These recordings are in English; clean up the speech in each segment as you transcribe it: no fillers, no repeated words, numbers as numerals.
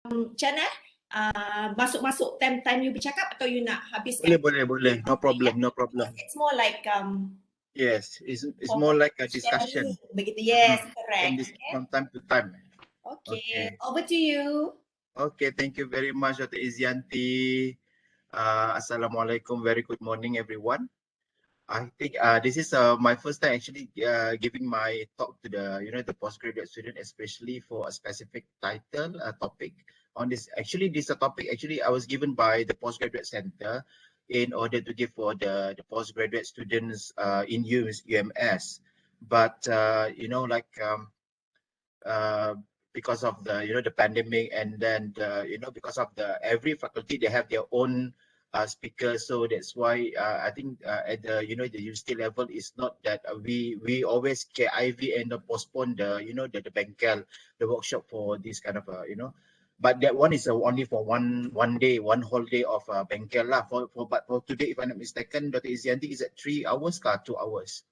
macam mana? Masuk-masuk time you bercakap atau you nak habiskan? Boleh. No problem. It's more like yes, it's more like a discussion. Begitu, yes, correct. And this from time to time. Okay. Over to you. Okay, thank you very much, Dr. Izianti. Assalamualaikum. Very good morning, everyone. I think this is my first time actually giving my talk to the postgraduate student, especially for a specific title topic on this. Actually, this topic I was given by the Postgraduate Center in order to give for the postgraduate students in UMS. But because of the pandemic, and then because of every faculty they have their own speakers, so that's why I think at the university level is not that we always KIV and postpone the Bengkel, the workshop for this kind of but that one is only for one whole day of Bengkel lah. But for today, if I'm not mistaken, Dr. Izianti, is at 3 hours or 2 hours?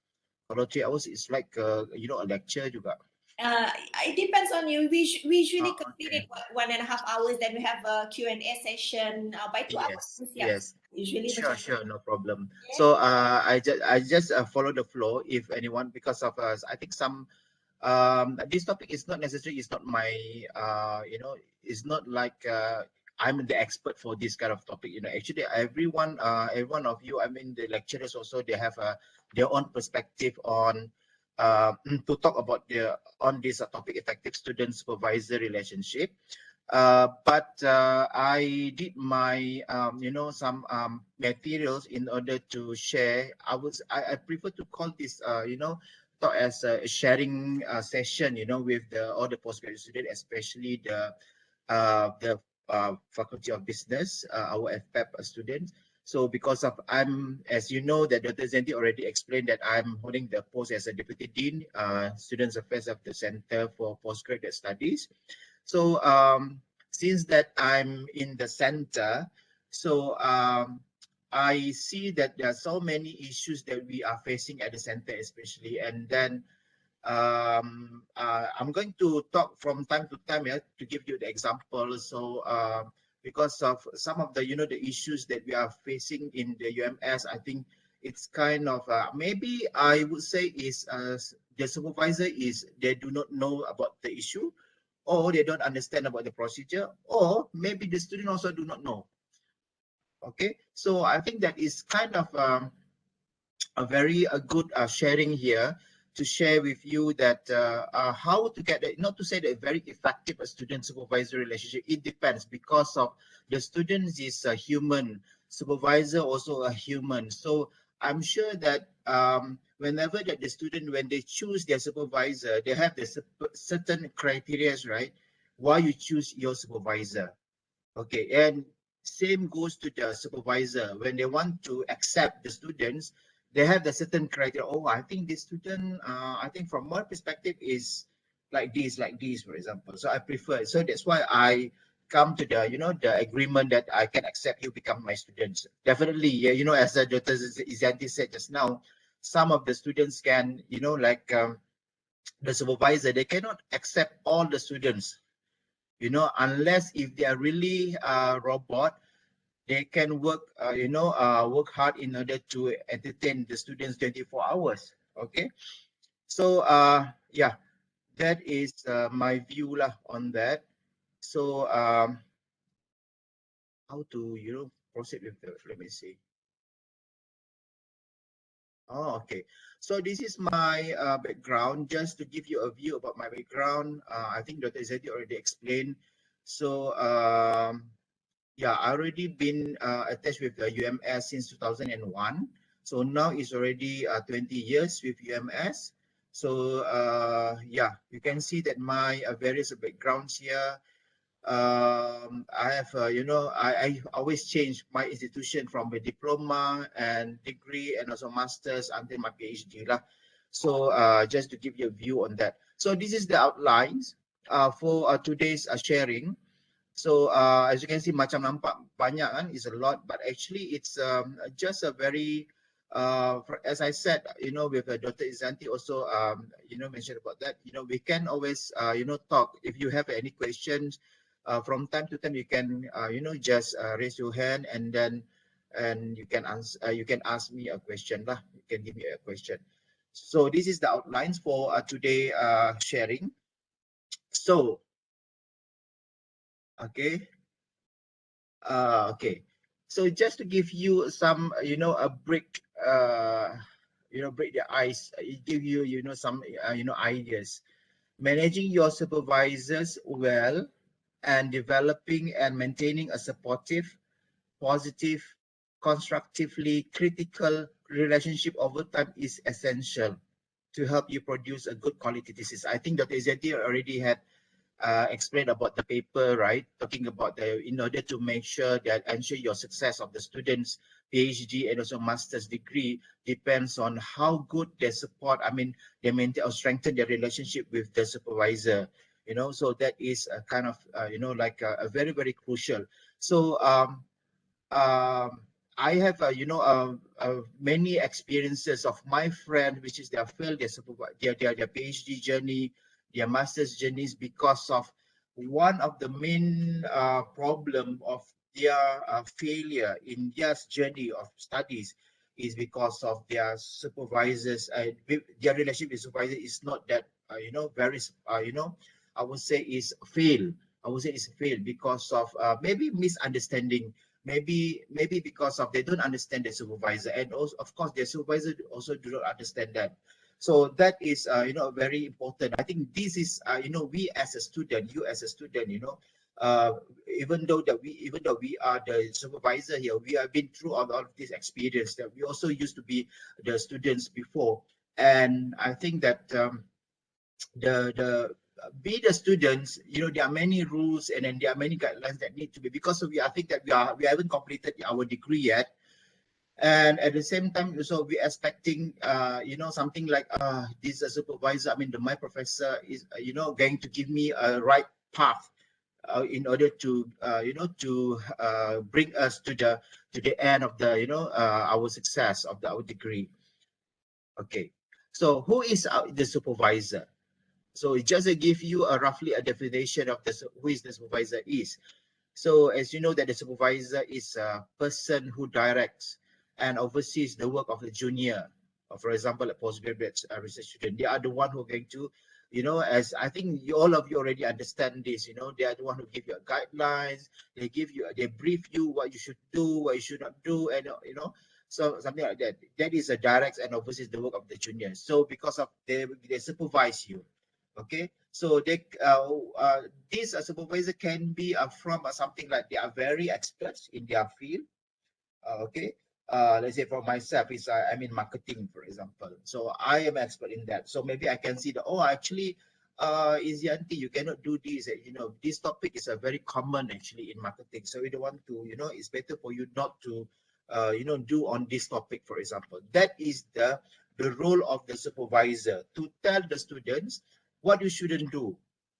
Kalau 3 hours is like a lecture juga. It depends on you. We usually complete it 1.5 hours. Then we have a Q&A session by 2 hours. Yes. Usually. Sure, no problem. Okay. So I just follow the flow if anyone, because of I think some this topic is not necessarily, it's not my it's not like I'm the expert for this kind of topic. Actually every one of you, I mean the lecturers also, they have their own perspective on to talk about on this topic, effective student-supervisor relationship. But I did my some materials in order to share. I prefer to call this talk as a sharing session with all the postgraduate students, especially the Faculty of Business, our FPEP students. So because of as you know, that Dr. Zenti already explained that I'm holding the post as a Deputy Dean, Students Affairs of the Center for Postgraduate Studies. So since that I'm in the center, so I see that there are so many issues that we are facing at the center, especially, and then I'm going to talk from time to time to give you the example. So because of some of the the issues that we are facing in the UMS, I think it's kind of maybe I would say is the supervisor is they do not know about the issue, or they don't understand about the procedure, or maybe the student also do not know. Okay, so I think that is kind of a very good sharing here to share with you that how to get it, not to say that very effective a student-supervisor relationship. It depends, because of the student is a human, supervisor also a human. So I'm sure that whenever that the student, when they choose their supervisor, they have the certain criteria, right? Why you choose your supervisor. Okay, and same goes to the supervisor. When they want to accept the students, they have the certain criteria. Oh, I think this student, I think from my perspective is like this, for example. So I prefer it. So that's why I come to the, the agreement that I can accept you become my students. Definitely, yeah, as Dr. Izianti said just now, some of the students can, like the supervisor, they cannot accept all the students, unless if they are really robot, they can work, work hard in order to entertain the students 24 hours. Okay, so yeah, that is my view lah on that. So how to proceed with the, let me see. Oh, okay. So this is my background, just to give you a view about my background. I think Dr. Izianti already explained. So yeah, I already been attached with the UMS since 2001. So now it's already 20 years with UMS. So yeah, you can see that my various backgrounds here. I have, I always change my institution from a diploma and degree and also master's until my PhD lah. So just to give you a view on that. So this is the outlines for today's sharing. So as you can see, macam nampak banyak kan, is a lot, but actually it's just a very, as I said, with Dr. Izianti also, mentioned about that, we can always, talk if you have any questions. from time to time you can just raise your hand, and then you can answer, you can ask me a question lah. You can give me a question. So this is the outlines for today sharing. So okay. Okay, so just to give you some, a break, break the ice, give you, some, ideas. Managing your supervisors well and developing and maintaining a supportive, positive, constructively critical relationship over time is essential to help you produce a good quality thesis. I think Dr. AZAZE already had explained about the paper, right? Talking about in order to make sure that ensure your success of the students' PhD and also master's degree depends on how good they support. I mean, they maintain or strengthen their relationship with the supervisor. So that is a kind of like a very, very crucial. So I have many experiences of my friend, which is their failed their PhD journey, their master's journeys, because of one of the main problem of their failure in their journey of studies is because of their supervisors. Their relationship with supervisor is not that very I would say is fail. I would say it's failed because of maybe misunderstanding, maybe because of they don't understand the supervisor, and also of course their supervisor also do not understand that. So that is very important. I think this is we as a student, you as a student, even though we are the supervisor here, we have been through all of this experience, that we also used to be the students before. And I think that the be the students, there are many rules, and then there are many guidelines that need to be, because I think that we haven't completed our degree yet. And at the same time, so we're expecting, something like this supervisor, I mean, my professor is, going to give me a right path in order to, to bring us to the end of the, our success of our degree. Okay, so who is the supervisor? So just to give you roughly a definition of who is the supervisor is. So as you know, that the supervisor is a person who directs and oversees the work of the junior, or for example, a postgraduate research student. They are the one who are going to, as I think all of you already understand this, they are the one who give you guidelines, they brief you what you should do, what you should not do, and so something like that. That is a directs and oversees the work of the junior. So because of they supervise you. Okay, so this supervisor can be from something like they are very experts in their field. Okay, let's say for myself, is I'm in marketing, for example. So I am expert in that. So maybe I can see that, oh, actually, Izyanti, you cannot do this. This topic is a very common actually in marketing. So we don't want to, it's better for you not to, do on this topic, for example. That is the role of the supervisor, to tell the students what you shouldn't do,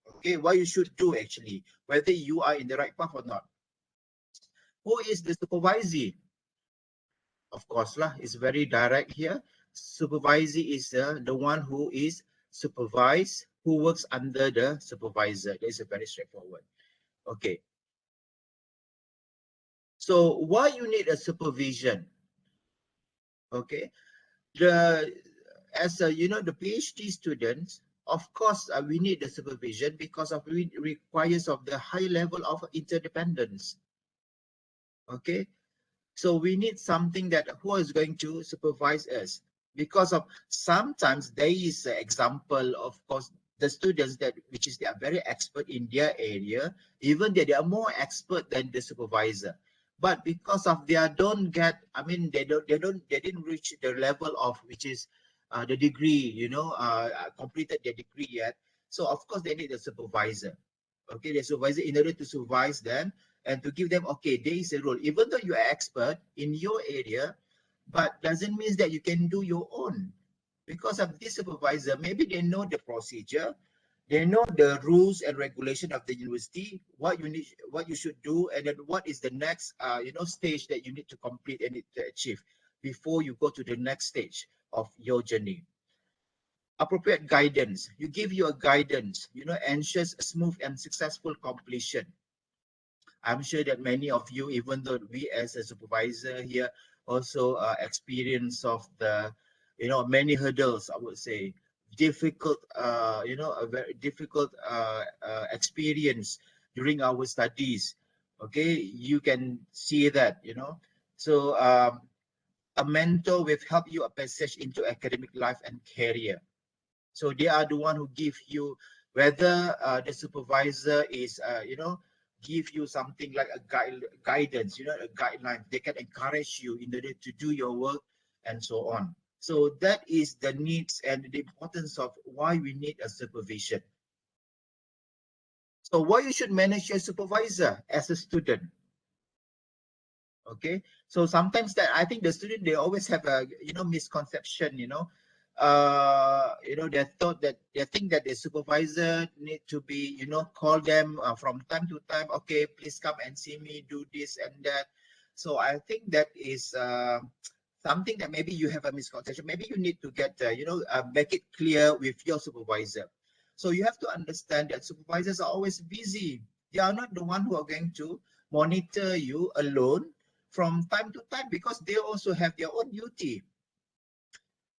okay, what you should do actually, whether you are in the right path or not. Who is the supervisee? Of course lah, it's very direct here. Supervisee is the one who is supervised, who works under the supervisor. That is very straightforward. Okay. So why you need a supervision? Okay. As the PhD students, of course, we need the supervision because of it requires of the high level of interdependence. Okay, so we need something that who is going to supervise us, because of sometimes there is an example, of course, the students that which is they are very expert in their area, even they are more expert than the supervisor, but because of they don't get, I mean, they didn't reach the level of which is the degree, completed their degree yet. So of course they need a supervisor. Okay, the supervisor in order to supervise them and to give them, okay, there is a role, even though you are expert in your area, but doesn't mean that you can do your own. Because of this supervisor, maybe they know the procedure, they know the rules and regulation of the university, what you need, what you should do, and then what is the next stage that you need to complete and need to achieve before you go to the next stage of your journey. Appropriate guidance, you give your guidance, ensures smooth and successful completion. I'm sure that many of you, even though we as a supervisor here also experience of the, many hurdles, I would say, difficult, a very difficult experience during our studies. Okay, you can see that, So a mentor will help you a passage into academic life and career. So they are the one who give you, whether the supervisor is, give you something like a guidance, a guideline. They can encourage you in order to do your work and so on. So that is the needs and the importance of why we need a supervision. So why you should manage your supervisor as a student? Okay, so sometimes that I think the student, they always have a misconception, they thought that they think that the supervisor need to be, call them from time to time, okay, please come and see me, do this and that. So I think that is something that maybe you have a misconception. Maybe you need to get make it clear with your supervisor. So you have to understand that supervisors are always busy. They are not the one who are going to monitor you alone from time to time, because they also have their own duty.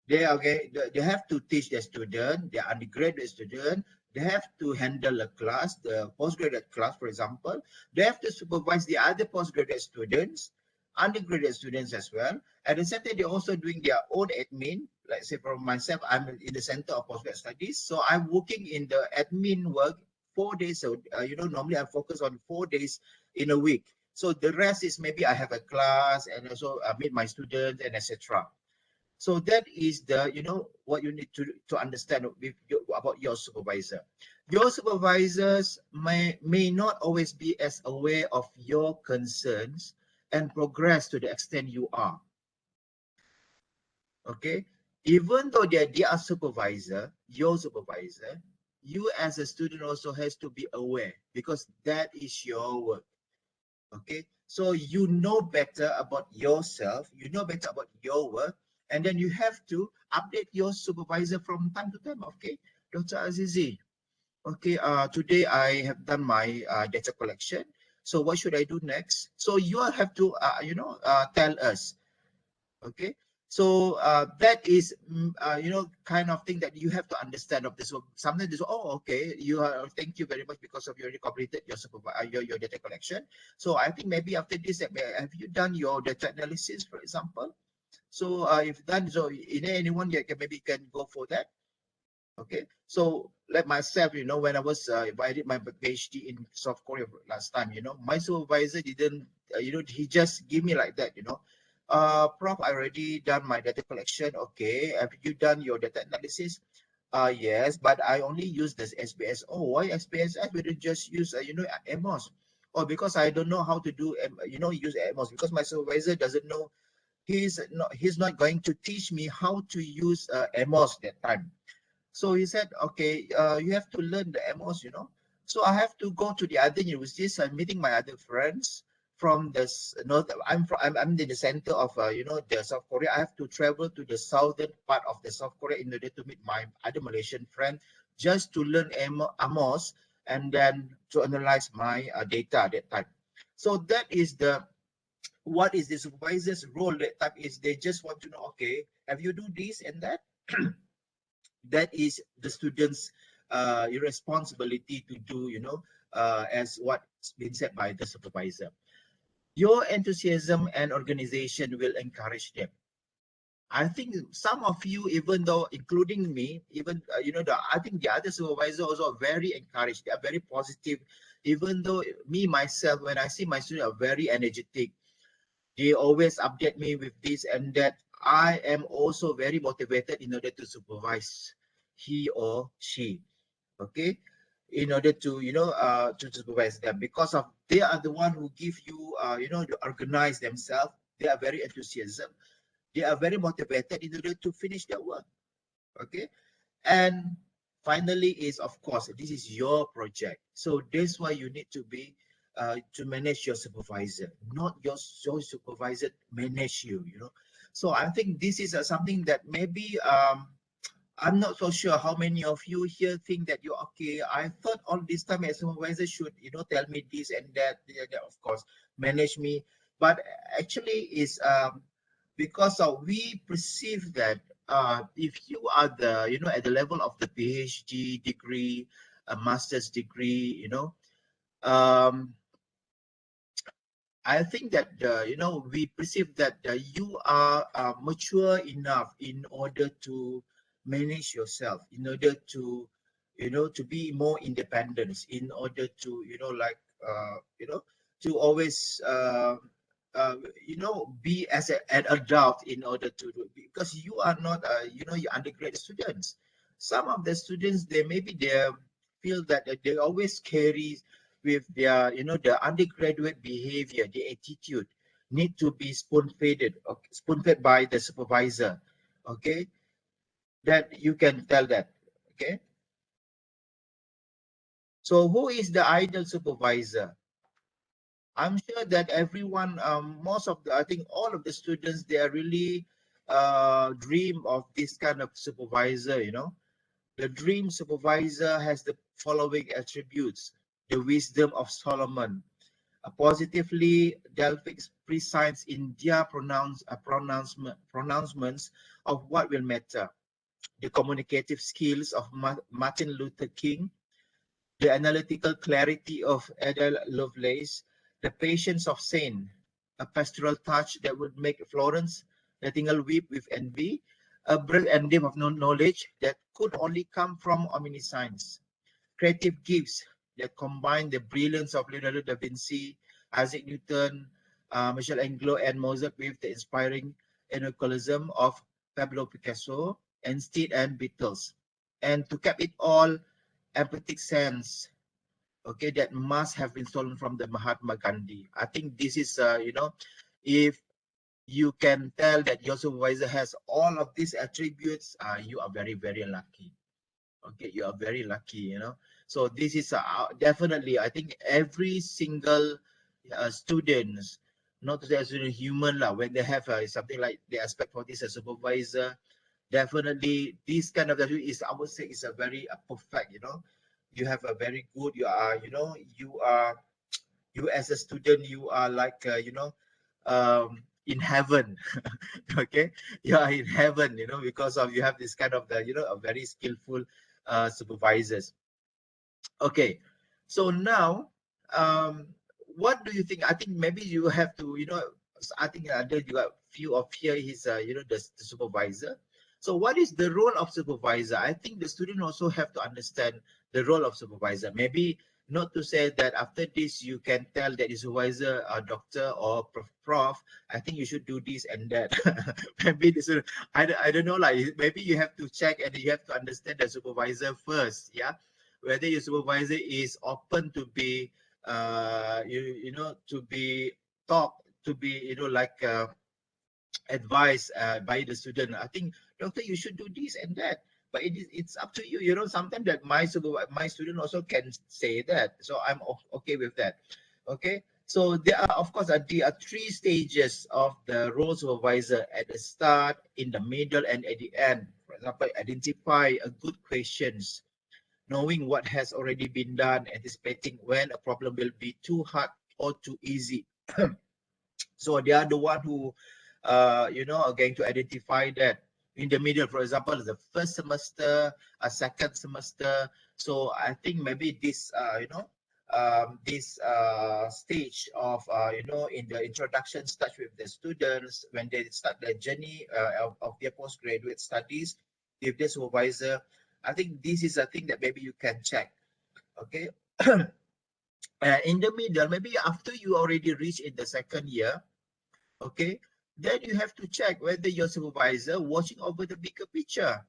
They have to teach their student, their undergraduate student. They have to handle a class, the postgraduate class, for example. They have to supervise the other postgraduate students, undergraduate students as well. At the same time, they're also doing their own admin. Like say for myself, I'm in the Center of Postgraduate Studies, so I'm working in the admin work 4 days. So normally I focus on 4 days in a week. So the rest is maybe I have a class and also meet my students and etc. So that is the, what you need to understand about your supervisor. Your supervisors may not always be as aware of your concerns and progress to the extent you are. Okay, even though they are supervisor, your supervisor, you as a student also has to be aware, because that is your work. Okay, so you know better about yourself, you know better about your work, and then you have to update your supervisor from time to time. Okay, Dr. AZIZI, okay, today I have done my data collection, so what should I do next? So you have to tell us. Okay, so that is kind of thing that you have to understand of this. So sometimes this, oh, okay, you are, thank you very much, because of you already completed your data collection. So I think maybe after this, have you done your data analysis, for example? So if done, so anyone maybe can go for that. Okay, so like myself, when I was I did my PhD in South Korea last time, my supervisor didn't, he just give me like that, Prof, I already done my data collection. Okay, have you done your data analysis? Yes, but I only use this SBS. Oh, why SPSS? We don't just use AMOS. Oh, because I don't know how to do use AMOS, because my supervisor doesn't know. He's not going to teach me how to use AMOS that time. So he said, okay, you have to learn the AMOS, So I have to go to the other universities. I'm meeting my other friends from the north. I'm in the center of the South Korea. I have to travel to the southern part of the South Korea in order to meet my other Malaysian friend, just to learn AMOS and then to analyze my data at that time. So that is what is the supervisor's role that time is. They just want to know, okay, have you do this and that? That is the students' responsibility to do, as what's been said by the supervisor. Your enthusiasm and organization will encourage them. I think some of you, even though, including me, even, I think the other supervisors also are very encouraged. They are very positive. Even though me, myself, when I see my students are very energetic, they always update me with this and that. I am also very motivated in order to supervise he or she, okay, in order to to supervise them, because of they are the one who give you to organize themselves. They are very enthusiastic, they are very motivated in order to finish their work. Okay, and finally is, of course, this is your project, so that's why you need to be to manage your supervisor, not your supervisor manage you. So I think this is something that maybe I'm not so sure how many of you here think that you're okay. I thought all this time a supervisor should, tell me this and that, of course, manage me. But actually, is because we perceive that if you are the, at the level of the PhD degree, a master's degree, um, I think that we perceive that you are mature enough in order to manage yourself, in order to to be more independent, in order to like to always be as an adult in order to do, because you are not your undergraduate students. Some of the students, they feel that they always carry with their the undergraduate behavior, the attitude need to be spoon-fed, okay, spoon-fed by the supervisor, okay, that you can tell that, okay. So who is the ideal supervisor? I'm sure that everyone, most of the, I think all of the students, they are really dream of this kind of supervisor. The dream supervisor has the following attributes: the wisdom of Solomon, positively Delphic precise in their pronouncements of what will matter, the communicative skills of Martin Luther King, the analytical clarity of Ada Lovelace, the patience of Saint, a pastoral touch that would make Florence Nightingale weep with envy, a breadth and depth of knowledge that could only come from omniscience, creative gifts that combine the brilliance of Leonardo da Vinci, Isaac Newton, Michelangelo, and Mozart with the inspiring intellectualism of Pablo Picasso, Einstein, and Beatles. And to cap it all, empathic sense, okay, that must have been stolen from the Mahatma Gandhi. I think this is, if you can tell that your supervisor has all of these attributes, you are very, very lucky. Okay, you are very lucky, So this is definitely, I think every single students, not to say as a human lah, when they have something like they expect for this a supervisor, definitely this kind of is, I would say, is a very perfect, you have a very good, you are, you as a student, you are like, in heaven. Okay, you are in heaven, because of you have this kind of the, a very skillful supervisors. Okay, so now, what do you think? I think maybe you have to, I think there you got few of here is, the supervisor. So what is the role of supervisor? I think the student also have to understand the role of supervisor. Maybe not to say that after this you can tell that the supervisor, doctor or prof, I think you should do this and that. Maybe this, I don't know, like maybe you have to check and you have to understand the supervisor first, yeah, whether your supervisor is open to be to be taught, to be like advised by the student. I think, doctor, you should do this and that, but it's up to you. Sometimes that my student also can say that, so I'm okay with that. Okay, so there are, of course, there are three stages of the role supervisor: at the start, in the middle, and at the end. For example, identify a good questions, knowing what has already been done, anticipating when a problem will be too hard or too easy. So they are the one who, are going to identify that. In the middle, for example, the first semester, a second semester. So I think maybe this, this stage of, in the introduction starts with the students when they start their journey of their postgraduate studies with the supervisor. I think this is a thing that maybe you can check. Okay. In the middle, maybe after you already reach in the second year, okay, then you have to check whether your supervisor watching over the bigger picture,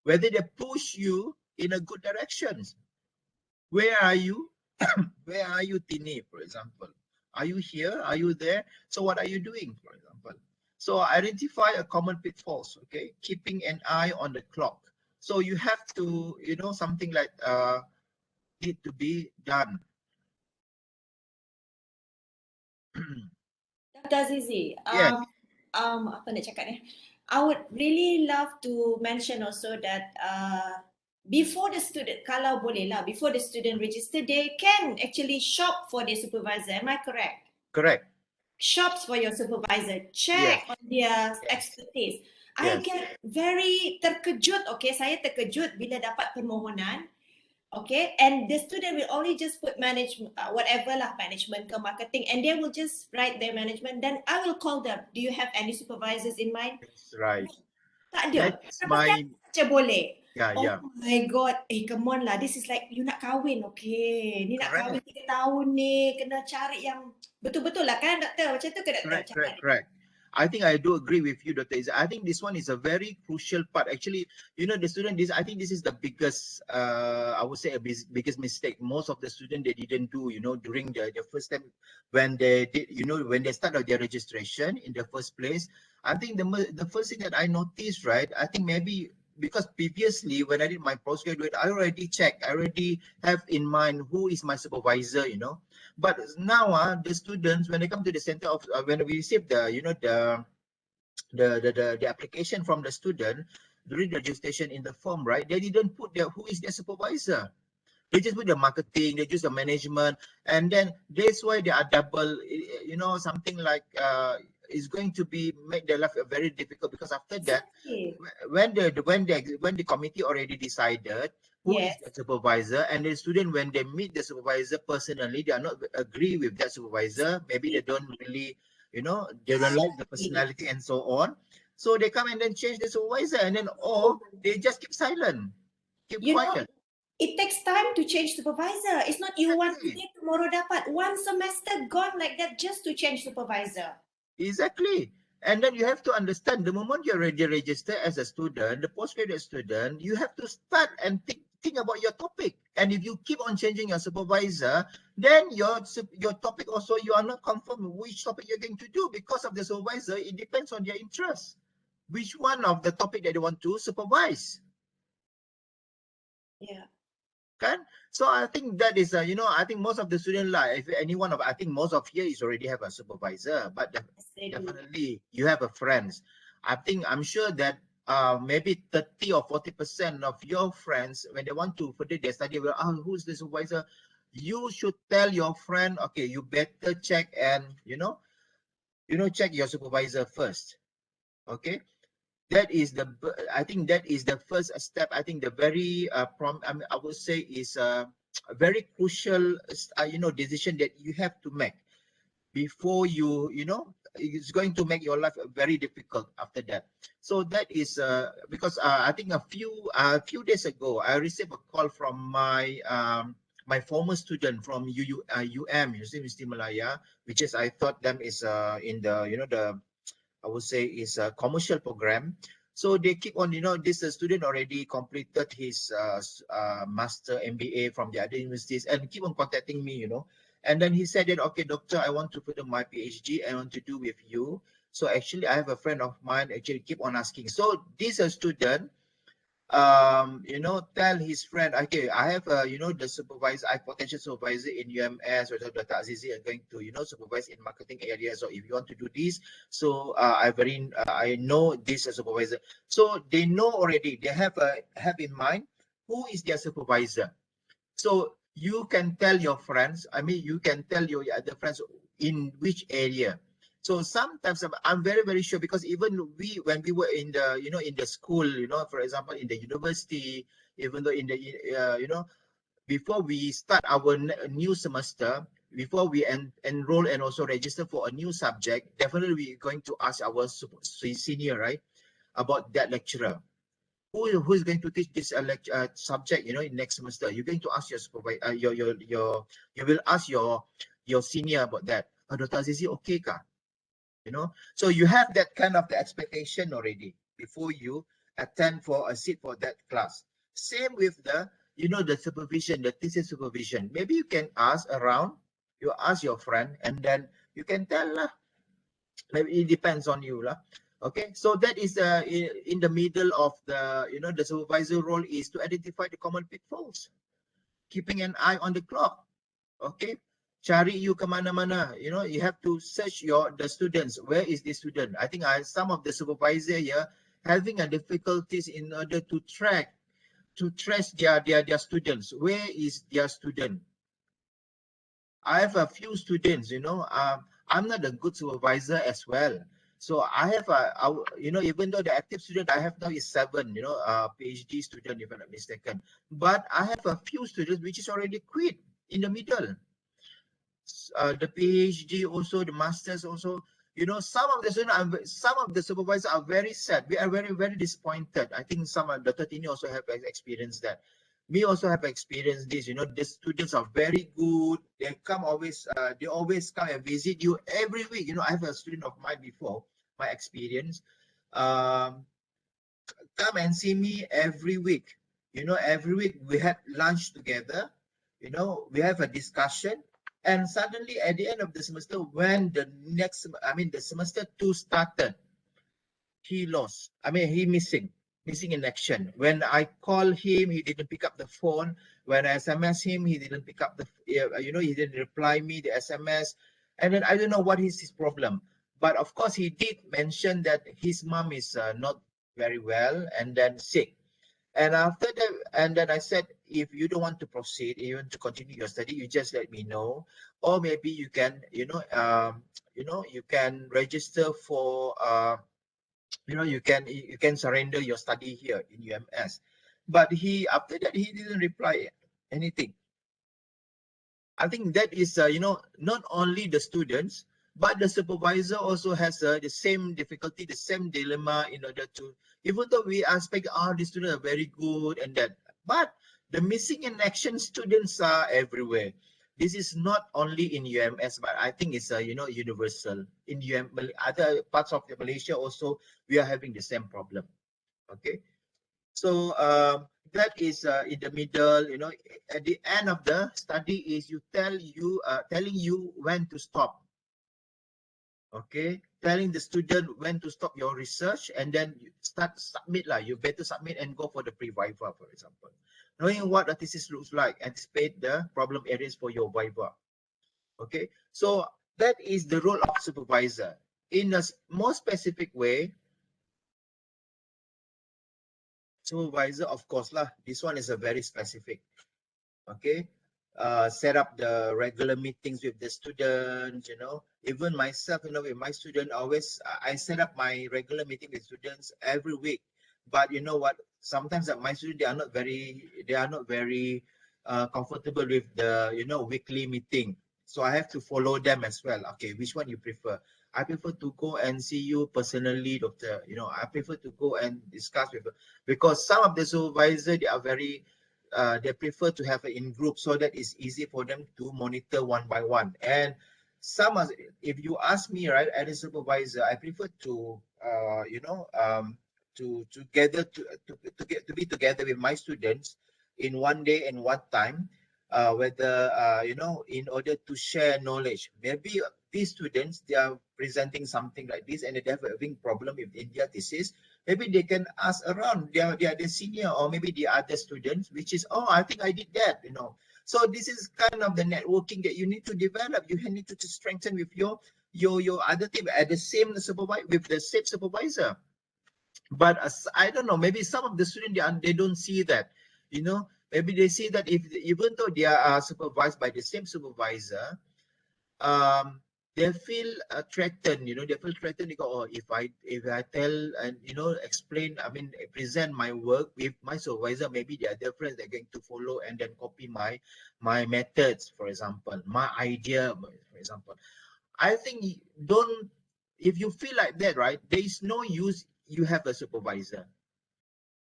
whether they push you in a good direction. Where are you? Where are you, Tini, for example? Are you here? Are you there? So what are you doing, for example? So identify a common pitfalls, okay? Keeping an eye on the clock. So you have to, something like need to be done. Dr. Azizi, Yes. apa nak cakap ni? I would really love to mention also that before the student, kalau boleh lah, before the student register, they can actually shop for their supervisor. Am I correct? Correct. Shops for your supervisor, Yes. check on their Yes. expertise. I Yes. get very terkejut, okay, saya terkejut bila dapat permohonan, okay, and the student will only just put management, whatever lah, management ke marketing, and they will just write their management. Then I will call them. Do you have any supervisors in mind? That's right. Tak ada. That's Lepas my. tu saja boleh. Yeah. Oh Yeah. my God. Come on lah. This is like you nak kahwin, okay. Ni nak kahwin 3 tahun ni. Kena cari yang betul-betul lah kan, doktor? Macam tu ke, doktor? Correct. I think I do agree with you, Dr. Izzat. I think this one is a very crucial part. Actually, you know, the student, I think this is the biggest, I would say, biggest mistake. Most of the students, they didn't do, you know, during the first time when they did, you know, when they started their registration in the first place. I think the first thing that I noticed, right, I think maybe because previously when I did my postgraduate, I already checked, I already have in mind who is my supervisor, you know. But now, the students, when they come to the center of, when we receive the, you know, the application from the student during the registration in the form, right? They didn't put who is their supervisor. They just put the marketing, they use the management, and then that's why they are double. You know, something like is going to be make their life very difficult, because after that, when the committee already decided who is the supervisor, and the student, when they meet the supervisor personally, they are not agree with that supervisor. Maybe they don't really, you know, they don't like the personality and so on. So they come and then change the supervisor, and then they just keep silent, keep quiet. It takes time to change supervisor. It's not you want today, tomorrow dapat. One semester gone like that just to change supervisor. Exactly. And then you have to understand, the moment you're already registered as a student, the postgraduate student, you have to start and think about your topic. And if you keep on changing your supervisor, then your topic also, you are not confirmed which topic you're going to do, because of the supervisor. It depends on their interest, which one of the topic that they want to supervise. Yeah. Kan? So I think that is, you know, I think most of the student life, I think most of here is already have a supervisor, but definitely you have a friends. I'm sure that maybe 30 or 40% of your friends, when they want to further their study, well, who's the supervisor? You should tell your friend, okay, you better check and, check your supervisor first. Okay. That is I think that is the first step. I think the very I would say is a very crucial decision that you have to make before it's going to make your life very difficult after that. So that is because I think a few days ago I received a call from my my former student from University Malaya, which is, I thought them is in the I would say is a commercial program. So they keep on, this student already completed his master MBA from the other universities, and keep on contacting me, And then he said that, okay, doctor, I want to put on my PhD. I want to do with you. So actually, I have a friend of mine actually keep on asking. So this student, tell his friend, okay, I have the supervisor, I potential supervisor in UMS, or Dr. AZIZI are going to supervise in marketing area. So if you want to do this, so I know this supervisor. So they know already, they have in mind who is their supervisor. So you can tell your friends, you can tell your other friends in which area. So sometimes I'm very, very sure, because even when we were in the, in the school, for example, in the university, even though in the, before we start our new semester, before we enroll and also register for a new subject, definitely we're going to ask our senior, right, about that lecturer. Who is going to teach this subject, in next semester? You're going to ask your supervisor, you will ask your senior about that. Dr. AZIZI, okay ka? So you have that kind of the expectation already before you attend for a seat for that class. Same with the, the supervision, the thesis supervision. Maybe you can ask around, you ask your friend, and then you can tell lah. Maybe it depends on you lah. Okay, so that is in the middle of the, the supervisor role is to identify the common pitfalls, keeping an eye on the clock. Okay, cari you ke mana-mana. You know, you have to search the students. Where is the student? I think some of the supervisor here having a difficulties in order to trace their students. Where is their student? I have a few students, you know, I'm not a good supervisor as well. So I have you know, even though the active student I have now is 7, you know, PhD student, if I'm not mistaken. But I have a few students which is already quit in the middle. The PhD also, the masters also. You know, some of the students, some of the supervisors are very sad. We are very, very disappointed. I think some of the 13 also have experienced that. We also have experienced this. You know, the students are very good. They come always. They always come and visit you every week. You know, I have a student of mine before my experience. Come and see me every week. You know, every week we had lunch together. You know, we have a discussion. And suddenly at the end of the semester, when the semester 2 started, he lost. He missing in action. When I call him, he didn't pick up the phone. When I SMS him, he didn't pick up you know, he didn't reply me the SMS. And then I don't know what is his problem. But of course, he did mention that his mom is not very well and then sick. And after that, and then I said, if you don't want to proceed, you want to continue your study, you just let me know, or maybe you can, you know, you can register for, you know, you can surrender your study here in UMS. But after that, he didn't reply anything. I think that is, you know, not only the students, but the supervisor also has the same difficulty, the same dilemma in order to, even though we expect, the students are very good and that, but the missing in action students are everywhere. This is not only in UMS, but I think it's, you know, universal. In other parts of Malaysia also, we are having the same problem. Okay. So that is in the middle, you know, at the end of the study is telling you when to stop. Okay, telling the student when to stop your research and then you submit lah. You better submit and go for the pre-viva, for example. Knowing what a thesis looks like, anticipate the problem areas for your viva. Okay, so that is the role of supervisor. In a more specific way, supervisor, of course lah, this one is a very specific. Okay, set up the regular meetings with the students, you know. Even myself, you know, with my student, I set up my regular meeting with students every week. But you know what, sometimes my students, they are not very comfortable with the, you know, weekly meeting. So I have to follow them as well. Okay, which one you prefer? I prefer to go and see you personally, doctor. You know, I prefer to go and discuss with, because some of the supervisors, they are very, they prefer to have it in group so that it's easy for them to monitor one by one. And if you ask me, right, as a supervisor, I prefer to, you know, to be together with my students in one day and one time, whether, you know, in order to share knowledge. Maybe these students, they are presenting something like this and they have having problem with India thesis. Maybe they can ask around their senior or maybe the other students, which is, oh, I think I did that, you know. So this is kind of the networking that you need to develop. You need to strengthen with your other team at the same with the same supervisor. But I don't know, maybe some of the students, they don't see that, you know. Maybe they see that even though they are supervised by the same supervisor, they feel threatened, you know. They feel threatened. They go, oh, if I tell and, you know, explain, present my work with my supervisor, maybe the other friends, they're going to follow and then copy my methods, for example, my idea, for example. I think if you feel like that, right, there is no use you have a supervisor,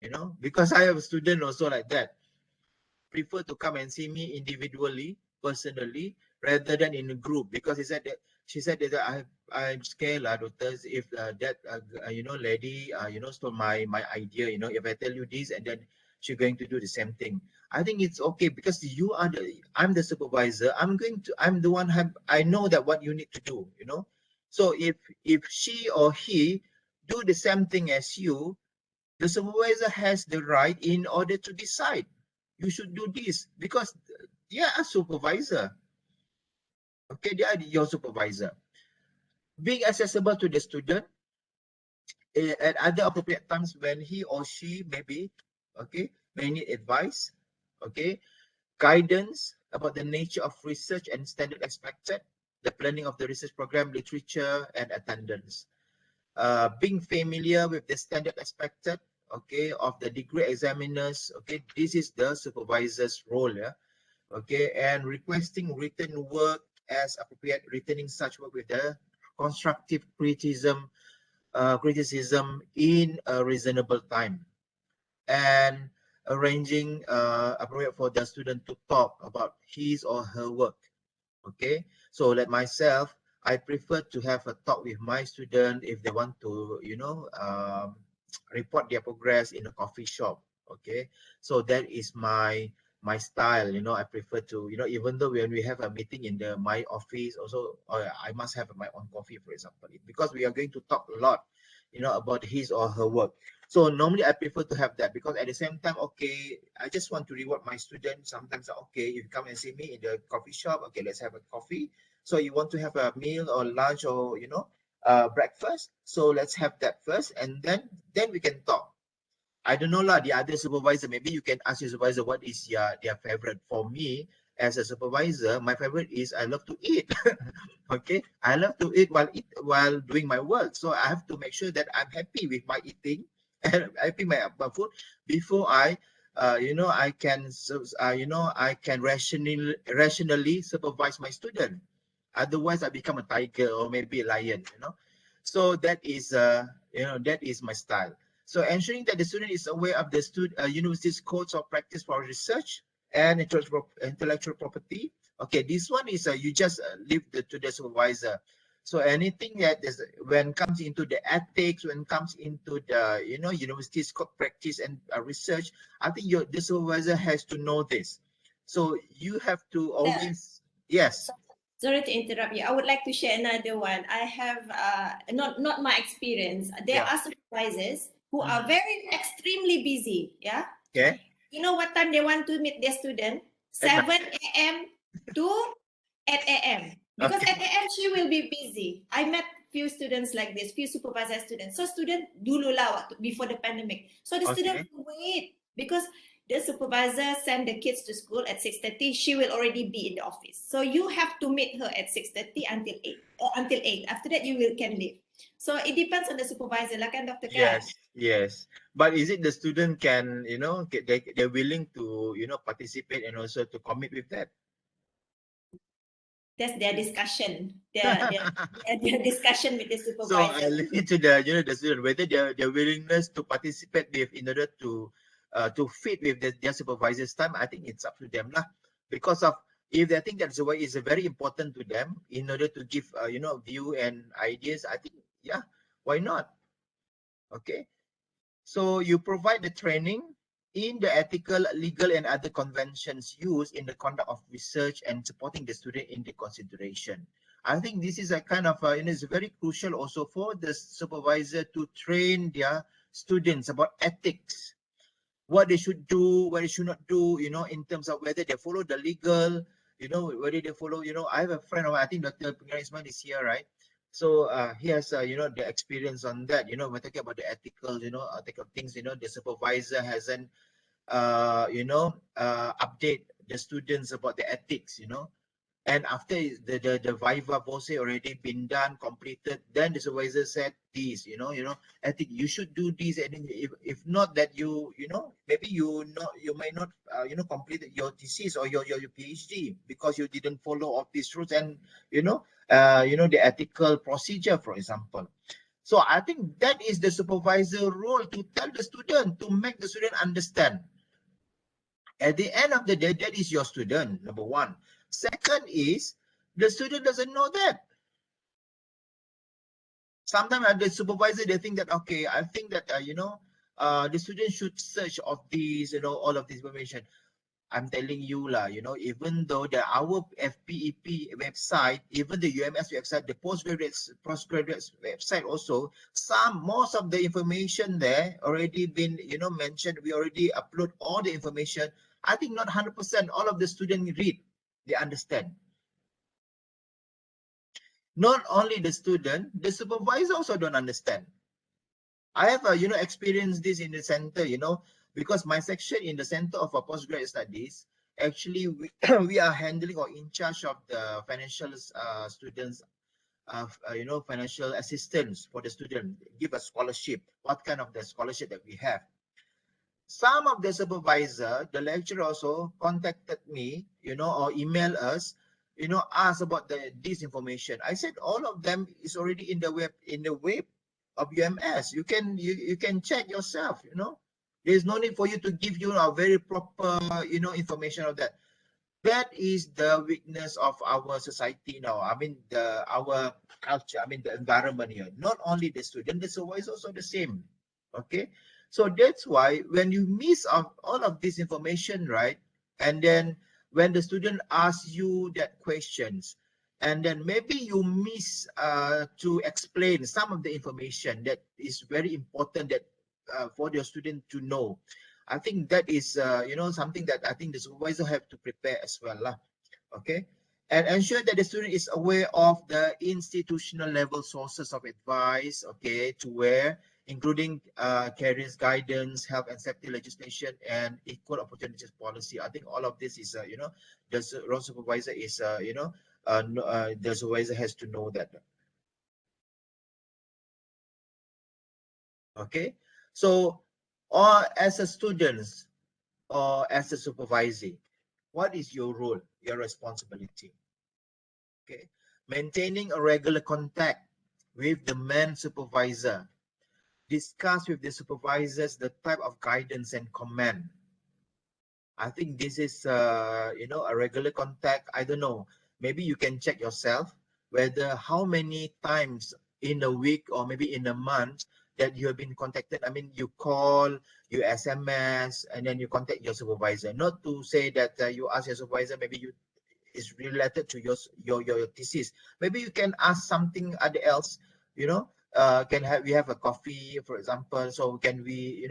you know, because I have a student also like that. Prefer to come and see me individually, personally, rather than in a group, because she said that I'm scared, doctors, if that you know, lady, you know, stole my idea, you know, if I tell you this and then she's going to do the same thing. I think it's okay because I'm the supervisor. I'm the one I know that what you need to do, you know. So if she or he do the same thing as you, the supervisor has the right in order to decide you should do this because they are a supervisor. Okay, they are your supervisor. Being accessible to the student at other appropriate times when he or she maybe, okay, may need advice, okay, guidance about the nature of research and standard expected, the planning of the research program, literature, and attendance. Being familiar with the standard expected, okay, of the degree examiners, okay, this is the supervisor's role, yeah, okay, and requesting written work as appropriate, returning such work with the constructive criticism in a reasonable time, and arranging appropriate for the student to talk about his or her work. Okay, so like myself, I prefer to have a talk with my student if they want to, report their progress in a coffee shop. Okay, so that is my style. I prefer to, even though when we have a meeting in my office, also I must have my own coffee, for example, because we are going to talk a lot, about his or her work. So normally I prefer to have that, because at the same time, okay, I just want to reward my students. Sometimes, okay, if you come and see me in the coffee shop, okay, let's have a coffee. So you want to have a meal or lunch or, breakfast. So let's have that first, and then we can talk. I don't know lah, the other supervisor, maybe you can ask your supervisor what is their favorite. For me, as a supervisor, my favorite is I love to eat. Okay, I love to eat while doing my work. So I have to make sure that I'm happy with my eating and happy my food before I can I can rationally supervise my student. Otherwise, I become a tiger or maybe a lion. So that is that is my style. So ensuring that the student is aware of the university's codes of practice for research and intellectual property. Okay, this one is you just leave to the supervisor. So anything that is when comes into the ethics, when comes into the university's code practice and research, I think the supervisor has to know this. So you have to always yes. Sorry to interrupt you. I would like to share another one. I have not my experience. There Yeah. are supervisors who are very extremely busy. Yeah. Okay. You know what time they want to meet their student? 7 a.m. to 8 a.m. Because Okay. 8 a.m. she will be busy. I met few students like this, few supervisor students. So student dulu lah before the pandemic. So the student will wait because the supervisor send the kids to school at 6:30. She will already be in the office. So you have to meet her at 6:30 until 8. After that you can leave. So it depends on the supervisor lah kan, Dr. Kan? Yes. But is it the student can, they're willing to, participate and also to commit with that? That's their discussion. Their discussion with the supervisor. So I leave it to the student whether their willingness to participate with in order to fit with their supervisor's time. I think it's up to them lah. Because of if they think that's the way is very important to them in order to give view and ideas. I think why not? Okay. So you provide the training in the ethical, legal, and other conventions used in the conduct of research and supporting the student in the consideration. I think this is a kind of, it's very crucial also for the supervisor to train their students about ethics, what they should do, what they should not do, in terms of whether they follow the legal, whether they follow, I have a friend of mine, I think Dr. Pgws is here, right? So he has, the experience on that. We're talking about the ethical, ethical things. The supervisor hasn't, update the students about the ethics. And after the viva voce already been done, completed, then the supervisor said this, I think you should do this. And if not that maybe you may not, complete your thesis or your PhD because you didn't follow all these rules and, the ethical procedure, for example. So I think that is the supervisor role to tell the student, to make the student understand. At the end of the day, that is your student, number one. Second is, the student doesn't know that. Sometimes the supervisor, they think that, okay, I think that, the student should search of these, all of this information. I'm telling you lah, even though our FPEP website, even the UMS website, the postgraduate website also, most of the information there already been, mentioned. We already upload all the information. I think not 100%, all of the students read, they understand. Not only the student, the supervisor also don't understand. I have, experienced this in the center, because my section in the Center of Postgraduate Studies, actually, we are handling or in charge of the financial students, financial assistance for the student, give a scholarship, what kind of the scholarship that we have. Some of the supervisor, the lecturer also contacted me, or email us, ask about this information. I said all of them is already in the web of UMS. You can check yourself. There's no need for you to give a very proper information of that. That is the weakness of our society now. I mean our culture. I mean the environment here. Not only the student, the supervisor also the same. Okay. So that's why when you miss out all of this information, right? And then when the student asks you that questions, and then maybe you miss to explain some of the information that is very important that for your student to know. I think that is something that I think the supervisor have to prepare as well lah. Okay. And ensure that the student is aware of the institutional level sources of advice, okay, to where, including careers guidance, health and safety legislation, and equal opportunities policy. I think all of this is, the role supervisor is, the supervisor has to know that. Okay. So, or as a student or as a supervisee, what is your role, your responsibility? Okay. Maintaining a regular contact with the main supervisor. Discuss with the supervisors the type of guidance and command. I think this is, a regular contact. I don't know. Maybe you can check yourself whether how many times in a week or maybe in a month that you have been contacted. I mean, you call, you SMS, and then you contact your supervisor. Not to say that you ask your supervisor, maybe you is related to your thesis. Maybe you can ask something other else, we have a coffee, for example. So can we,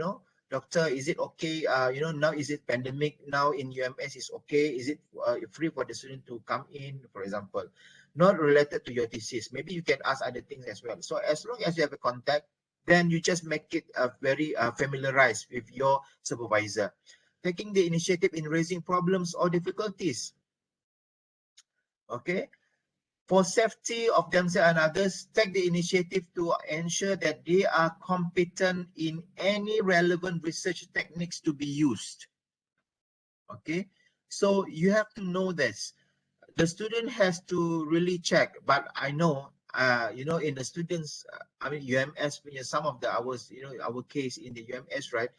doctor, is it okay? Now is it pandemic now in UMS is okay? Is it free for the student to come in, for example? Not related to your thesis. Maybe you can ask other things as well. So as long as you have a contact, then you just make it very familiarized with your supervisor. Taking the initiative in raising problems or difficulties. Okay. For safety of themselves and others, take the initiative to ensure that they are competent in any relevant research techniques to be used. Okay, so you have to know this. The student has to really check, but I know, in the students, I mean, UMS, some of the hours, our case in the UMS, right?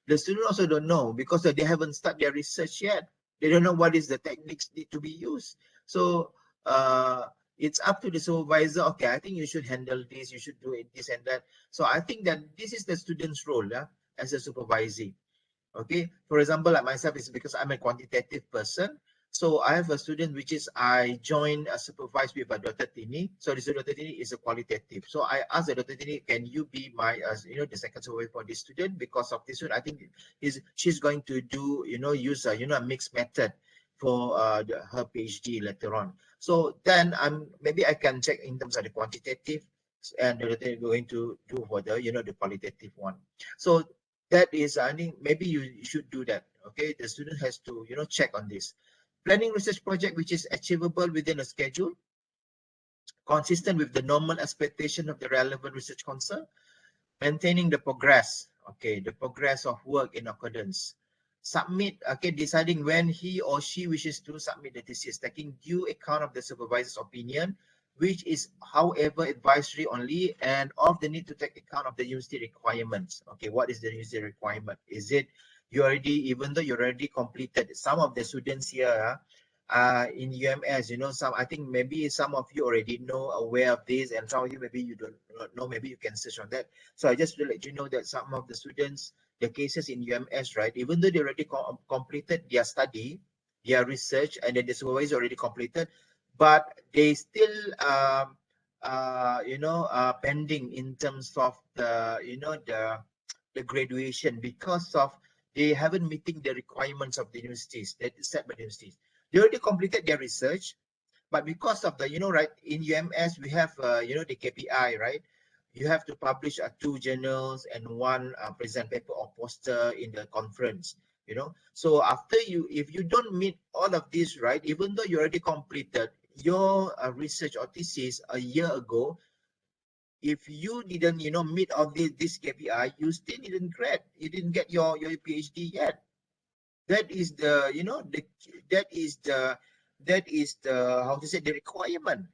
The student also don't know because they haven't started their research yet. They don't know what is the techniques need to be used. So it's up to the supervisor. Okay, I think you should handle this. You should do it, this and that. So I think that this is the student's role, as a supervisee. Okay, for example, like myself, is because I'm a quantitative person. So I have a student which is I joined supervised with Dr. Tini. So this Dr. Tini is a qualitative. So I asked Dr. Tini, can you be my, the second supervisor for this student? Because of this one, I think she's going to do, use a, a mixed method for her PhD later on. So then maybe I can check in terms of the quantitative, and they're going to do for the, the qualitative one. So that is, I think maybe you should do that. Okay, the student has to, check on this. Planning research project which is achievable within a schedule, consistent with the normal expectation of the relevant research concern, maintaining the progress, okay, the progress of work in accordance. Submit, okay, deciding when he or she wishes to submit the thesis, taking due account of the supervisor's opinion, which is, however, advisory only, and of the need to take account of the university requirements. Okay, what is the university requirement? Is it you already, even though you already completed, some of the students here in UMS, some, I think maybe some of you already know, aware of this, and some of you maybe you don't know, maybe you can search on that. So I just to let you know that some of the students, the cases in UMS, right, even though they already completed their study, their research, and then the supervisor already completed, but they still pending in terms of the, the graduation, because of they haven't meeting the requirements of the universities that is set by the universities. They already completed their research, But because of the, right, in UMS, we have, the KPI, right? You have to publish 2 journals and 1 present paper or poster in the conference, So after if you don't meet all of this, right, even though you already completed your research or thesis a year ago, if you didn't, meet all this KPI, you still didn't get your PhD yet. That is the, that is the, how to say, the requirement.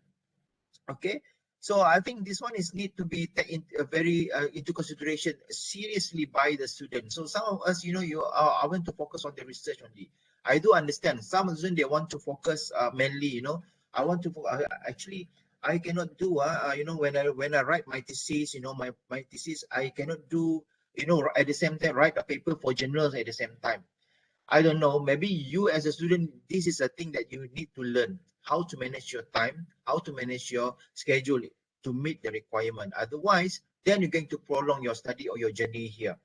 Okay, so I think this one is need to be taken very into consideration seriously by the students. So some of us, I want to focus on the research only. I do understand some of the students, they want to focus mainly, I want to actually I cannot do when I write my thesis, my thesis, I cannot do, at the same time write a paper for journals at the same time. I don't know, maybe you as a student, this is a thing that you need to learn, how to manage your time, how to manage your schedule to meet the requirement. Otherwise, then you're going to prolong your study or your journey here.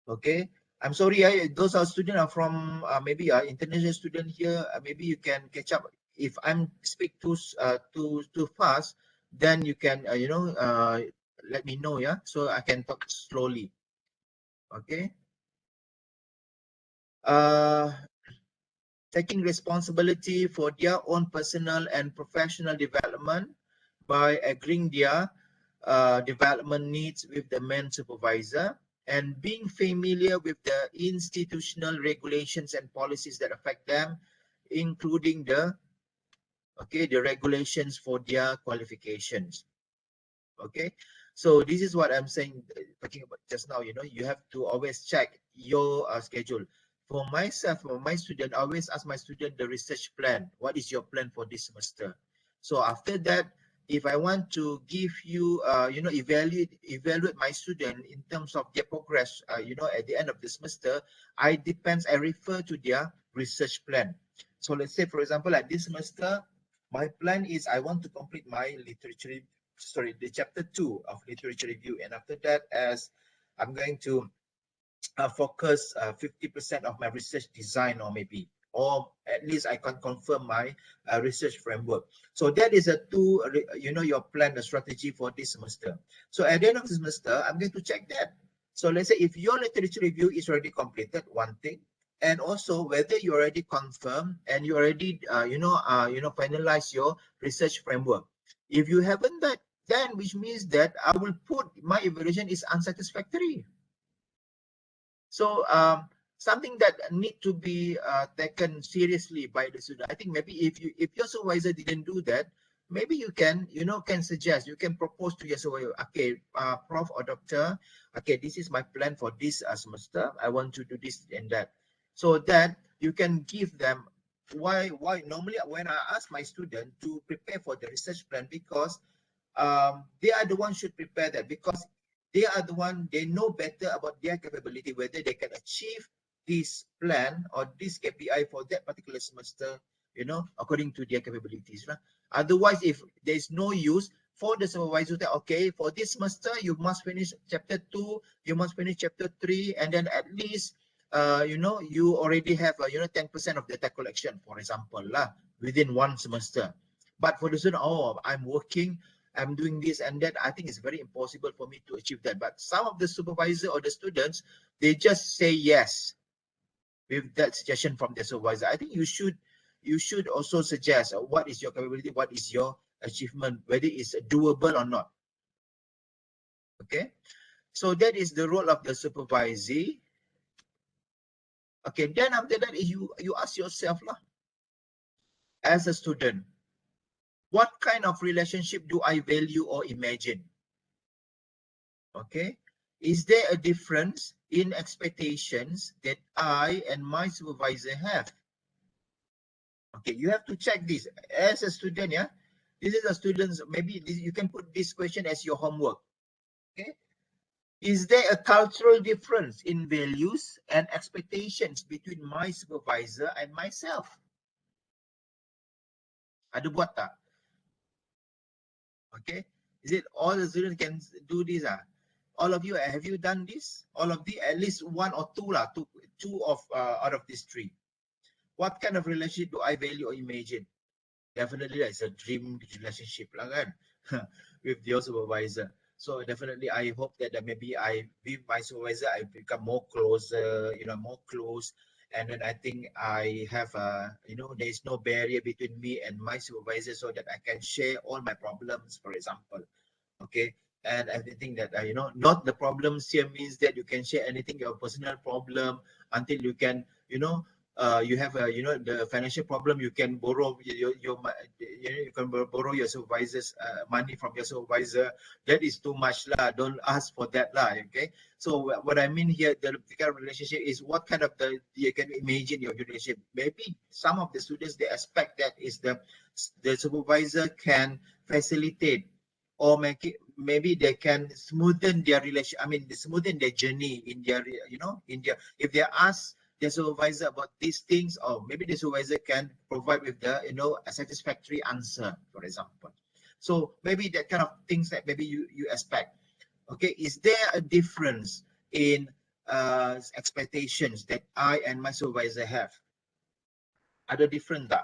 Okay, I'm sorry, those are students are from maybe international student here. Maybe you can catch up. If I'm speak too fast, then you can let me know, yeah, so I can talk slowly. Okay. Taking responsibility for their own personal and professional development by agreeing their development needs with the main supervisor, and being familiar with the institutional regulations and policies that affect them, including the regulations for their qualifications. Okay, so this is what I'm saying, talking about just now. You have to always check your schedule. For myself, for my student, I always ask my student the research plan. What is your plan for this semester? So after that, if I want to give you, evaluate my student in terms of their progress, at the end of the semester, I refer to their research plan. So let's say, for example, like this semester, my plan is I want to complete my the chapter 2 of literature review, and after that, as I'm going to focus 50% of my research design, or at least I can confirm my research framework. So that is your plan, the strategy for this semester. So at the end of the semester, I'm going to check that. So let's say if your literature review is already completed, one thing, and also whether you already confirm and you already finalize your research framework. If you haven't done, then which means that I will put my evaluation is unsatisfactory. So something that need to be taken seriously by the student. I think maybe if your supervisor didn't do that, maybe you can suggest, you can propose to your supervisor, okay, prof or doctor, okay, this is my plan for this semester. I want to do this and that, so that you can give them why normally when I ask my student to prepare for the research plan, because they are the ones should prepare that, because they are the one, they know better about their capability, whether they can achieve this plan or this KPI for that particular semester, according to their capabilities. Otherwise, if there's no use for the supervisor that, okay, for this semester, you must finish chapter 2, you must finish chapter 3, and then at least, you already have, 10% of data collection, for example, within one semester. But for the student, oh, I'm working, I'm doing this and that, I think it's very impossible for me to achieve that. But some of the supervisor or the students, they just say yes with that suggestion from the supervisor. I think you should also suggest what is your capability, what is your achievement, whether it's doable or not. Okay, so that is the role of the supervisee. Okay, then after that, you ask yourself, as a student, what kind of relationship do I value or imagine? Okay, is there a difference in expectations that I and my supervisor have? Okay, you have to check this as a student. Yeah, this is a student's, maybe you can put this question as your homework. Okay, is there a cultural difference in values and expectations between my supervisor and myself? Ada buat tak? Okay, is it all the students can do this? All of you, have you done this? All of the, at least one or two two of out of these three. What kind of relationship do I value or imagine? definitely it's a dream relationship lah kan with your supervisor. So definitely I hope that maybe I with my supervisor I become more closer, more close. And then I think I have there is no barrier between me and my supervisor, so that I can share all my problems, for example. Okay. And everything that not the problems here means that you can share anything, your personal problem, until you can you have a the financial problem, you can borrow you can borrow your supervisor's money from your supervisor. That is too much lah, don't ask for that lah. Okay. So what I mean here, the kind of relationship is what kind of you can imagine your relationship. Maybe some of the students, they expect that is the supervisor can facilitate or make it, maybe they can smoothen their relation, smoothen their journey in their if they ask the supervisor about these things, or maybe the supervisor can provide with the a satisfactory answer, for example. So maybe that kind of things that maybe you expect. Okay, is there a difference in expectations that I and my supervisor have? Ada different tak?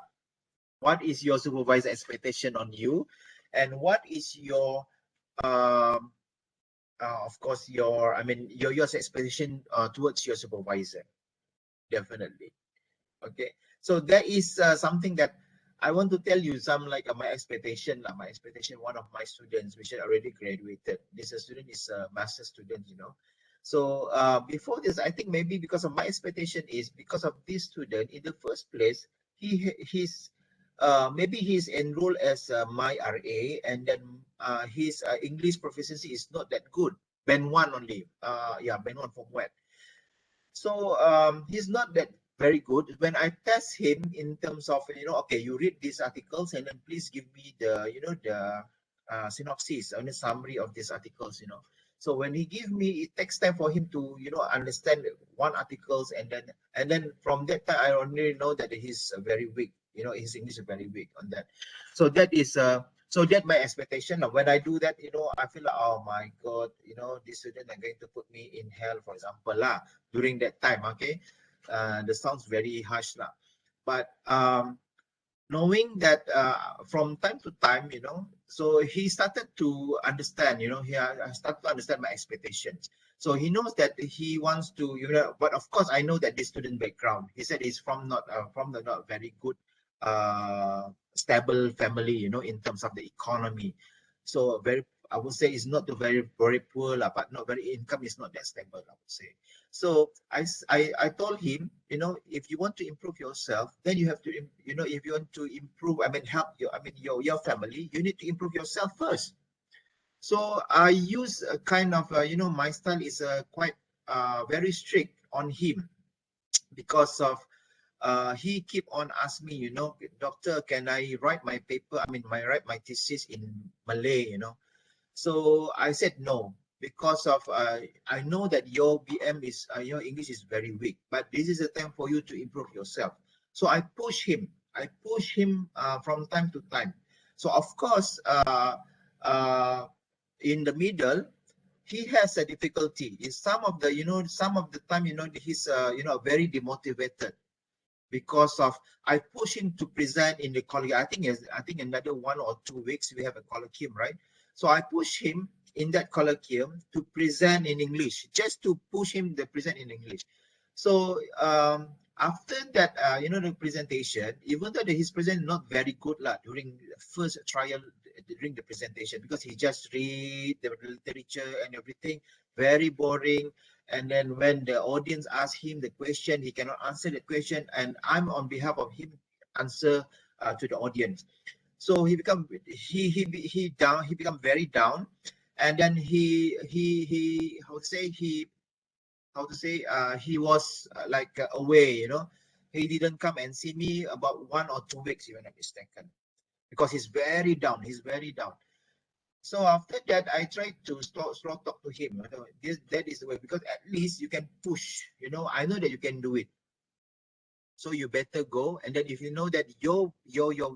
What is your supervisor expectation on you, and what is your of course your your expectation towards your supervisor? Definitely. Okay, so that is something that I want to tell you, some like my expectation. One of my students, which had already graduated, this student is a master student, So before this, I think maybe because of my expectation is because of this student in the first place, he's maybe he's enrolled as my RA, and then his English proficiency is not that good, band 1 only, band 1 from wet. So he's not that very good. When I test him in terms of okay, you read these articles and then please give me the the synopsis and the summary of these articles. So when he give me, it takes time for him to understand one articles, and then from that time I only know that he's very weak. His English is very weak on that. So that is so that's my expectation. When I do that, I feel like, oh my God, this student are going to put me in hell, for example, lah, during that time. Okay, the sounds very harsh, lah. But knowing that from time to time, so he started to understand, I started to understand my expectations. So he knows that he wants to, but of course I know that this student background, he said he's from the not very good, stable family, in terms of the economy. So I would say it's not very poor, but not very, income is not that stable, I would say. So I told him, if you want to improve yourself, then you have to, if you want to improve, help your family, you need to improve yourself first. So I use a kind of, my style is quite very strict on him, because of he keep on asking me, doctor, can I write my paper? Write my thesis in Malay, So I said no, because of I know that your BM is your English is very weak, but this is a time for you to improve yourself. So I push him. From time to time. So of course, in the middle, he has a difficulty. In some of the time, he's very demotivated, because of I push him to present in the colloquium. I think another 1 or 2 weeks we have a colloquium, right? So I push him in that colloquium to present in English, just to push him to present in English. So after that, the presentation, even though his present not very good during the first trial, during the presentation, because he just read the literature and everything, very boring. And then when the audience asks him the question, he cannot answer the question, and I'm on behalf of him answer to the audience. So he become very down, and then he was like away. He didn't come and see me about 1 or 2 weeks, if I'm not mistaken, because he's very down. So after that, I tried to slow talk to him. That is the way, because at least you can push. I know that you can do it. So you better go. And then if you know that your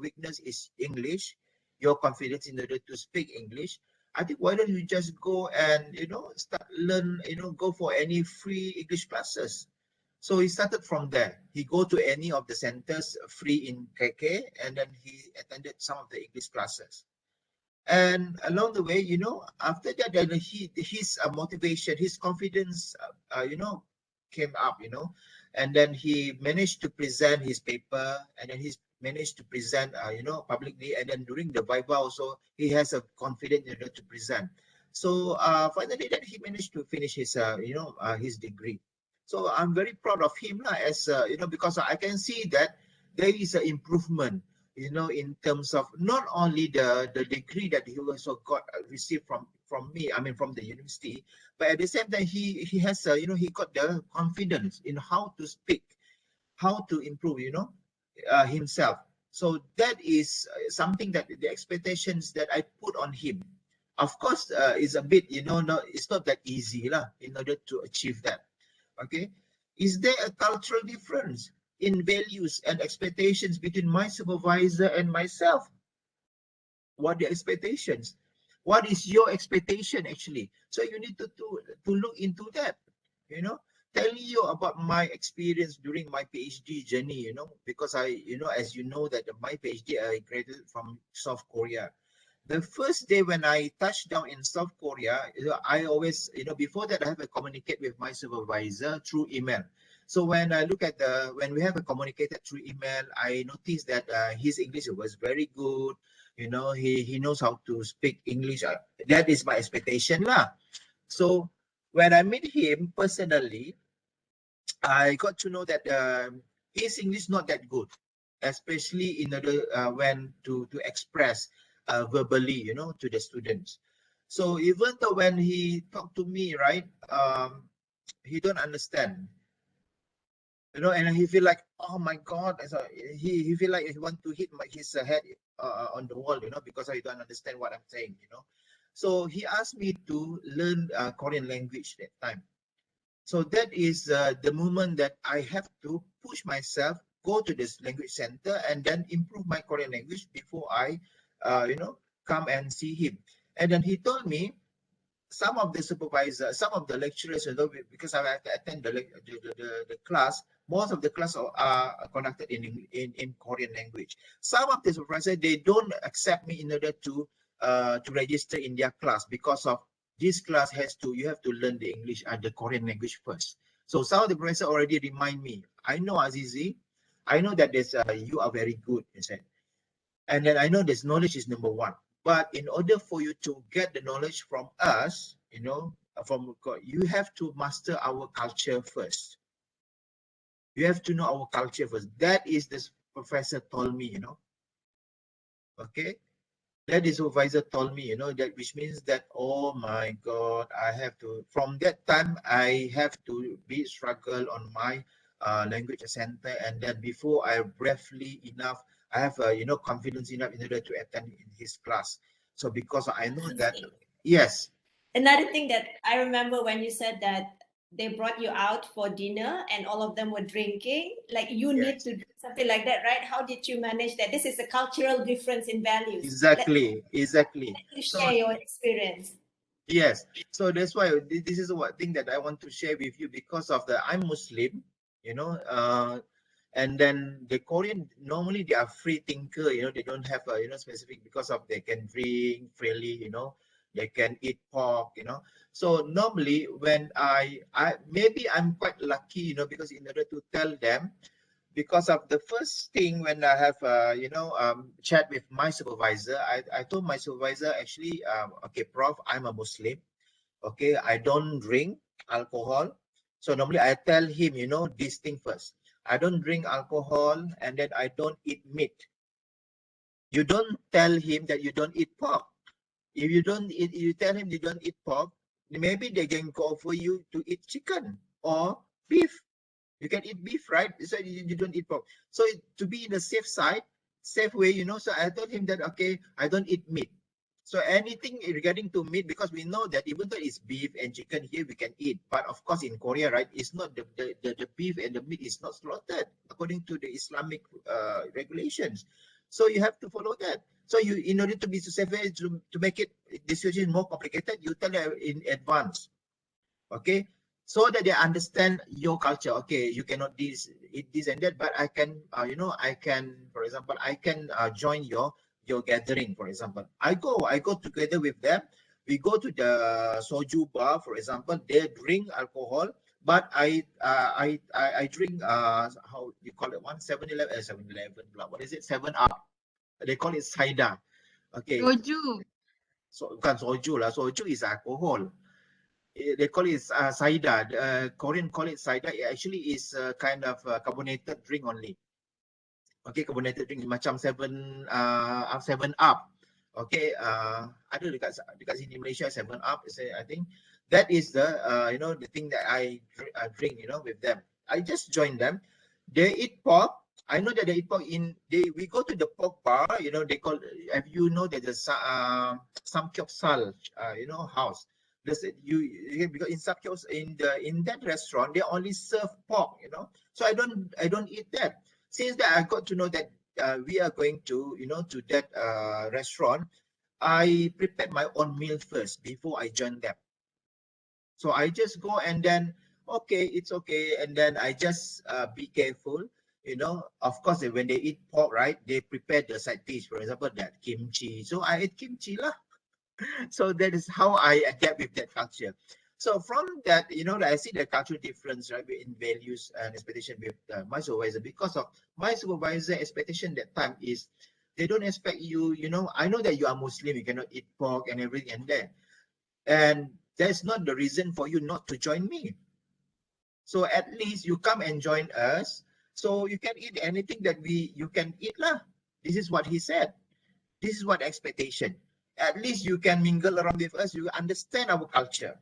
weakness is English, your confidence in order to speak English, I think why don't you just go and start learn, go for any free English classes. So he started from there. He go to any of the centers free in KK, and then he attended some of the English classes. And along the way, you know, after that, then his motivation, his confidence, you know, came up, you know, and then he managed to present his paper, and then he's managed to present, you know, publicly, and then during the Viva also, he has a confidence, you know, to present. So finally, that he managed to finish his, you know, his degree. So I'm very proud of him, as you know, because I can see that there is an improvement, you know, in terms of not only the degree that he also got received from me, I mean from the university, but at the same time he has you know, he got the confidence in how to speak, how to improve, you know, himself. So that is something that the expectations that I put on him, of course, is a bit, you know, no, it's not that easy lah, in order to achieve that. Okay, is there a cultural difference in values and expectations between my supervisor and myself? What are the expectations? What is your expectation actually? So you need to look into that, you know. Telling you about my experience during my PhD journey, you know, because I, you know, as you know that my PhD, I graduated from South Korea. The first day when I touched down in South Korea, I always, you know, before that I have a communicate with my supervisor through email. So when I look at when we have a communicated through email, I noticed that his English was very good. You know, he knows how to speak English. That is my expectation lah. So when I meet him personally, I got to know that his English not that good, especially in order when to express verbally, you know, to the students. So even though when he talked to me, right, he don't understand, you know, and he feel like, oh my God, so he feel like he want to hit his head on the wall, you know, because I don't understand what I'm saying, you know. So he asked me to learn Korean language that time. So that is the moment that I have to push myself, go to this language center, and then improve my Korean language before I, you know, come and see him. And then he told me some of the supervisors, some of the lecturers, you know, because I have to attend the class, most of the class are conducted in Korean language. Some of the supervisors, they don't accept me in order to register in their class because of this class you have to learn the English and the Korean language first. So some of the professors already remind me, I know AZIZI, I know that there's you are very good, he said. And then I know this knowledge is number one. But in order for you to get the knowledge from us, you know, from God, you have to master our culture first. You have to know our culture first. That is this professor told me, you know. Okay. That is supervisor told me, you know, that which means that, oh my God, I have to, from that time, I have to be struggle on my language center. And then before I briefly enough, I have, you know, confidence enough in order to attend in his class. So because I know that, yes. Another thing that I remember when you said that they brought you out for dinner and all of them were drinking, like you need to do something like that, right? How did you manage that? This is a cultural difference in values. Exactly. Let you share your experience. Yes. So that's why this is one thing that I want to share with you because of I'm Muslim, you know, and then the Korean, normally they are free thinker, you know, they don't have a, you know, specific because of they can drink freely, you know, they can eat pork, you know. So normally when maybe I'm quite lucky, you know, because in order to tell them, because of the first thing when I have, you know, chat with my supervisor, I told my supervisor, actually, okay, Prof, I'm a Muslim. Okay, I don't drink alcohol. So normally I tell him, you know, this thing first. I don't drink alcohol and then I don't eat meat. You don't tell him that you don't eat pork. If you don't eat, you tell him you don't eat pork, maybe they can go for you to eat chicken or beef. You can eat beef, right? So you don't eat pork. So to be in the safe side, safe way, you know, so I told him that, okay, I don't eat meat. So anything regarding to meat, because we know that even though it's beef and chicken here, we can eat. But of course, in Korea, right, it's not the beef and the meat is not slaughtered according to the Islamic regulations. So you have to follow that. So you, in order to be safe, to make it the situation more complicated, you tell them in advance. Okay, so that they understand your culture. Okay, you cannot eat this and that, but I can, I can, for example, I can join your gathering. For example, I go together with them. We go to the soju bar, for example. They drink alcohol, but I drink how you call it, 7-Eleven, 7-Eleven, what is it, 7-Up. They call it cider. Okay, Soju. so bukan soju lah. Soju is alcohol. They call it cider. Korean call it cider. It actually is a kind of carbonated drink only. Okay, carbonated drink macam 7-Up. Okay, ada dekat sini Malaysia 7-Up. I think that is the the thing that I drink with them. I just join them. They eat pork. I know that they eat pork we go to the pork bar. They call, have you know that there's samgyeopsal house. Because in samgyeopsal in that restaurant they only serve pork. So I don't eat that. Since that I got to know that we are going to to that restaurant, I prepared my own meal first before I join them. So I just go and then, okay, it's okay. And then I just be careful, of course, when they eat pork, right, they prepare the side dish, for example, that kimchi. So I ate kimchi lah. So that is how I adapt with that culture. So from that, I see the cultural difference, right, in values and expectation with my supervisor. Because of my supervisor expectation that time is, they don't expect you, I know that you are Muslim, you cannot eat pork and everything and that. And that's not the reason for you not to join me. So at least you come and join us. So you can eat anything that you can eat lah. This is what he said. This is what expectation. At least you can mingle around with us. You understand our culture.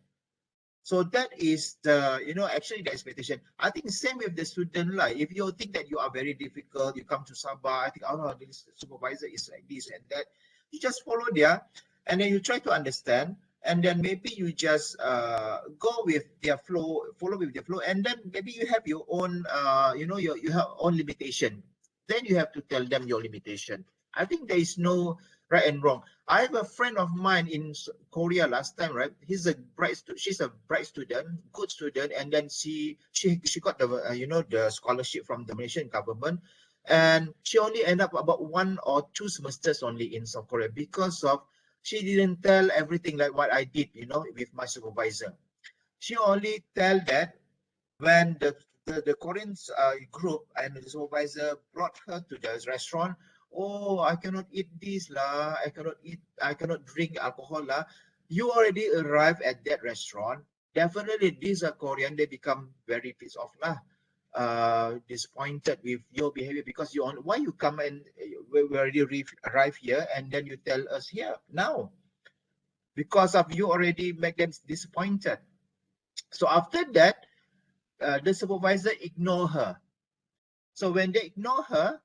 So that is the, actually the expectation. I think same with the student lah. If you think that you are very difficult, you come to Sabah, I think, oh, this supervisor is like this and that. You just follow there, and then you try to understand, and then maybe you just go with their flow, follow with their flow, and then maybe you have your own, you have own limitation. Then you have to tell them your limitation. I think there is no right and wrong. I have a friend of mine in Korea last time, right? She's a bright student, good student, and then she got the the scholarship from the Malaysian government, and she only ended up about 1 or 2 semesters only in South Korea because of she didn't tell everything like what I did, with my supervisor. She only tell that when the Korean group and the supervisor brought her to the restaurant. Oh, I cannot eat this lah. I cannot drink alcohol lah. You already arrived at that restaurant. Definitely, these are Korean. They become very pissed off lah, disappointed with your behavior because why you come and we already arrived here and then you tell us here now because of you already make them disappointed. So after that, the supervisor ignore her. So when they ignore her,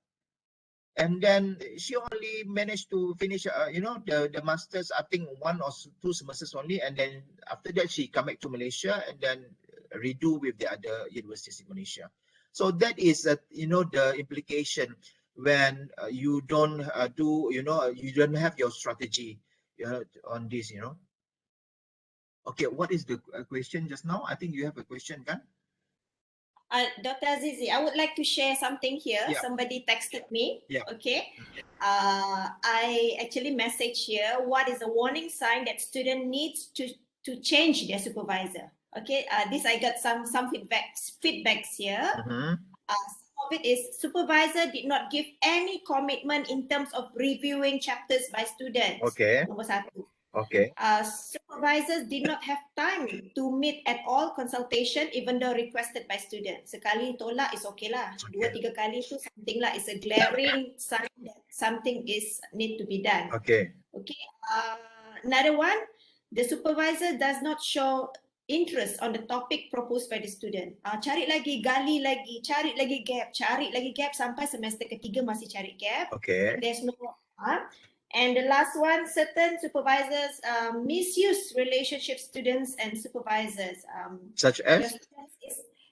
and then she only managed to finish, the masters, I think 1 or 2 semesters only. And then after that, she come back to Malaysia and then redo with the other universities in Malaysia. So that is, the implication when you don't you don't have your strategy on this, Okay, what is the question just now? I think you have a question, kan? Dr. AZIZI, I would like to share something here. Yeah. Somebody texted me. Yeah. Okay. I actually message here. What is a warning sign that student needs to change their supervisor? Okay. This I got some feedbacks here. Mm-hmm. Some of it is supervisor did not give any commitment in terms of reviewing chapters by students. Okay. Nombor 1. Okay. Supervisors did not have time to meet at all consultation even though requested by students. Sekali tolak is okay lah. 2-3 kali tu something lah. It's a glaring sign that something is need to be done. Okay. Okay. Another one, the supervisor does not show interest on the topic proposed by the student. Cari lagi, gali lagi, cari lagi gap sampai semester ketiga masih cari gap. Okay. There's no and the last one, certain supervisors misuse relationship students and supervisors. Such as?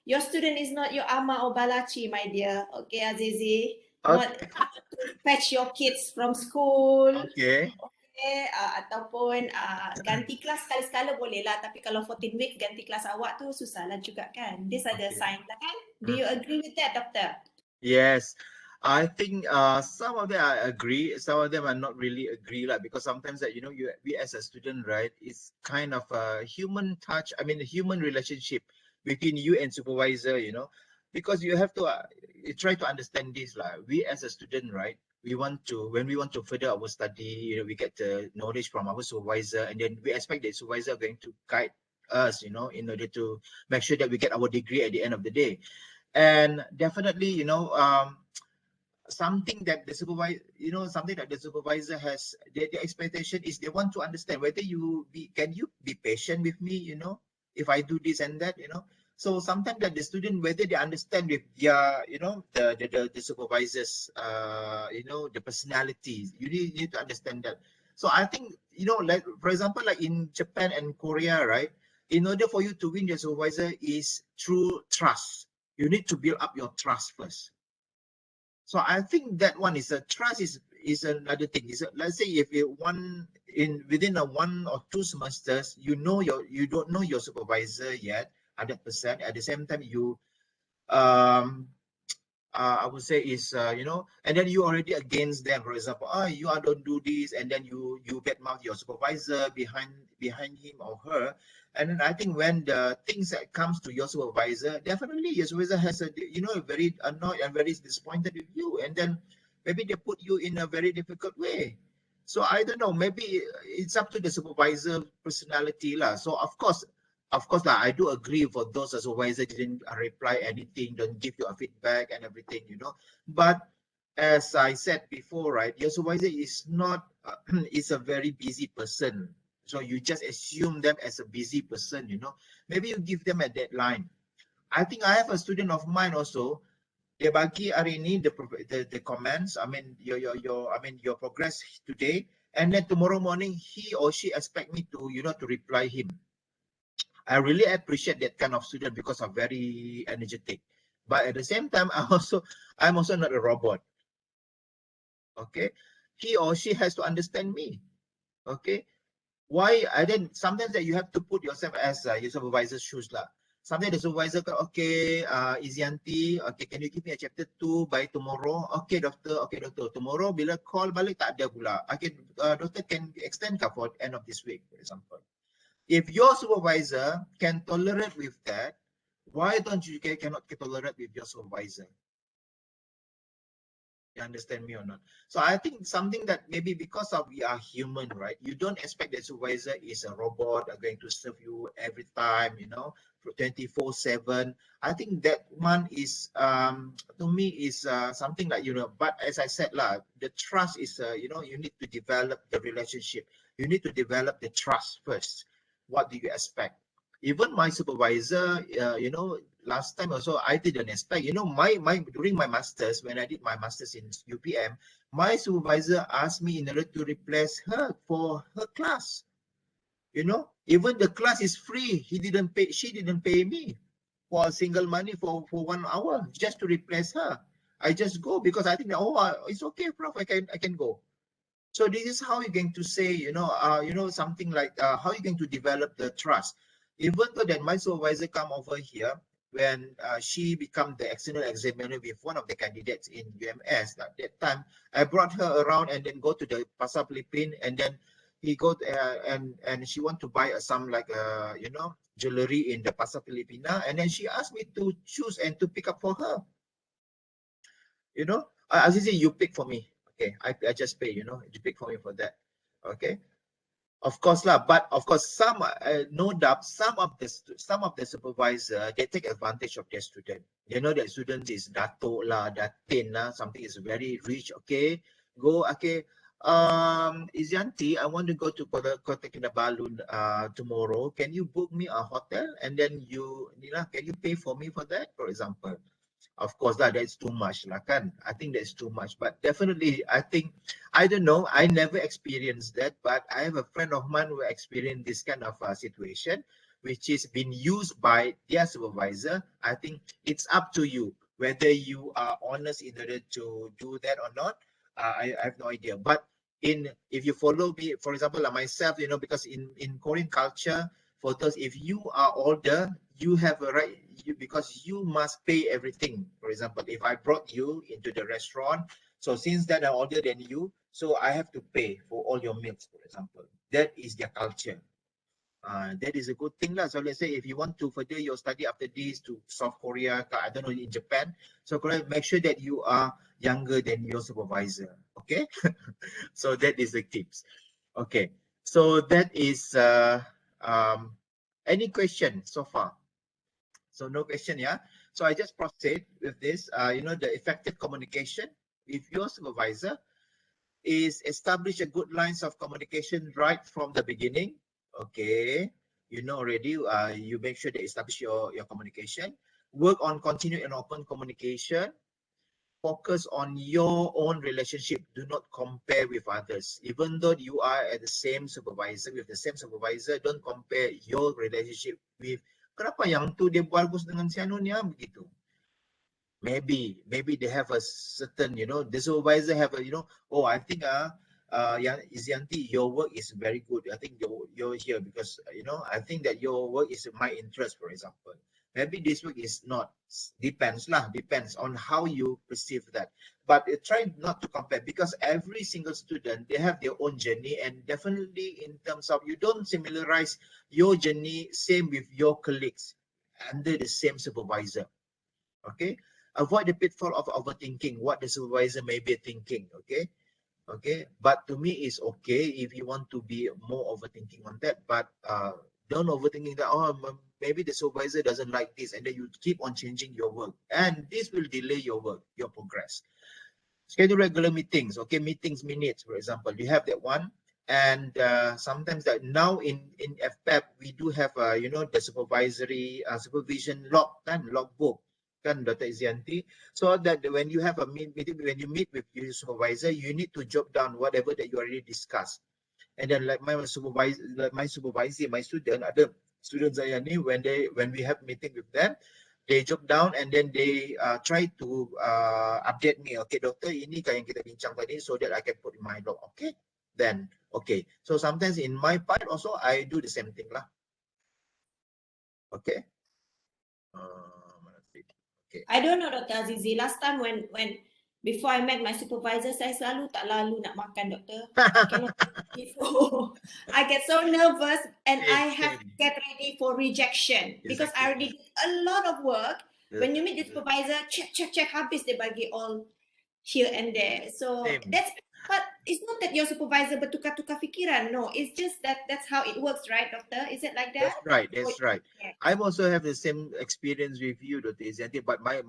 Your student is not your ama or balachi, my dear. Okay, AZIZI. Not to fetch your kids from school. Okay. ataupun ganti kelas sekali-sekala boleh lah, tapi kalau 14 weeks ganti kelas awak tu susah lah juga kan. These are the Okay. signs lah kan. Do you agree with that, Doctor? Yes, I think some of them I agree, some of them are not really agree lah, because sometimes that we as a student, right, it's kind of a human touch. I mean, a human relationship between you and supervisor, because you have to you try to understand this lah. We as a student, right, when we want to further our study, we get the knowledge from our supervisor, and then we expect the supervisor are going to guide us, in order to make sure that we get our degree at the end of the day. And definitely, something that the supervisor has, the expectation is they want to understand whether can you be patient with me, if I do this and that. So sometimes that the student, whether they understand with their, the supervisors, the personalities, you need to understand that. So I think, like for example, like in Japan and Korea, right, in order for you to win your supervisor is through trust. You need to build up your trust first. So I think that one is trust is another thing. Let's say if within a 1 or 2 semesters, you don't know your supervisor yet 100%. At the same time, I would say is and then you already against them. For example, you don't do this, and then you badmouth your supervisor behind him or her. And then I think when the things that comes to your supervisor, definitely your supervisor has very annoyed and very disappointed with you, and then maybe they put you in a very difficult way. So I don't know, maybe it's up to the supervisor personality lah. So of course lah, I do agree for those supervisors didn't reply anything, don't give you a feedback and everything, But as I said before, right, your supervisor is not is a very busy person. So you just assume them as a busy person, Maybe you give them a deadline. I think I have a student of mine also. Dia bagi hari ini the comments. I mean your progress today, and then tomorrow morning he or she expect me to to reply him. I really appreciate that kind of student because I'm very energetic. But at the same time, I'm also not a robot. Okay, he or she has to understand me. Okay, why? Sometimes that you have to put yourself as your supervisor's shoes lah. Sometimes the supervisor go, okay, Izianti, okay, can you give me a chapter 2 by tomorrow? Okay, doctor. Tomorrow bila call balik tak ada pula. Okay, doctor can extend for end of this week, for example. If your supervisor can tolerate with that, why don't you cannot tolerate with your supervisor? You understand me or not? So I think something that maybe because of we are human, right? You don't expect the supervisor is a robot are going to serve you every time, for 24/7. I think that one is to me is something like But as I said lah, the trust is you need to develop the relationship. You need to develop the trust first. What do you expect? Even my supervisor, last time also I didn't expect. During my masters, when I did my masters in UPM, my supervisor asked me in order to replace her for her class. Even the class is free. She didn't pay me for a single money for 1 hour just to replace her. I just go because I think, it's okay, Prof. I can go. So this is how you're going to say, something like how you're going to develop the trust. Even though that my supervisor come over here when she become the external examiner with one of the candidates in UMS. At that time, I brought her around and then go to the Pasar Philippine, and then he go and she want to buy some like jewelry in the Pasar Filipina, and then she asked me to choose and to pick up for her. AZIZI, you pick for me. Okay, I just pay. You pick for me for that. Okay. Of course lah, but of course some no doubt some of the supervisor, they take advantage of their student. They know that student is dato lah, datin lah, something is very rich. Okay, go. Okay, Izianti, I want to go to Kota Kinabalu tomorrow. Can you book me a hotel, and then can you pay for me for that, for example? Of course, that's too much lah kan. I think that's too much. But definitely, I think, I don't know, I never experienced that. But I have a friend of mine who experienced this kind of situation, which is been used by their supervisor. I think it's up to you whether you are honest in order to do that or not. I have no idea. But if you follow me, for example, like myself, because in Korean culture, for those, if you are older, you have a right, because you must pay everything. For example, if I brought you into the restaurant, so since that I'm older than you, so I have to pay for all your meals, for example. That is their culture. That is a good thing lah. So let's say if you want to further your study after this to South Korea, I don't know, in Japan, so correct, make sure that you are younger than your supervisor. Okay. So that is the tips. Okay. So that is any question so far? So no question, yeah. So I just proceed with this. The effective communication with your supervisor is establish a good lines of communication right from the beginning. Okay, already, you make sure to establish your communication. Work on continued and open communication. Focus on your own relationship. Do not compare with others. Even though you are at the same supervisor, with the same supervisor, don't compare your relationship with, kenapa yang tu dia bagus dengan si anu ni, begitu. Maybe they have a certain, the supervisor have a, oh, I think Izyanti, your work is very good. I think you're here because I think that your work is my interest, for example. Maybe this work is not. Depends on how you perceive that. But try not to compare, because every single student, they have their own journey, and definitely in terms of, you don't similarize your journey same with your colleagues under the same supervisor. Okay. Avoid the pitfall of overthinking what the supervisor may be thinking. Okay, but to me it's okay if you want to be more overthinking on that, but don't overthinking that, oh, maybe the supervisor doesn't like this, and then you keep on changing your work, and this will delay your work, your progress. Schedule regular meetings. Okay, meetings minutes, for example, you have that one. And sometimes that now in FPEP we do have the supervisory supervision logbook, Dr. Izyanti, so that when you have a meeting, when you meet with your supervisor, you need to jot down whatever that you already discussed. And then like my supervisor, my student, other students when we have meeting with them, they jot down and then they try to update me. Okay, doktor, ini kayak yang kita bincang tadi, so that I can put in my log. Okay, then okay. So sometimes in my part also I do the same thing lah. Okay. Okay. I don't know, Dr. AZIZI. Last time when before I met my supervisor, saya selalu tak lalu nak makan, doktor. I cannot before. I get so nervous and I have to get ready for rejection because I already did a lot of work. When you meet the supervisor, check, habis dia bagi all here and there. So but it's not that your supervisor bertukar-tukar fikiran. No, it's just that's how it works, right, doctor? Is it like that? That's right. Yeah. I also have the same experience with you, Dr. Izyanti, but my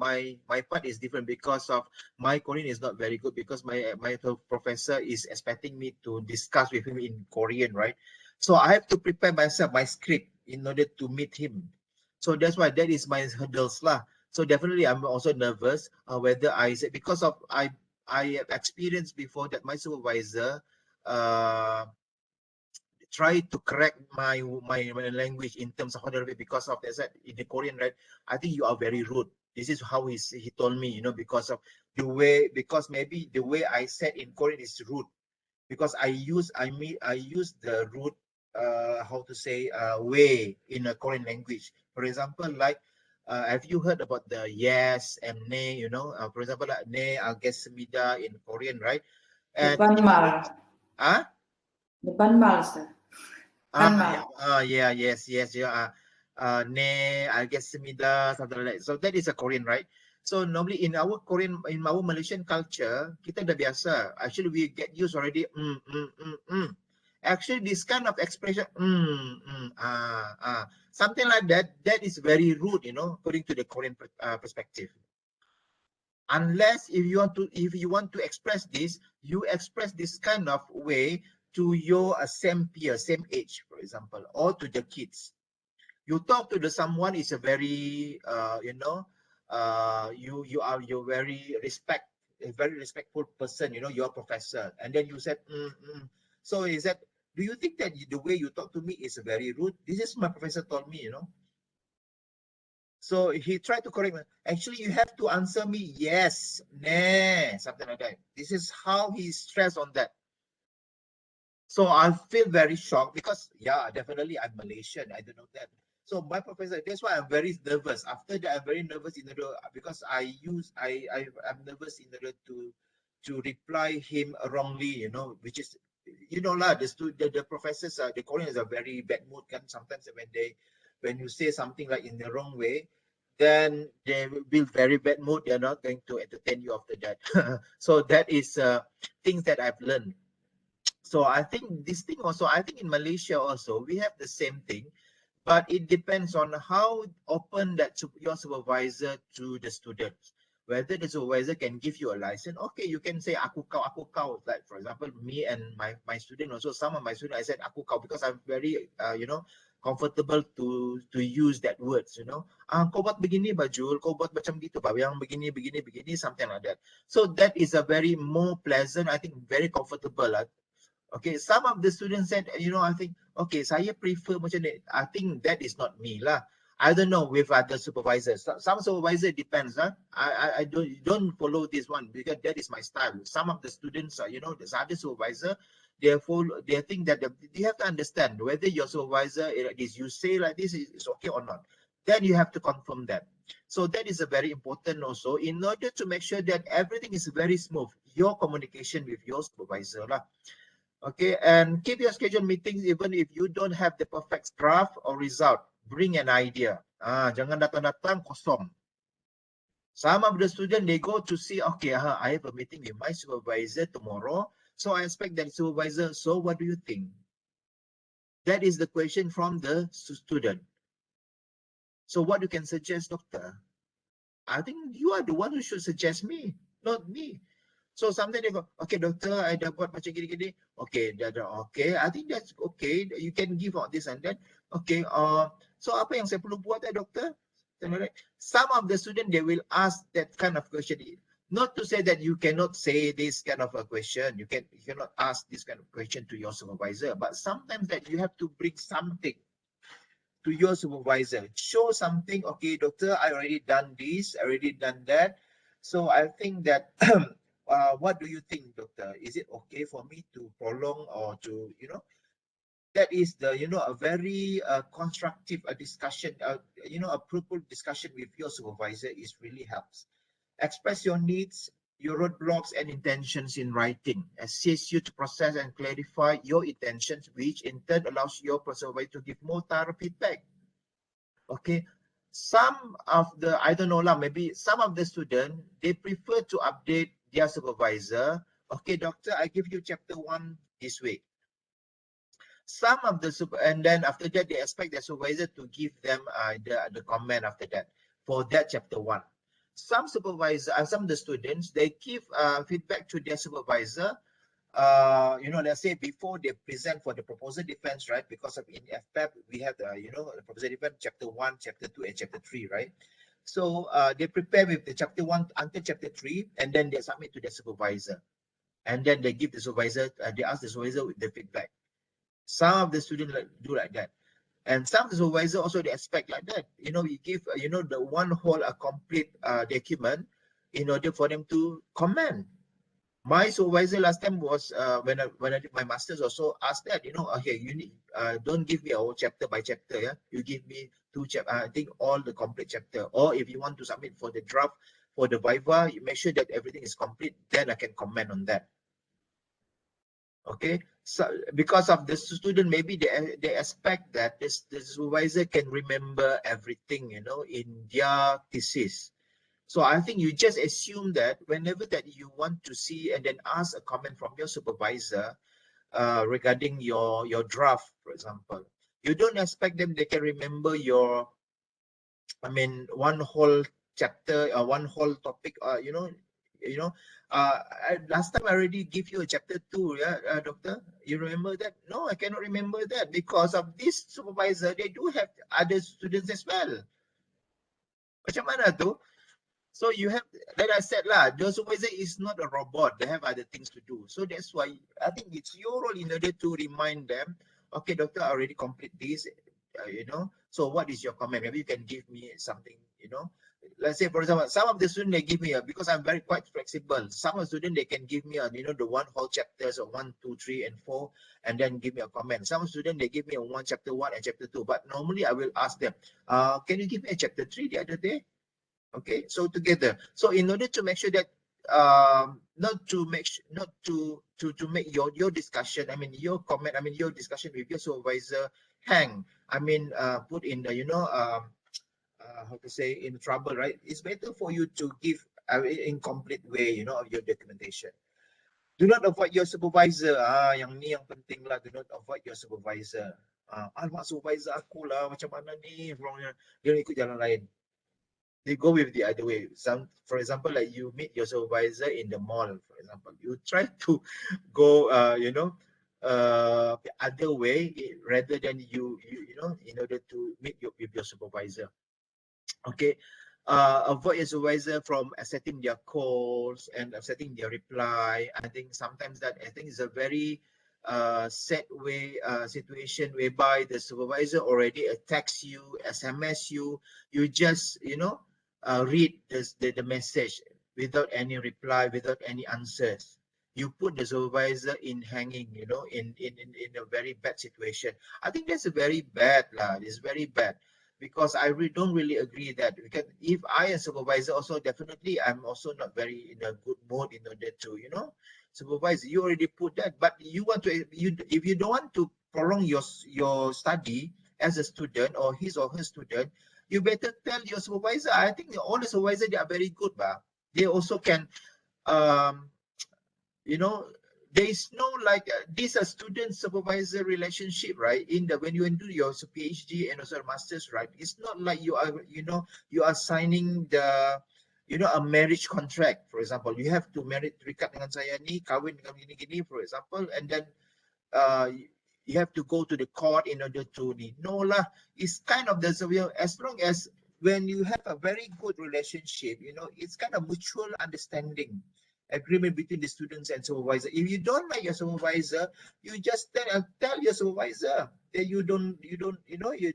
part is different because of my Korean is not very good, because my professor is expecting me to discuss with him in Korean, right? So I have to prepare myself, my script, in order to meet him. So that's why that is my hurdles lah. So definitely I'm also nervous whether I say, because of I have experienced before that my supervisor try to correct my language in terms of how to, because of that, in the Korean, right? I think you are very rude. This is how he told me, because of the way, because maybe the way I said in Korean is rude, because I use the rude how to say way in a Korean language. For example, like have you heard about the yes and ne? For example, like ne agesmida in Korean, right? And depan mal. Depan mal, sir. Yes. Yeah. Ne agesmida, something like that. So that is a Korean, right? So normally in our Malaysian culture, kita dah biasa. Actually, we get used already. Actually, this kind of expression, something like that, that is very rude, according to the Korean perspective. Unless if you want to express this, you express this kind of way to your same peer, same age, for example, or to the kids. You talk to someone is a very you're very respectful person, you're a professor, and then you said so is that, do you think that the way you talk to me is very rude? This is my professor told me, So he tried to correct me. Actually, you have to answer me yes, nah, something like that. This is how he stressed on that. So I feel very shocked because, yeah, definitely I'm Malaysian. I don't know that. So my professor, that's why I'm very nervous. After that, I'm very nervous in order because I'm nervous in order to reply him wrongly, you know, which is, you know lah, the professors the Koreans are very bad mood kan. Sometimes when you say something like in the wrong way, then they will be very bad mood. They're not going to entertain you after that. So that is things that I've learned. So I think this thing also, I think in Malaysia also, we have the same thing, but it depends on how open that your supervisor to the students. Whether the supervisor can give you a license, okay, you can say aku kau. Like for example, me and my student also, some of my students, I said aku kau because I'm very, you know, comfortable to use that words, you know. Kau buat begini Bajul, kau buat macam gitu, yang begini, something like that. So that is a very more pleasant, I think very comfortable. Okay, some of the students said, you know, I think, okay, saya prefer macam ni. I think that is not me lah. I don't know with other supervisors. Some supervisor depends. I don't follow this one because that is my style. Some of the students, you know, there's other supervisor, they think that you have to understand whether your supervisor is you say like this is okay or not. Then you have to confirm that. So that is a very important also in order to make sure that everything is very smooth. Your communication with your supervisor lah. Okay, and keep your scheduled meetings even if you don't have the perfect draft or result. Bring an idea. Jangan datang-datang kosong. Some of the students, they go to see, okay, I have a meeting with my supervisor tomorrow. So I expect that supervisor, so what do you think? That is the question from the student. So what you can suggest, doctor? I think you are the one who should suggest me, not me. So sometimes they go, okay, doctor, I dah buat macam gini-gini. Okay, okay. I think that's okay. You can give out this and that. Okay. So apa yang saya perlu buat, doctor? Some of the students, they will ask that kind of question. Not to say that you cannot say this kind of a question. You cannot ask this kind of question to your supervisor. But sometimes that you have to bring something to your supervisor. Show something. Okay, doctor, I already done this. I already done that. So I think that. What do you think, doctor? Is it okay for me to prolong or to, you know, that is the, you know, a very constructive discussion, you know, a fruitful discussion with your supervisor is really helps. Express your needs, your roadblocks and intentions in writing. Assist you to process and clarify your intentions, which in turn allows your supervisor to give more thorough feedback. Okay. Some of the, I don't know lah, maybe some of the students, they prefer to update their supervisor. Okay, doctor, I give you chapter 1 this week. Some of the and then after that, they expect their supervisor to give them the comment after that for that chapter 1. Some supervisor, some of the students, they give feedback to their supervisor. You know, let's say before they present for the proposal defense, right? Because of in FPEP, we have the, you know, the proposal defense chapter 1, chapter 2, and chapter 3, right? So they prepare with the chapter 1 until chapter 3, and then they submit to the supervisor. And then they give the supervisor, they ask the supervisor with the feedback. Some of the students do like that. And some of the supervisor also, they expect like that. You know, we give, you know, the one whole complete document in order for them to comment. My supervisor last time was when I did my master's also asked that, you know, okay, you need don't give me a whole chapter by chapter, yeah. You give me 2 chapter, I think all the complete chapter. Or if you want to submit for the draft for the viva, you make sure that everything is complete. Then I can comment on that. Okay, so because of the student, maybe they expect that the supervisor can remember everything, you know, in their thesis. So I think you just assume that whenever that you want to see and then ask a comment from your supervisor regarding your draft, for example, you don't expect them they can remember your, I mean, one whole chapter or one whole topic, you know, last time I already give you a chapter 2, yeah, doctor. You remember that? No, I cannot remember that because of this supervisor. They do have other students as well. Macam mana tu? So you have, like I said lah, the supervisor is not a robot. They have other things to do. So that's why I think it's your role in order to remind them, okay, doctor, I already complete this, you know. So what is your comment? Maybe you can give me something, you know. let's say for example, some of the students they give me because I'm very quite flexible. Some of the students they can give me the one whole chapters of 1, 2, 3, and 4, and then give me a comment. Some students they give me a one chapter 1 and chapter 2, but normally I will ask them, can you give me a chapter 3 the other day? Okay, so together. So in order to make sure that not to make your discussion, I mean your comment, I mean your discussion with your supervisor hang. I mean put in the how to say in trouble, right? It's better for you to give in complete way, of your documentation. Do not avoid your supervisor. Yang ni yang penting lah. Do not avoid your supervisor. Alamak supervisor aku lah macam mana ni? Dia ikut jalan lain. They go with the other way. For example, like you meet your supervisor in the mall, for example, you try to go, the other way rather than you in order to meet with your supervisor. Okay, avoid your supervisor from accepting their calls and accepting their reply. I think sometimes that is a very sad way situation whereby the supervisor already texts you, SMS you, you just read the message without any reply, without any answers. You put the supervisor in hanging, in a very bad situation. I think that's very bad lah. It's very bad because I don't really agree that, because if I as supervisor also definitely I'm also not very in a good mood in order to supervise. You already put that, but you want to if you don't want to prolong your study as a student or his or her student, you better tell your supervisor. I think all the supervisors, they are very good, but they also can there is no like this a student supervisor relationship, right? When you do your PhD and also masters, right? It's not like you are you are signing the a marriage contract, for example. You have to marry terikat dengan saya ni, kahwin dengan gini-gini, for example, and then you have to go to the court in order to no lah. It's kind of as long as when you have a very good relationship, it's kind of mutual understanding agreement between the students and supervisor. If you don't like your supervisor, you just tell your supervisor that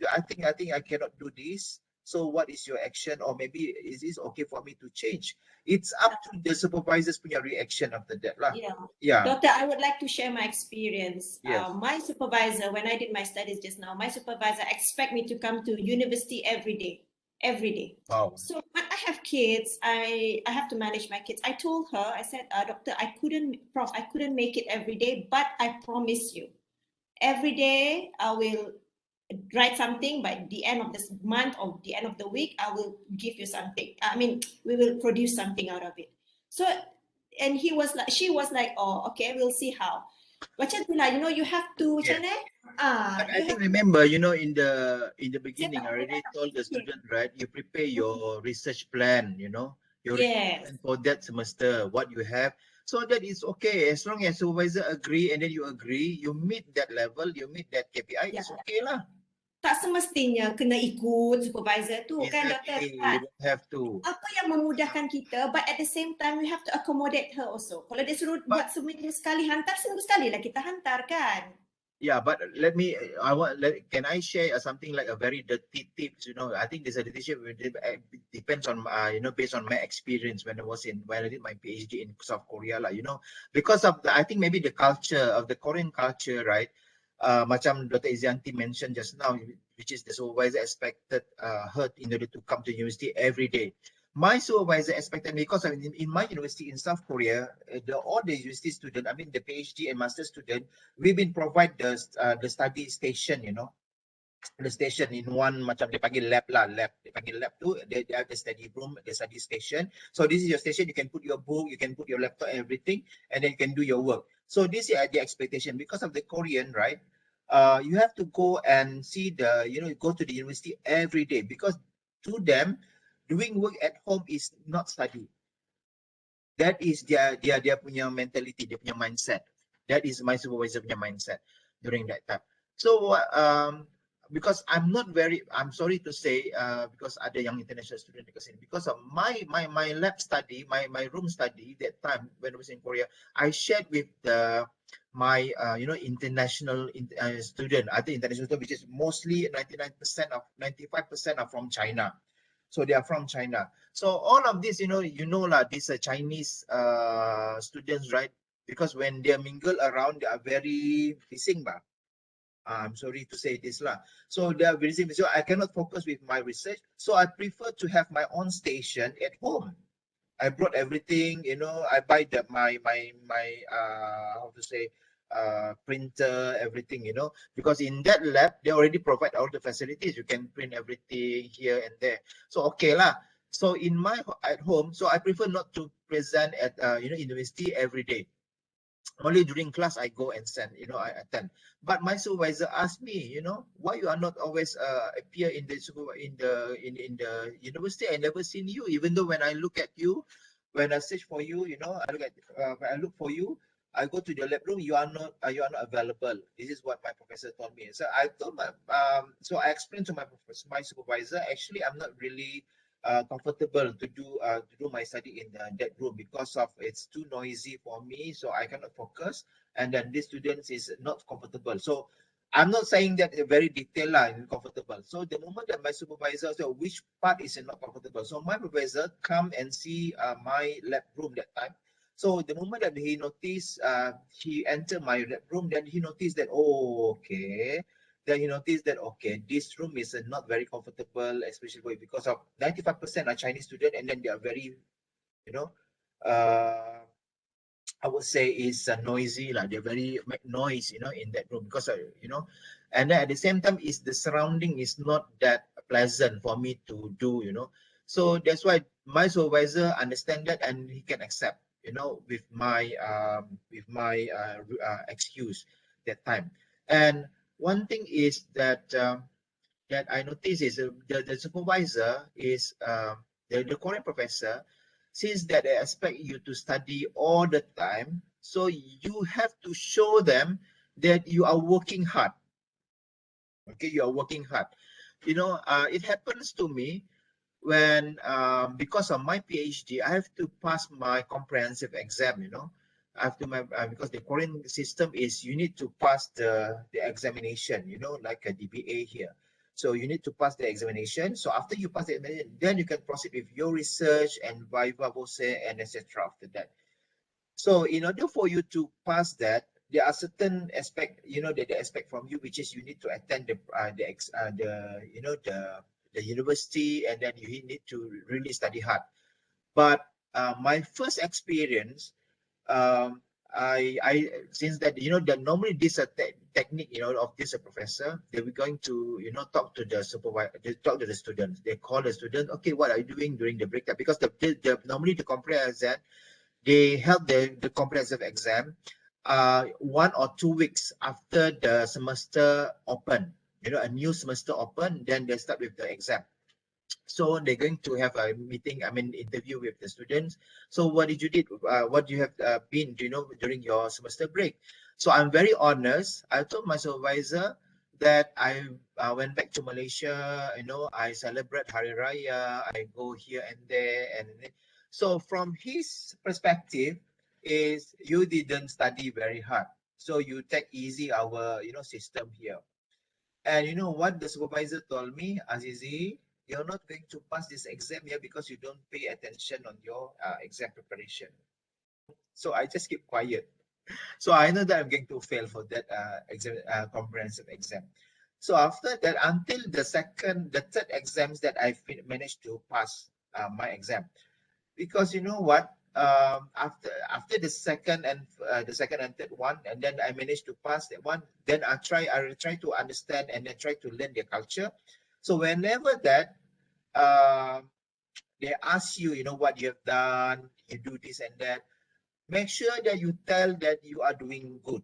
I think I cannot do this. So what is your action? Or maybe is this okay for me to change? It's up to the supervisor's reaction after that lah. Yeah. Doctor, I would like to share my experience. Yes. My supervisor, when I did my studies just now, my supervisor expect me to come to university every day. Wow. So when I have kids, I have to manage my kids. I told her, I said, Doctor, I couldn't make it every day, but I promise you, every day I will write something. By the end of this month or the end of the week, I will give you something. I mean, we will produce something out of it. So, and she was like, oh, okay, we'll see how. Macam tu lah, you have to, I think remember, in the beginning, I already told the student, right? You prepare your research plan, your plan for that semester, what you have. So that is okay as long as supervisor agree and then you agree, you meet that level, you meet that KPI, it's okay lah. Tak semestinya kena ikut supervisor tu, kan, Doktor? You don't have to. Apa yang memudahkan kita, but at the same time we have to accommodate her also. Kalau dia suruh buat seminggu sekali hantar, seminggu sekali lah kita hantar, kan? Yeah, but can I share something like a very dirty tips? I think this leadership depends on based on my experience when I did my PhD in South Korea lah. Because of I think maybe the culture of the Korean culture, right? Macam Dr. Izianti mentioned just now, which is the supervisor expected her in order to come to university every day. My supervisor expected, because in my university in South Korea, all the university student, I mean the PhD and master student, we've been provide the study station, the station in one macam dia panggil lab lah, dia panggil lab tu, they have the study room, the study station. So this is your station, you can put your book, you can put your laptop, everything, and then you can do your work. So this is the expectation because of the Korean, right? You have to go and see go to the university every day, because to them, doing work at home is not study. That is their punya mentality, their punya mindset. That is my supervisor punya mindset during that time. So because I'm sorry to say, because ada yang international student dekat sini, because of my lab study, my room study that time when I was in Korea, I shared with my international student, other international student, which is mostly 95% are from China. So they are from China. So all of this, these are Chinese students, right? Because when they mingle around, they are very fishing, bah. I'm sorry to say this lah. So they are very simple. So I cannot focus with my research. So I prefer to have my own station at home. I brought everything, I buy my how to say printer, everything, because in that lab they already provide all the facilities. You can print everything here and there. So okay lah. So in at home, so I prefer not to present at university every day. Only during class I go and send, I attend. But my supervisor asked me, why you are not always appear in the in the university. I never seen you, even though when I look at you, when I search for you, when I look for you, I go to the lab room, you are not available. This is what my professor told me. So I told so I explained to my supervisor, actually I'm not really comfortable to do my study in that room because of it's too noisy for me, so I cannot focus, and then this students is not comfortable. So I'm not saying that very detailed and comfortable. So the moment that my supervisor said which part is not comfortable, so my supervisor come and see my lab room that time. So the moment that he noticed, he entered my lab room, then he noticed that, oh, okay. Then he noticed that, okay, this room is not very comfortable, especially because of 95% are Chinese students, and then they are very, I would say is noisy, like they very make noise, in that room because, and then at the same time, is the surrounding is not that pleasant for me to do, So that's why my supervisor understand that and he can accept, with my excuse that time. And one thing is that that I notice is the supervisor is the Korean professor, since that they expect you to study all the time, so you have to show them that you are working hard. Okay, you are working hard. It happens to me when because of my PhD, I have to pass my comprehensive exam. I have to because the Korean system is you need to pass the examination. Like a DBA here. So you need to pass the examination. So after you pass the examination, then you can proceed with your research and viva voce and etc. After that. So in order for you to pass that, there are certain aspect, that they expect from you, which is you need to attend the university, and then you need to really study hard. But my first experience, I since that that normally this technique of this professor, they were going to talk to the supervisor, they talk to the students. They call the student, okay, what are you doing during the break time? Because normally the comprehensive, they held the comprehensive exam 1 or 2 weeks after the semester open. A new semester open, then they start with the exam. So they're going to have a meeting, interview with the students. So what did you did? What you have been, during your semester break? So I'm very honest. I told my supervisor that I went back to Malaysia. I celebrate Hari Raya. I go here and there, and so from his perspective, is you didn't study very hard. So you take easy our system here. And you know what the supervisor told me, AZIZI, you're not going to pass this exam here because you don't pay attention on your exam preparation. So I just keep quiet. So I know that I'm going to fail for that exam, comprehensive exam. So after that, until the third exams that I managed to pass my exam, because you know what, after the second and third one, and then I managed to pass that one, then I try to understand and then try to learn their culture. So whenever that they ask you, what you have done, you do this and that, make sure that you tell that you are doing good.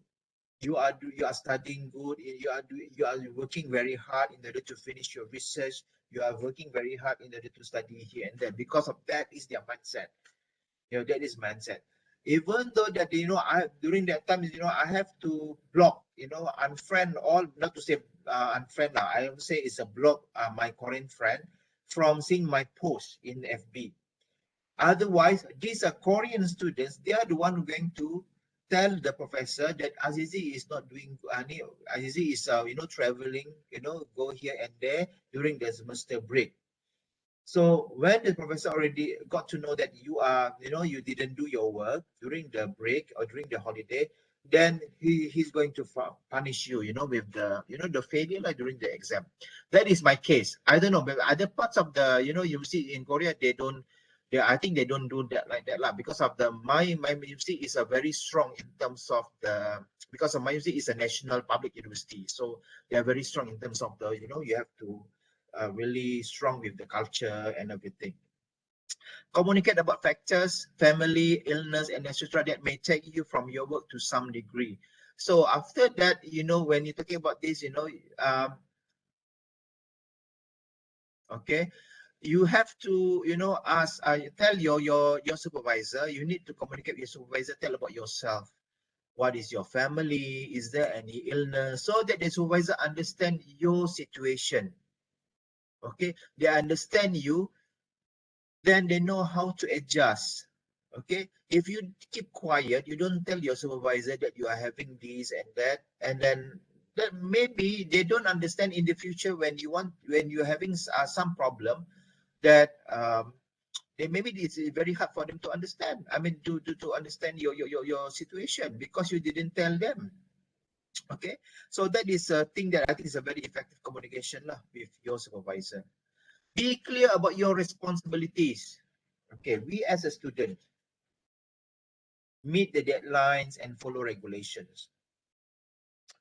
You are studying good. You are working very hard in order to finish your research. You are working very hard in order to study here and there. Because of that is their mindset. That is mindset. Even though that I during that time I have to block, unfriend all, not to say unfriend now. I would say it's a block my Korean friend from seeing my post in FB. Otherwise, these are Korean students. They are the one who are going to tell the professor that AZIZI is not doing. AZIZI is traveling. Go here and there during the semester break. So when the professor already got to know that you are, you didn't do your work during the break or during the holiday, then he's going to punish you, with the, the failure like during the exam. That is my case. I don't know, but other parts of the, you see in Korea, I think they don't do that like that lah, because of the, my university is a very strong in terms of the, because of my university is a national public university. So they are very strong in terms of the, you have to, really strong with the culture and everything. Communicate about factors, family, illness, and etc. that may take you from your work to some degree. So after that, when you're talking about this, okay, you have to, ask, tell your supervisor. You need to communicate with your supervisor. Tell about yourself. What is your family? Is there any illness? So that the supervisor understand your situation. Okay, they understand you, then they know how to adjust. Okay, if you keep quiet, you don't tell your supervisor that you are having this and that, and then maybe they don't understand in the future when you're having some problem that then maybe it's very hard for them to understand. I mean, to understand your situation because you didn't tell them. Okay, so that is a thing that I think is a very effective communication lah with your supervisor. Be clear about your responsibilities. Okay, we as a student meet the deadlines and follow regulations.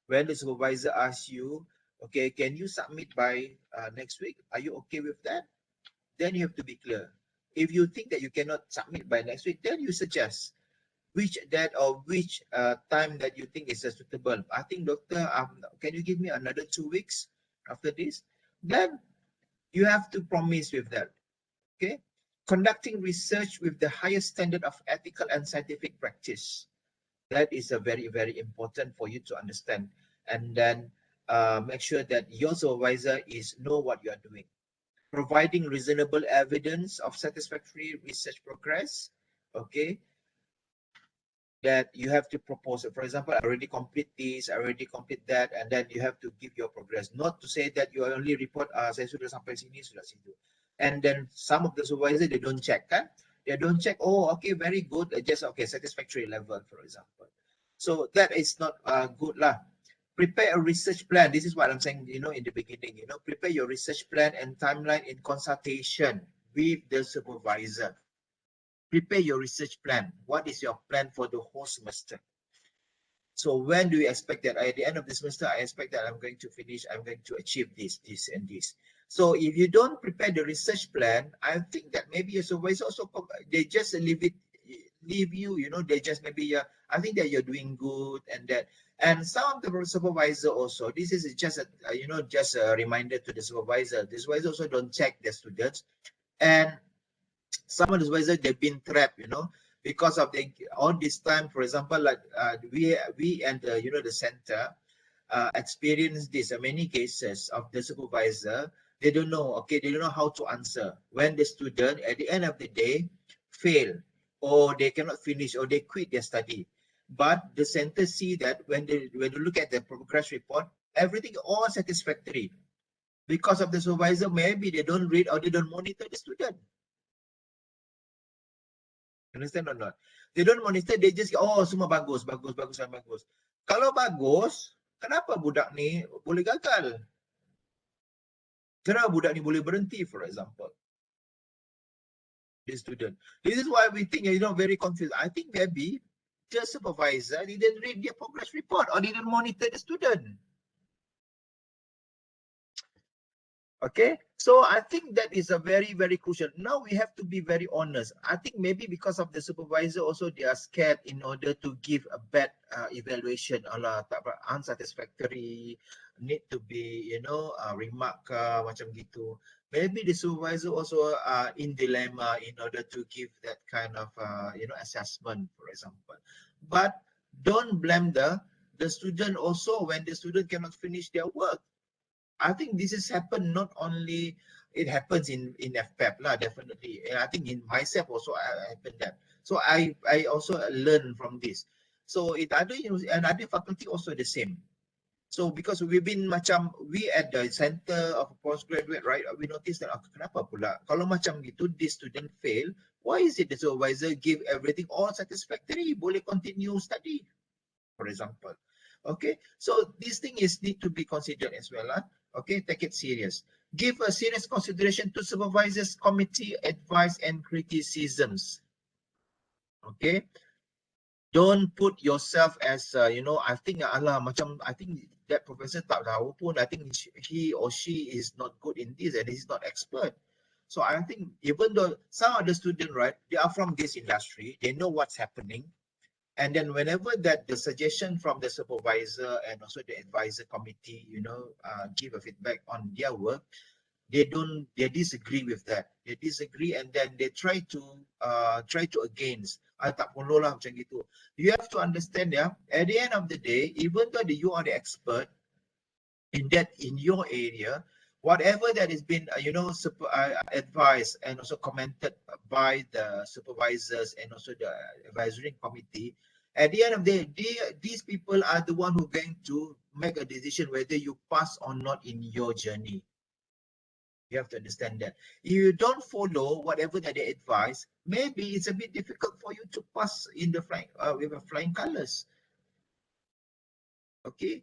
When the supervisor asks you, okay, can you submit by next week? Are you okay with that? Then you have to be clear. If you think that you cannot submit by next week, then you suggest which date or which time that you think is suitable. I think, doctor, can you give me another 2 weeks after this? Then you have to promise with that. Okay, conducting research with the highest standard of ethical and scientific practice. That is a very, very important for you to understand. And then make sure that your supervisor know what you are doing. Providing reasonable evidence of satisfactory research progress. Okay, that you have to propose. For example, I already complete this, I already complete that, and then you have to give your progress. Not to say that you only report, saya sudah sampai sini, sudah situ. And then some of the supervisors, they don't check, kan? They don't check, oh, okay, very good, just, okay, satisfactory level, for example. So that is not good lah. Prepare a research plan. This is what I'm saying, in the beginning, prepare your research plan and timeline in consultation with the supervisor. Prepare your research plan. What is your plan for the whole semester? So when do you expect that? At the end of the semester, I expect that I'm going to finish, I'm going to achieve this, this, and this. So if you don't prepare the research plan, I think that maybe your supervisor also, they just leave you, they just maybe, I think that you're doing good and that. And some of the supervisor also, this is just a, just a reminder to the supervisor. The supervisor also don't check the students. And some of the supervisors, they've been trapped, because of all this time. For example, like we and the, the center experienced this many cases of the supervisor. They don't know, okay, they don't know how to answer when the student at the end of the day fail, or they cannot finish, or they quit their study. But the center see that when they look at the progress report, everything all satisfactory. Because of the supervisor, maybe they don't read or they don't monitor the student. Understand or not? They don't monitor, they just, oh, semua bagus. Kalau bagus, kenapa budak ni boleh gagal? Kenapa budak ni boleh berhenti, for example? The student. This is why we think, very confused. I think maybe the supervisor didn't read their progress report or didn't monitor the student. Okay, so I think that is a very, very crucial. Now we have to be very honest. I think maybe because of the supervisor also, they are scared in order to give a bad evaluation, unsatisfactory, need to be, remark macam gitu. Maybe the supervisor also in dilemma in order to give that kind of, assessment, for example. But don't blame the student also when the student cannot finish their work. I think this has happened not only, it happens in FPEP lah, definitely. And I think in myself also I happened that. So I also learned from this. So in other faculty also the same. So because we've been macam, we at the center of postgraduate, right? We noticed that kenapa pula kalau macam gitu this student fail, why is it the supervisor give everything all satisfactory, boleh continue study, for example. Okay, so this thing is need to be considered as well. Okay, take it serious. Give a serious consideration to supervisors, committee advice and criticisms. Okay, don't put yourself as you know, I think macam I think that professor tak tahu pun, I think he or she is not good in this and he's not expert. So I think even though some of the students, right, they are from this industry, they know what's happening, and then whenever that the suggestion from the supervisor and also the advisor committee, you know, give a feedback on their work, they disagree with that. They disagree and then they try to against. Tak perlu lah macam gitu. You have to understand, yeah, at the end of the day, even though you are the expert in your area, whatever that has been you know, advised and also commented by the supervisors and also the advisory committee, at the end of the day, these people are the one who are going to make a decision whether you pass or not in your journey. You have to understand that. If you don't follow whatever that they advise, maybe it's a bit difficult for you to pass in the flying with a flying colors. Okay,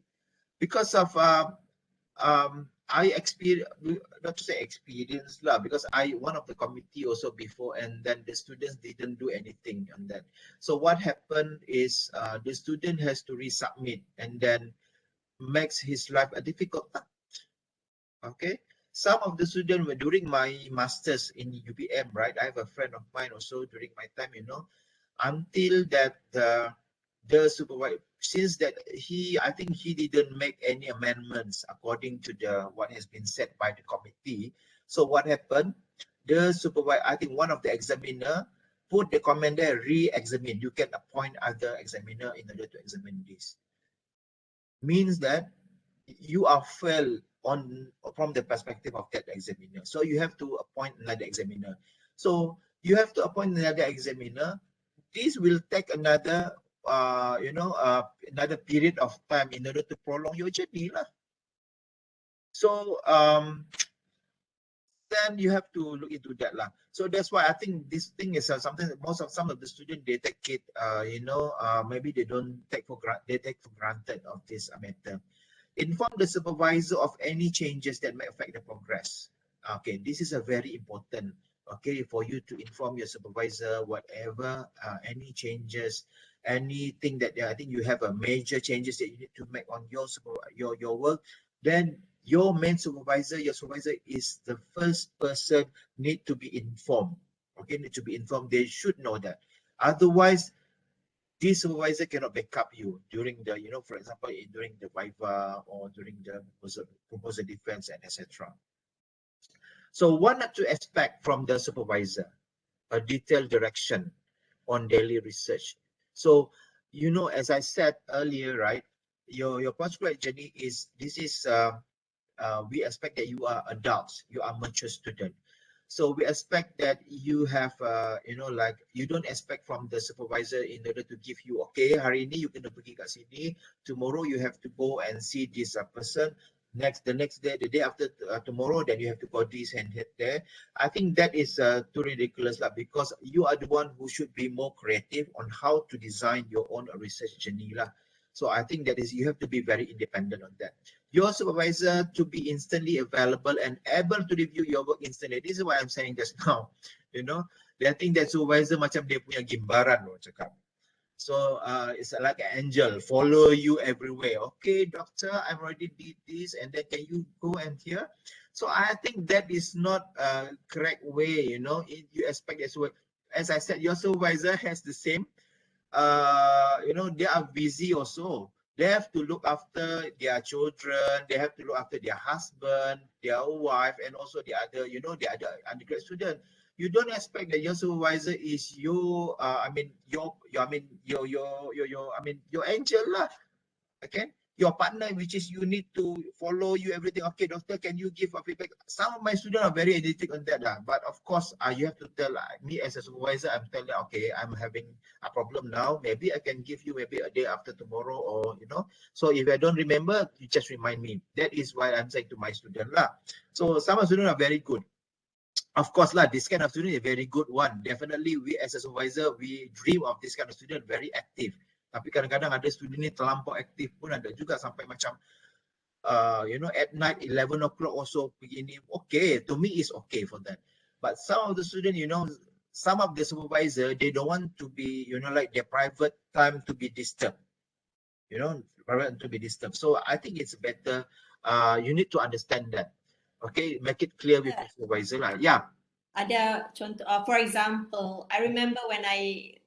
because of I experience, not to say experience lah, because I one of the committee also before, and then the students didn't do anything on that. So what happened is the student has to resubmit and then makes his life a difficult. Okay. Some of the students were during my masters in UPM, right? I have a friend of mine also during my time, you know, until that the supervisor, since that I think he didn't make any amendments according to what has been said by the committee. So what happened? The supervisor, I think one of the examiner put the comment there, re-examine. You can appoint other examiner in order to examine this. Means that you are failed from the perspective of that examiner. So you have to appoint another examiner. So you have to appoint another examiner. This will take another, you know, another period of time in order to prolong your journey lah. So then you have to look into that lah. So that's why I think this thing is something that some of the students, they take it, you know, maybe they don't take for granted. They take for granted of this matter. Inform the supervisor of any changes that may affect the progress. Okay, this is a very important, okay, for you to inform your supervisor whatever any changes, anything that I think you have a major changes that you need to make on your work. Then your main supervisor, your supervisor is the first person need to be informed. Okay, need to be informed. They should know that. Otherwise, this supervisor cannot back up you during the, you know, for example, during the viva or during the proposal defense and etc. So what not to expect from the supervisor? A detailed direction on daily research. So, you know, as I said earlier, right, your postgraduate journey is, this is, we expect that you are adults, you are mature student. So we expect that you have, you know, like you don't expect from the supervisor in order to give you, okay, hari ini you kena pergi kat sini, tomorrow you have to go and see this person, the next day, the day after tomorrow, then you have to go this and hit there. I think that is too ridiculous lah, because you are the one who should be more creative on how to design your own research journey lah. So I think that is, you have to be very independent on that. Your supervisor to be instantly available and able to review your work instantly. This is what I'm saying just now. You know, I think that supervisor macam dia punya gimbaran loh cakap. So it's like an angel, follow you everywhere. Okay, doctor, I've already did this, and then can you go and here? So I think that is not a correct way. You know, you expect as well. As I said, your supervisor has the same. You know, they are busy also. They have to look after their children. They have to look after their husband, their wife, and also the other, you know, the other undergrad student. You don't expect that your supervisor is your, your angel lah. Okay. your partner, which is you need to follow you everything. Okay, doctor, can you give a feedback? Some of my students are very energetic on that, but of course, you have to tell me as a supervisor. I'm telling, okay, I'm having a problem now. Maybe I can give you maybe a day after tomorrow, or you know. So if I don't remember, you just remind me. That is why I'm saying to my student lah. So some of students are very good. Of course lah, this kind of student is a very good one. Definitely, we as a supervisor, we dream of this kind of student very active. Tapi kadang-kadang ada student ni terlampau aktif pun ada juga sampai macam, you know, at night 11 o'clock also begini. Okay, to me is okay for that. But some of the student, you know, some of the supervisor, they don't want to be, you know, like their private time to be disturbed. You know, private to be disturbed. So I think it's better. You need to understand that. Okay, make it clear with the supervisor lah. Yeah. Ada contoh, for example, I remember when I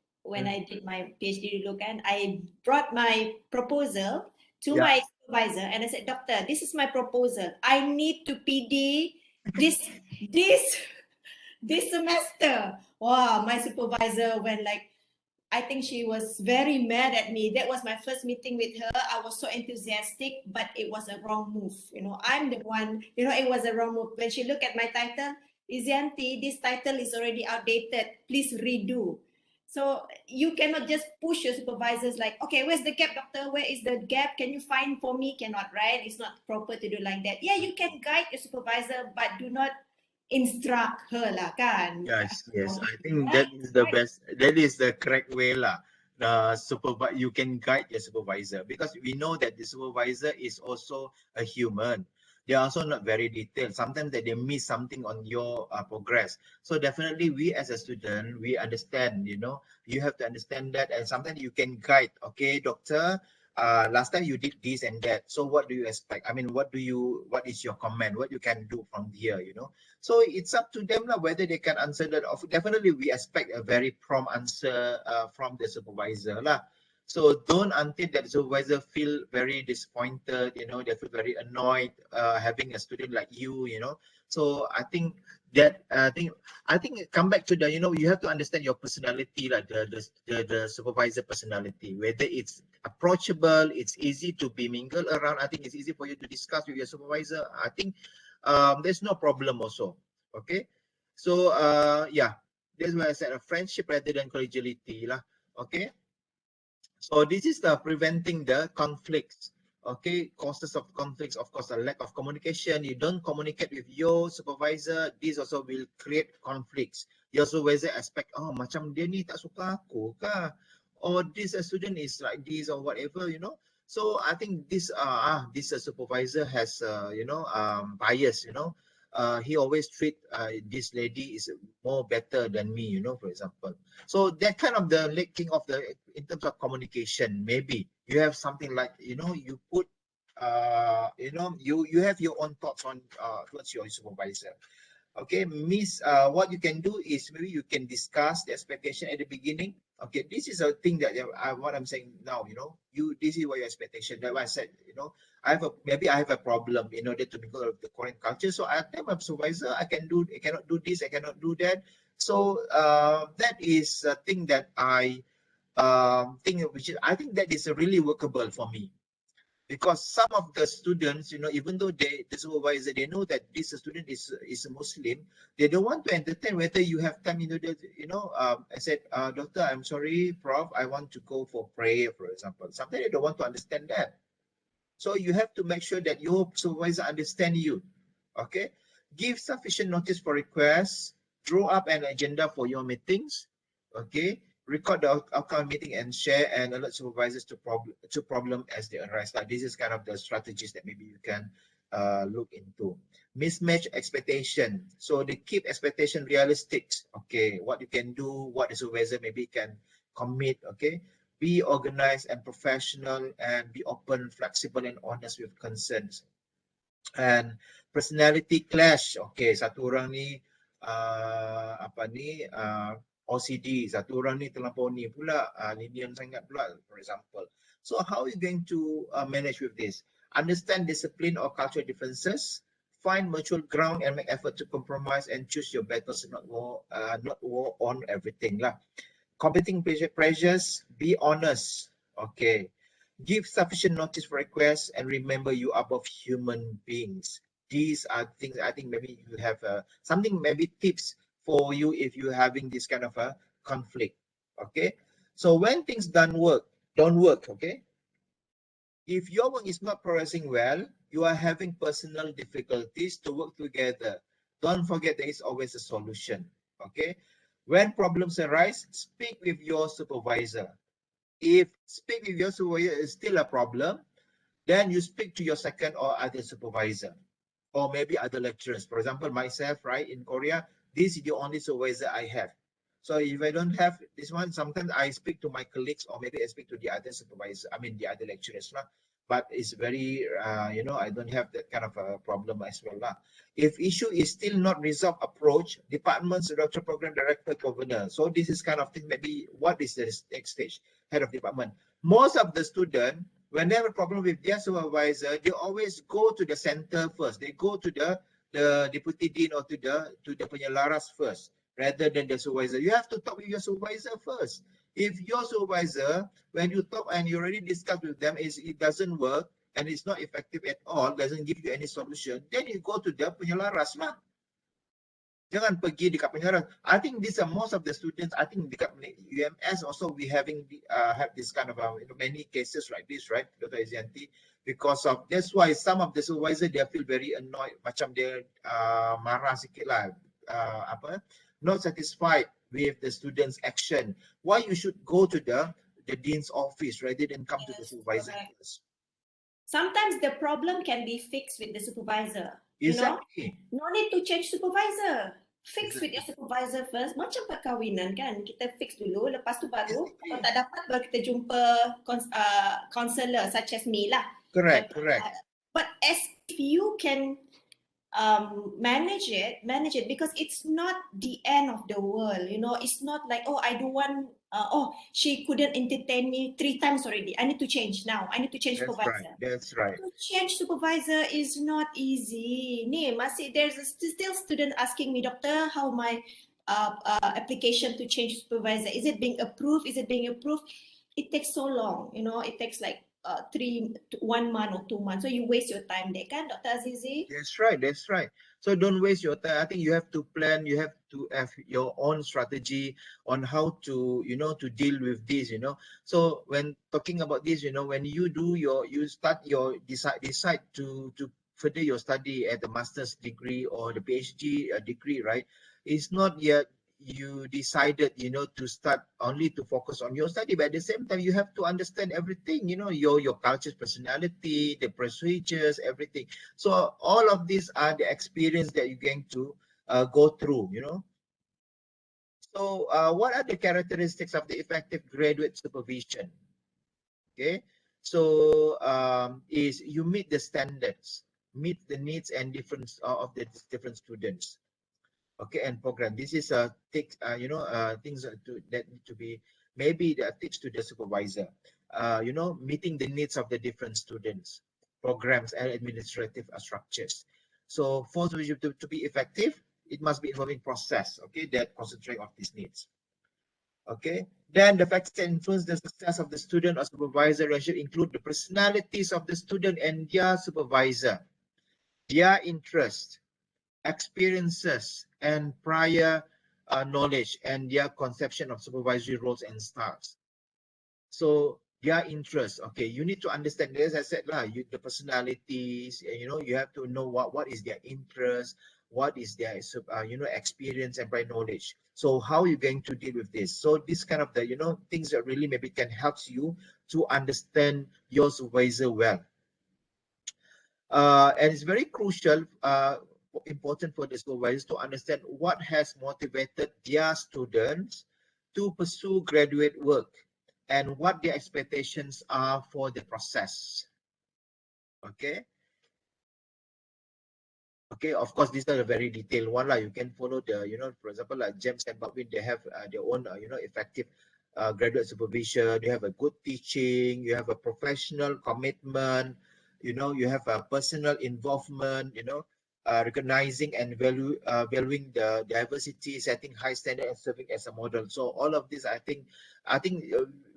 did my PhD dulu kan, I brought my proposal to my supervisor and I said, doctor, this is my proposal. I need to PD this semester. Wow, my supervisor went like, I think she was very mad at me. That was my first meeting with her. I was so enthusiastic, but it was a wrong move. You know, I'm the one, you know, it was a wrong move. When she looked at my title, Izianti, this title is already outdated. Please redo. So you cannot just push your supervisors like, okay, where's the gap, doctor? Where is the gap? Can you find for me? Cannot, right? It's not proper to do like that. Yeah, you can guide your supervisor, but do not instruct her lah, kan? Yes, yes. I think that is the best. That is the correct way lah. You can guide your supervisor, because we know that the supervisor is also a human. They are also not very detailed. Sometimes that they miss something on your progress. So definitely we as a student, we understand, you know, you have to understand that, and sometimes you can guide, okay, doctor, last time you did this and that. So what do you expect? I mean, what is your comment? What you can do from here, you know? So it's up to them lah, whether they can answer that. Definitely we expect a very prompt answer from the supervisor lah. So don't until that supervisor feel very disappointed, you know, they feel very annoyed having a student like you know. So I think that I think come back to the, you know, you have to understand your personality, like the supervisor personality, whether it's approachable, it's easy to be mingled around. I think it's easy for you to discuss with your supervisor. I think there's no problem also. Okay, so yeah, that's why I said a friendship rather than collegiality lah. Okay. So this is the preventing the conflicts. Okay, causes of conflicts, of course, a lack of communication. You don't communicate with your supervisor, this also will create conflicts. Your supervisor expect, oh, macam dia ni tak suka aku kah? Or this student is like this or whatever, you know. So I think this supervisor has you know, bias, you know. He always treat this lady is more better than me, you know, for example. So that kind of the lacking of the, in terms of communication, maybe you have something like, you know, you put, you know, you have your own thoughts on towards your supervisor. Okay, what you can do is maybe you can discuss the expectation at the beginning. Okay, this is a thing that what I'm saying now, you know, this is what your expectation. That's why I said, you know, maybe I have a problem in order to mingle with the Korean culture. So I tell my supervisor, I cannot do this, I cannot do that. So that is a thing that I think, I think that is really workable for me. Because some of the students, you know, even though the supervisor, they know that this student is a Muslim, they don't want to entertain whether you have time, you know, I said, doctor, I'm sorry, prof, I want to go for prayer, for example. Sometimes they don't want to understand that. So you have to make sure that your supervisor understand you. Okay, give sufficient notice for requests, draw up an agenda for your meetings. Okay, record the outcome meeting and share, and alert supervisors to problem as they arise. Like this is kind of the strategies that maybe you can look into. Mismatch expectation. So they keep expectation realistic. Okay, what you can do, what the supervisor maybe can commit. Okay, be organized and professional, and be open, flexible, and honest with concerns. And personality clash. Okay, satu orang ni OCD, satu orang ni terlampau ni pula, lenient sangat pula, for example. So how are you going to manage with this? Understand discipline or cultural differences, find mutual ground and make effort to compromise, and choose your battles, not war on everything lah. Competing pressures, be honest. Okay. Give sufficient notice for requests, and remember you are both human beings. These are things I think maybe you have something, maybe tips for you if you're having this kind of a conflict. Okay, so when things don't work, okay, if your work is not progressing well, you are having personal difficulties to work together, don't forget there is always a solution. Okay, when problems arise, speak with your supervisor. If speak with your supervisor is still a problem, then you speak to your second or other supervisor, or maybe other lecturers. For example, myself, right, in Korea, this is the only supervisor I have. So if I don't have this one, sometimes I speak to my colleagues, or maybe I speak to the other supervisor, I mean the other lecturers. But it's very, I don't have that kind of a problem as well. If issue is still not resolved, approach department's director, program director, governor. So this is kind of thing, maybe what is the next stage? Head of department. Most of the student, when they have a problem with their supervisor, they always go to the center first. They go to the deputy dean or to the penyelaras first, rather than the supervisor. You have to talk with your supervisor first. If your supervisor, when you talk and you already discuss with them, it doesn't work and it's not effective at all, doesn't give you any solution, then you go to the penyelaras lah. Jangan pergi dekat penyelaras. I think these are most of the students. I think dekat UMS also we have this kind of many cases like this, right, Dr. Ezianti? Because of that's why some of the supervisor they feel very annoyed, macam dia marah sikit lah, not satisfied with the students' action. Why you should go to the dean's office rather than come to the supervisor first? Sometimes the problem can be fixed with the supervisor. Exactly. No need to change supervisor. Fix with your supervisor first. Macam perkahwinan kan, kita fix dulu, lepas tu baru kalau tak dapat baru kita jumpa counselor such as me lah. Correct. But as if you can manage it because it's not the end of the world. It's not like, oh, I don't want, she couldn't entertain me 3 times already, I need to change now, I need to change supervisor. That's right. To change supervisor is not easy. There's still student asking me, doctor, how my application to change supervisor, is it being approved? It takes so long, it takes like 1 month or 2 months, so you waste your time there, kan, Dr. Azizi? That's right. So don't waste your time. I think you have to plan, you have to have your own strategy on how to to deal with this. So when talking about this, when you decide to further your study at the master's degree or the PhD degree, right? It's not yet you decided to start only to focus on your study, but at the same time you have to understand everything, your culture, personality, the procedures, everything. So all of these are the experience that you're going to go through. So what are the characteristics of the effective graduate supervision? Okay, so is you meet the standards, meet the needs and difference of the different students. Okay, and program. This is things that need to be, maybe the tips to the supervisor. Meeting the needs of the different students, programs and administrative structures. So for supervision to be effective, it must be involving process. Okay, that concentrate on these needs. Okay, then the factors that influence the success of the student or supervisor relationship include the personalities of the student and their supervisor, their interest, experiences, and prior knowledge, and their conception of supervisory roles and styles. So their interest, okay, you need to understand, as I said, the personalities, you have to know what is their interest, what is their experience and prior knowledge. So how are you going to deal with this? So this kind of the things that really maybe can help you to understand your supervisor well. And it's very crucial, important for the supervisors to understand what has motivated their students to pursue graduate work and what their expectations are for the process. Okay, of course these are a very detailed one. You can follow the for example, like James and Baldwin, they have their own effective graduate supervision. You have a good teaching, you have a professional commitment, you have a personal involvement, recognizing and valuing the diversity, setting high standard and serving as a model. So all of this, I think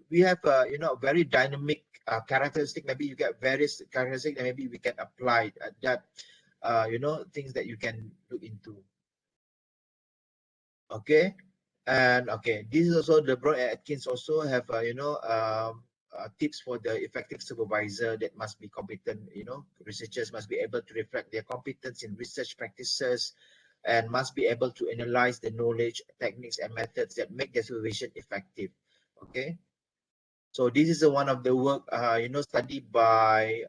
we have a very dynamic characteristic, maybe you get various characteristics that maybe we can apply that, you know, things that you can look into. Okay. And okay, this is also the Brown and Atkins also have, you know, tips for the effective supervisor that must be competent, you know, researchers must be able to reflect their competence in research practices and must be able to analyze the knowledge, techniques, and methods that make their supervision effective. Okay. So this is one of the work, you know, studied by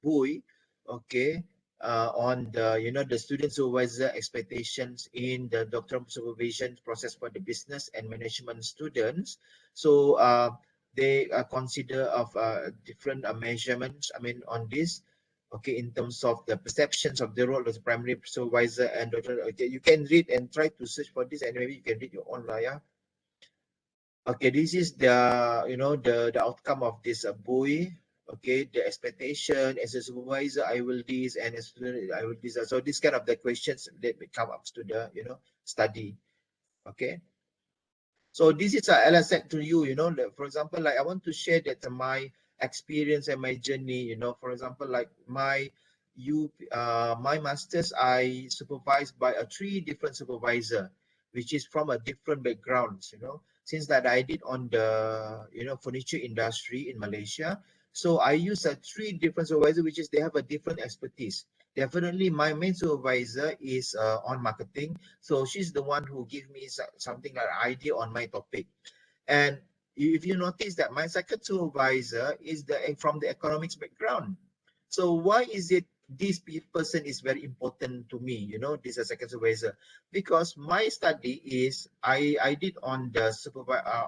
Bui, okay, on the, you know, the student supervisor expectations in the doctoral supervision process for the business and management students. So they consider of different measurements, I mean, on this, okay, in terms of the perceptions of the role as primary supervisor and doctoral. Okay, you can read and try to search for this, and maybe you can read your own, yeah. Okay, this is the, you know, the outcome of this buoy. Okay, the expectation as a supervisor, I will this, and as a student, I will this. So this kind of the questions that come up to the, you know, study. Okay. So this is, as I said to you, you know, for example, like I want to share that my experience and my journey, you know, for example, like my masters, I supervised by 3 different supervisor, which is from a different backgrounds, you know, since that I did on the, you know, furniture industry in Malaysia. So I use 3 different supervisor, which is they have a different expertise. Definitely my main supervisor is on marketing. So she's the one who gives me something like idea on my topic. And if you notice that my second supervisor is from the economics background. So why is it this person is very important to me, you know, this is a second supervisor? Because my study is, I did on the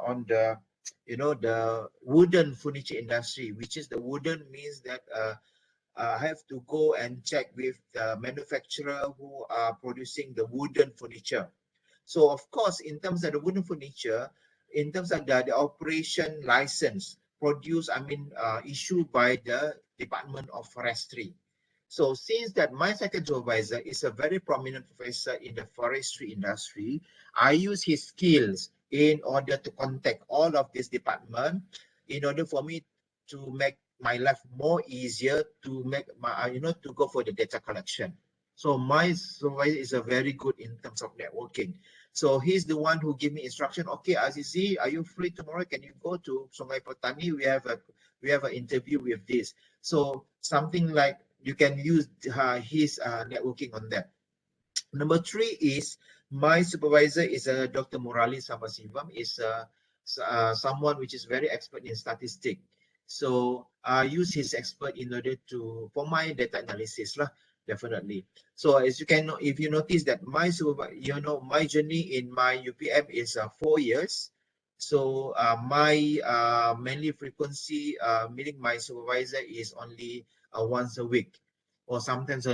on the, you know, the wooden furniture industry, which is the wooden means that I have to go and check with the manufacturer who are producing the wooden furniture. So of course, in terms of the wooden furniture, in terms of the operation license produced, I mean, issued by the Department of Forestry. So since that my second supervisor is a very prominent professor in the forestry industry, I use his skills in order to contact all of this department in order for me to make my life more easier to make my, you know, to go for the data collection. So my supervisor is a very good in terms of networking. So he's the one who give me instruction. Okay, AZIZI, are you free tomorrow? Can you go to Sungai Petani? We have an interview with this. So something like you can use his networking on that. Number 3 is my supervisor is Dr. Murali Sabasivam, is someone which is very expert in statistics. So I use his expert in order to, for my data analysis lah, definitely. So as you can know, if you notice that my you know, my journey in my UPM is 4 years. So my mainly frequency meeting my supervisor is only once a week, or sometimes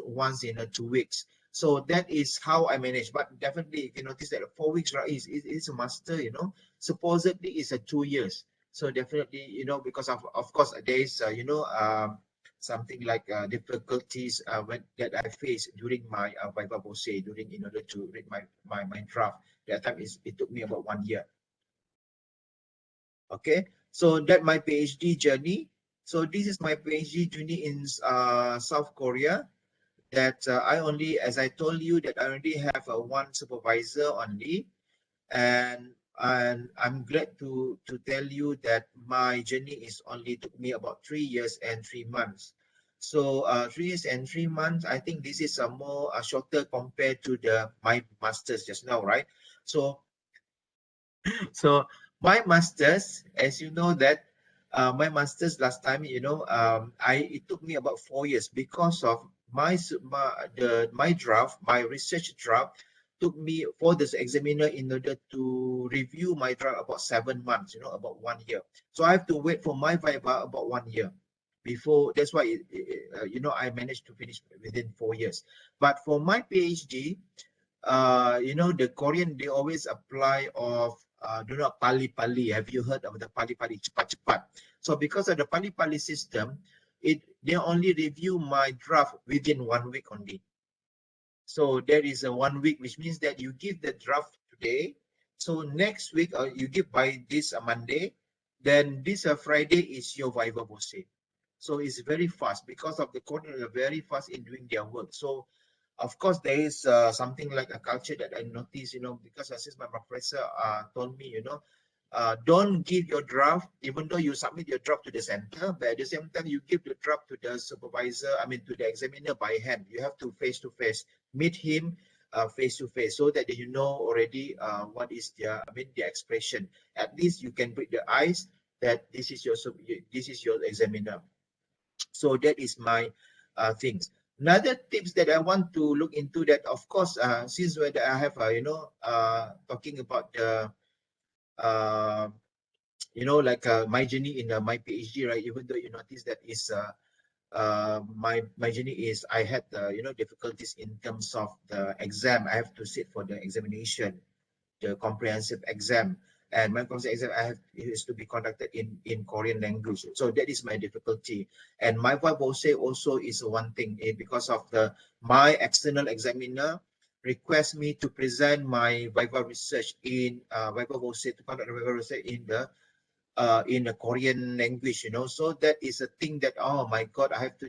once in 2 weeks. So that is how I manage. But definitely, if you notice that 4 weeks, right, is a master, you know, supposedly it's 2 years. So definitely, you know, because of course there is, you know, something like difficulties that I faced during my Viva Bose, during in order to read my draft. That time it took me about 1 year. Okay, so that my PhD journey. So this is my PhD journey in South Korea. That I only, as I told you, that I already have one supervisor only, and I'm glad to tell you that my journey is only took me about 3 years and 3 months. So 3 years and 3 months, I think this is a more shorter compared to my masters just now, right? So my masters, as you know that my masters last time, you know, it took me about 4 years because of my draft, my research draft took me for this examiner in order to review my draft about 7 months, you know, about 1 year. So I have to wait for my viva about 1 year before. That's why you know, I managed to finish within 4 years. But for my PhD, you know, the Korean, they always apply of do not pali-pali. Have you heard of the pali-pali, cepat-cepat? So because of the pali-pali system, they only review my draft within 1 week only. So there is a 1 week, which means that you give the draft today. So next week, you give by this Monday. then this Friday is your Viva Vose. So it's very fast because of the coordinator are very fast in doing their work. So of course there is something like a culture that I noticed, you know, because since my professor told me, you know, don't give your draft, even though you submit your draft to the center, but at the same time you give the draft to the supervisor, I mean to the examiner by hand. You have to face to face, meet him face to face, so that you know already what is their, I mean, their expression. At least you can break the ice that this is your examiner. So that is my things. Another tips that I want to look into that, of course, since when I have, you know, talking about the, you know, like my journey in my PhD, right? Even though you notice that is my journey is I had you know, difficulties in terms of the exam. I have to sit for the examination, the comprehensive exam, and my comprehensive exam I have is to be conducted in Korean language. So that is my difficulty. And my Viva Vose also is one thing because of the my external examiner request me to present my Viva research in Viva Vose, to conduct Viva research in the Korean language, you know. So that is a thing that, oh my God, I have to,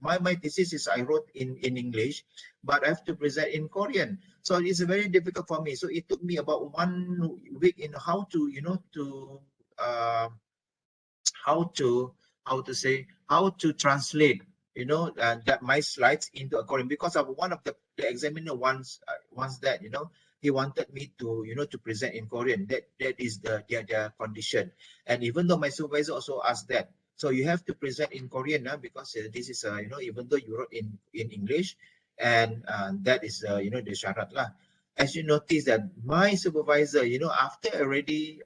my thesis is I wrote in English, but I have to present in Korean. So it's very difficult for me. So it took me about 1 week in how to, you know, to how to translate, you know, that my slides into a Korean, because of one of the examiner wants that, you know, he wanted me to, you know, to present in Korean. That is their condition. And even though my supervisor also asked that, so you have to present in Korean now, because this is you know, even though you wrote in English, and that is you know, the syarat lah. As you notice that my supervisor, you know, after already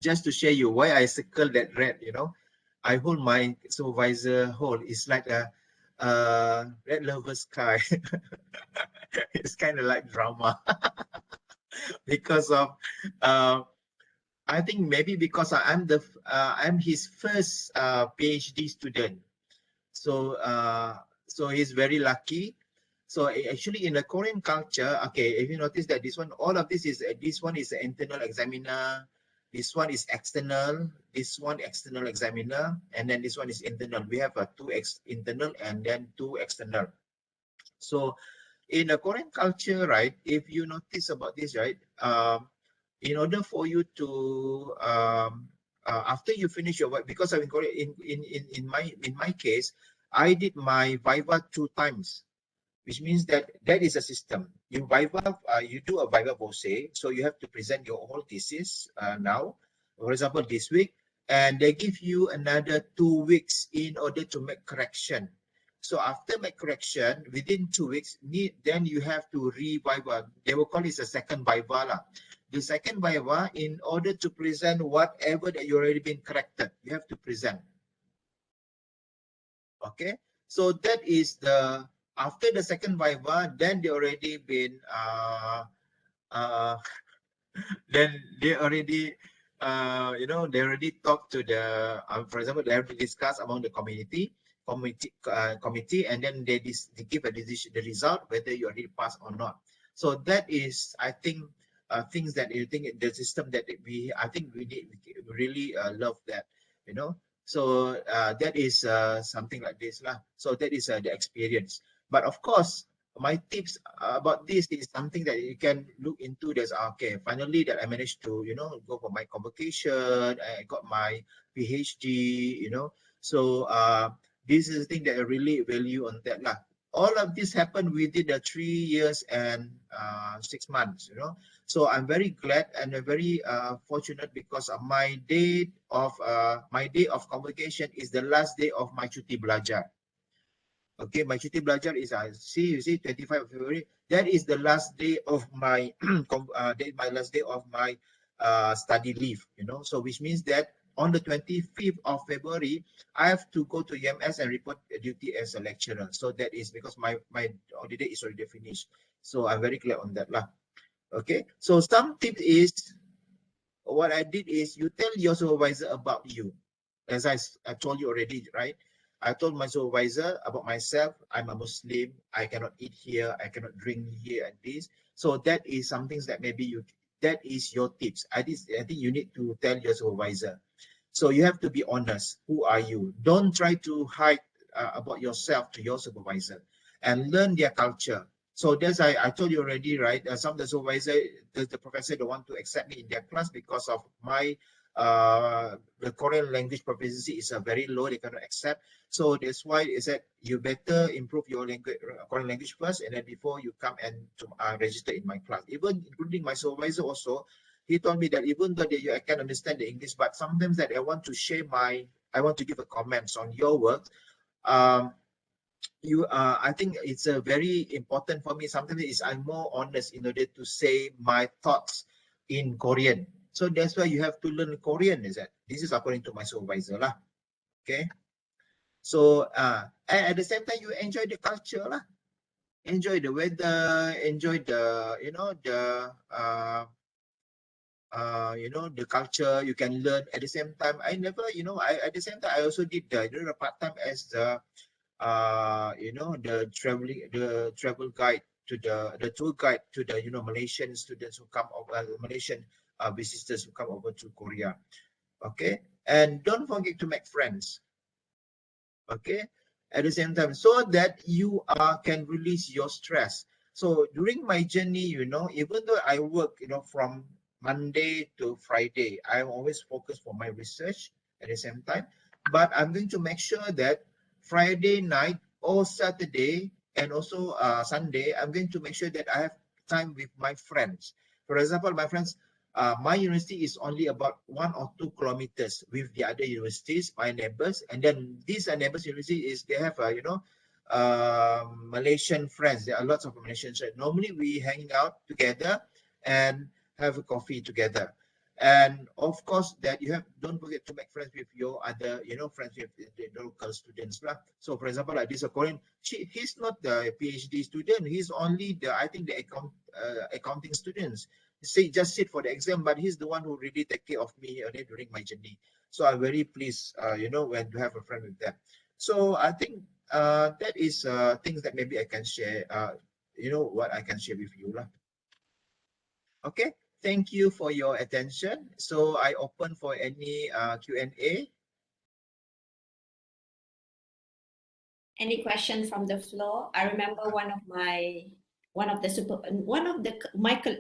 just to share you why I circle that red, you know, I hold my supervisor hold. It's like a red lover sky. It's kind of like drama because of I think maybe because I'm his first PhD student. So so he's very lucky. So actually in the Korean culture, okay, if you notice that this one, all of this one is an internal examiner, this one is external, this one external examiner, and then this one is internal. We have two internal and then two external. So in the Korean culture, right, if you notice about this, right, in order for you to after you finish your work, because I'm in Korea, in my case, I did my Viva 2 times, which means that is a system. You Viva, you do a Viva Vose, so you have to present your whole thesis now, for example, this week, and they give you another 2 weeks in order to make correction. So after make correction, within 2 weeks, then you have to re-Viva. They will call it a second Viva lah. The second Viva, in order to present whatever that you already been corrected, you have to present. Okay, so that is the, after the second Viva, then they already been then they already you know, they already talked to the for example, they have to discuss among the committee, and then they give a decision, the result, whether you already passed or not. So that is, I think, things that you think the system that I think we really love that, you know. So that is something like this lah. So that is the experience. But of course, my tips about this is something that you can look into. There's okay, finally that I managed to, you know, go for my convocation. I got my PhD, you know. So this is the thing that I really value on that lah. All of this happened within the 3 years and 6 months, you know. So I'm very glad and very fortunate, because my day of convocation is the last day of my cuti belajar. Okay, my cuti belajar is you see 25 of February. That is the last day of my my last day of my study leave, you know. So which means that on the 25th of February, I have to go to UMS and report duty as a lecturer. So that is because my holiday is already finished. So I'm very glad on that lah. Okay, so some tip is, what I did is, you tell your supervisor about you. As I told you already, right? I told my supervisor about myself. I'm a Muslim. I cannot eat here. I cannot drink here and this. So that is some things that maybe That is your tips. I think you need to tell your supervisor. So you have to be honest. Who are you? Don't try to hide about yourself to your supervisor, and learn their culture. So that's I told you already, right? Some of the supervisor, the professor don't want to accept me in their class because of my the Korean language proficiency is very low. They cannot accept. So that's why is that you better improve your language, Korean language first, and then before you come and to register in my class. Even including my supervisor also, he told me that even though I can understand the English, but sometimes that I want to share I want to give a comments on your work. I think it's a very important for me. Sometimes I'm more honest in order to say my thoughts in Korean. So that's why you have to learn Korean, is that? This is according to my supervisor lah. Okay. So and at the same time, you enjoy the culture lah. Enjoy the weather, enjoy the, the culture. You can learn at the same time. I never, at the same time, I also did the part-time as the the travel guide to the tour guide to the Malaysian students who come over, Malaysian visitors who come over to Korea. Okay, and don't forget to make friends. Okay, at the same time, so that you can release your stress. So during my journey, even though I work, from Monday to Friday, I'm always focused for my research at the same time, but I'm going to make sure that Friday night or Saturday and also Sunday, I'm going to make sure that I have time with my friends. For example, my friends, my university is only about 1 or 2 kilometers with the other universities, my neighbors, and then these neighbors university they have Malaysian friends. There are lots of Malaysian friends. Normally we hang out together and have a coffee together. And of course that don't forget to make friends with your other, friends with the local students. So for example, like this Korean, he's not the PhD student, he's only I think the accounting students. Just sit for the exam, but he's the one who really take care of me during my journey. So I'm very pleased, when to have a friend with them. So I think that is things that maybe I can share, what I can share with you lah. Okay. Thank you for your attention. So I open for any Q&A. Any question from the floor? I remember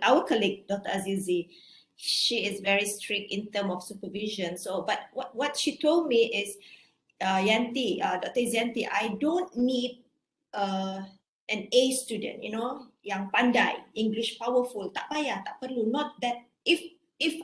our colleague, Dr. AZIZI, she is very strict in terms of supervision. So, but what she told me is, Yanti, Dr. Yanti, I don't need an A student, yang pandai, English powerful, tak payah, tak perlu. Not that, if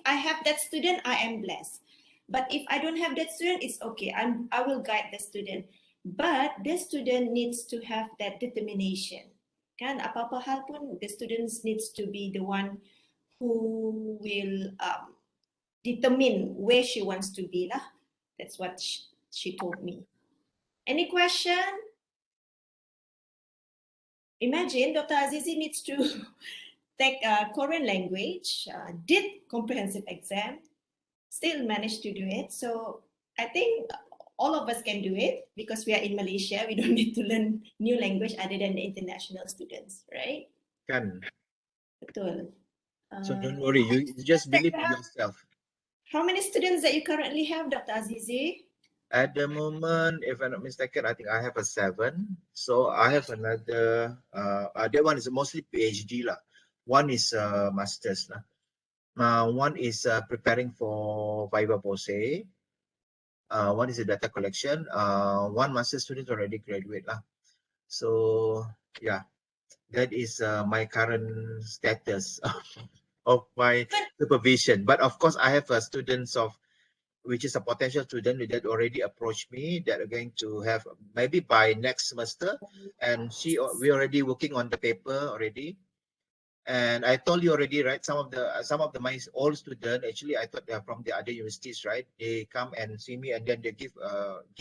I have that student, I am blessed. But if I don't have that student, it's okay. I will guide the student. But the student needs to have that determination. Kan, apa-apa hal pun, the students needs to be the one who will determine where she wants to be lah. That's what she told me. Any question? Imagine Dr. AZIZI needs to take Korean language, did comprehensive exam, still managed to do it. So I think all of us can do it because we are in Malaysia. We don't need to learn new language other than the international students, right? Kan. Betul. So don't worry, you just believe in yourself. How many students that you currently have, Dr. AZIZI? At the moment, if I'm not mistaken, I think I have 7. So I have another, that one is mostly PhD lah. One is master's lah. One is preparing for Viva Pose. One is a data collection. One master's student already graduate lah. So yeah, that is my current status of my supervision. But of course, I have students which is a potential student that already approached me that are going to have maybe by next semester, and we already working on the paper already. And I told you already, right? Some of my old students, actually, I thought they're from the other universities, right? They come and see me, and then they give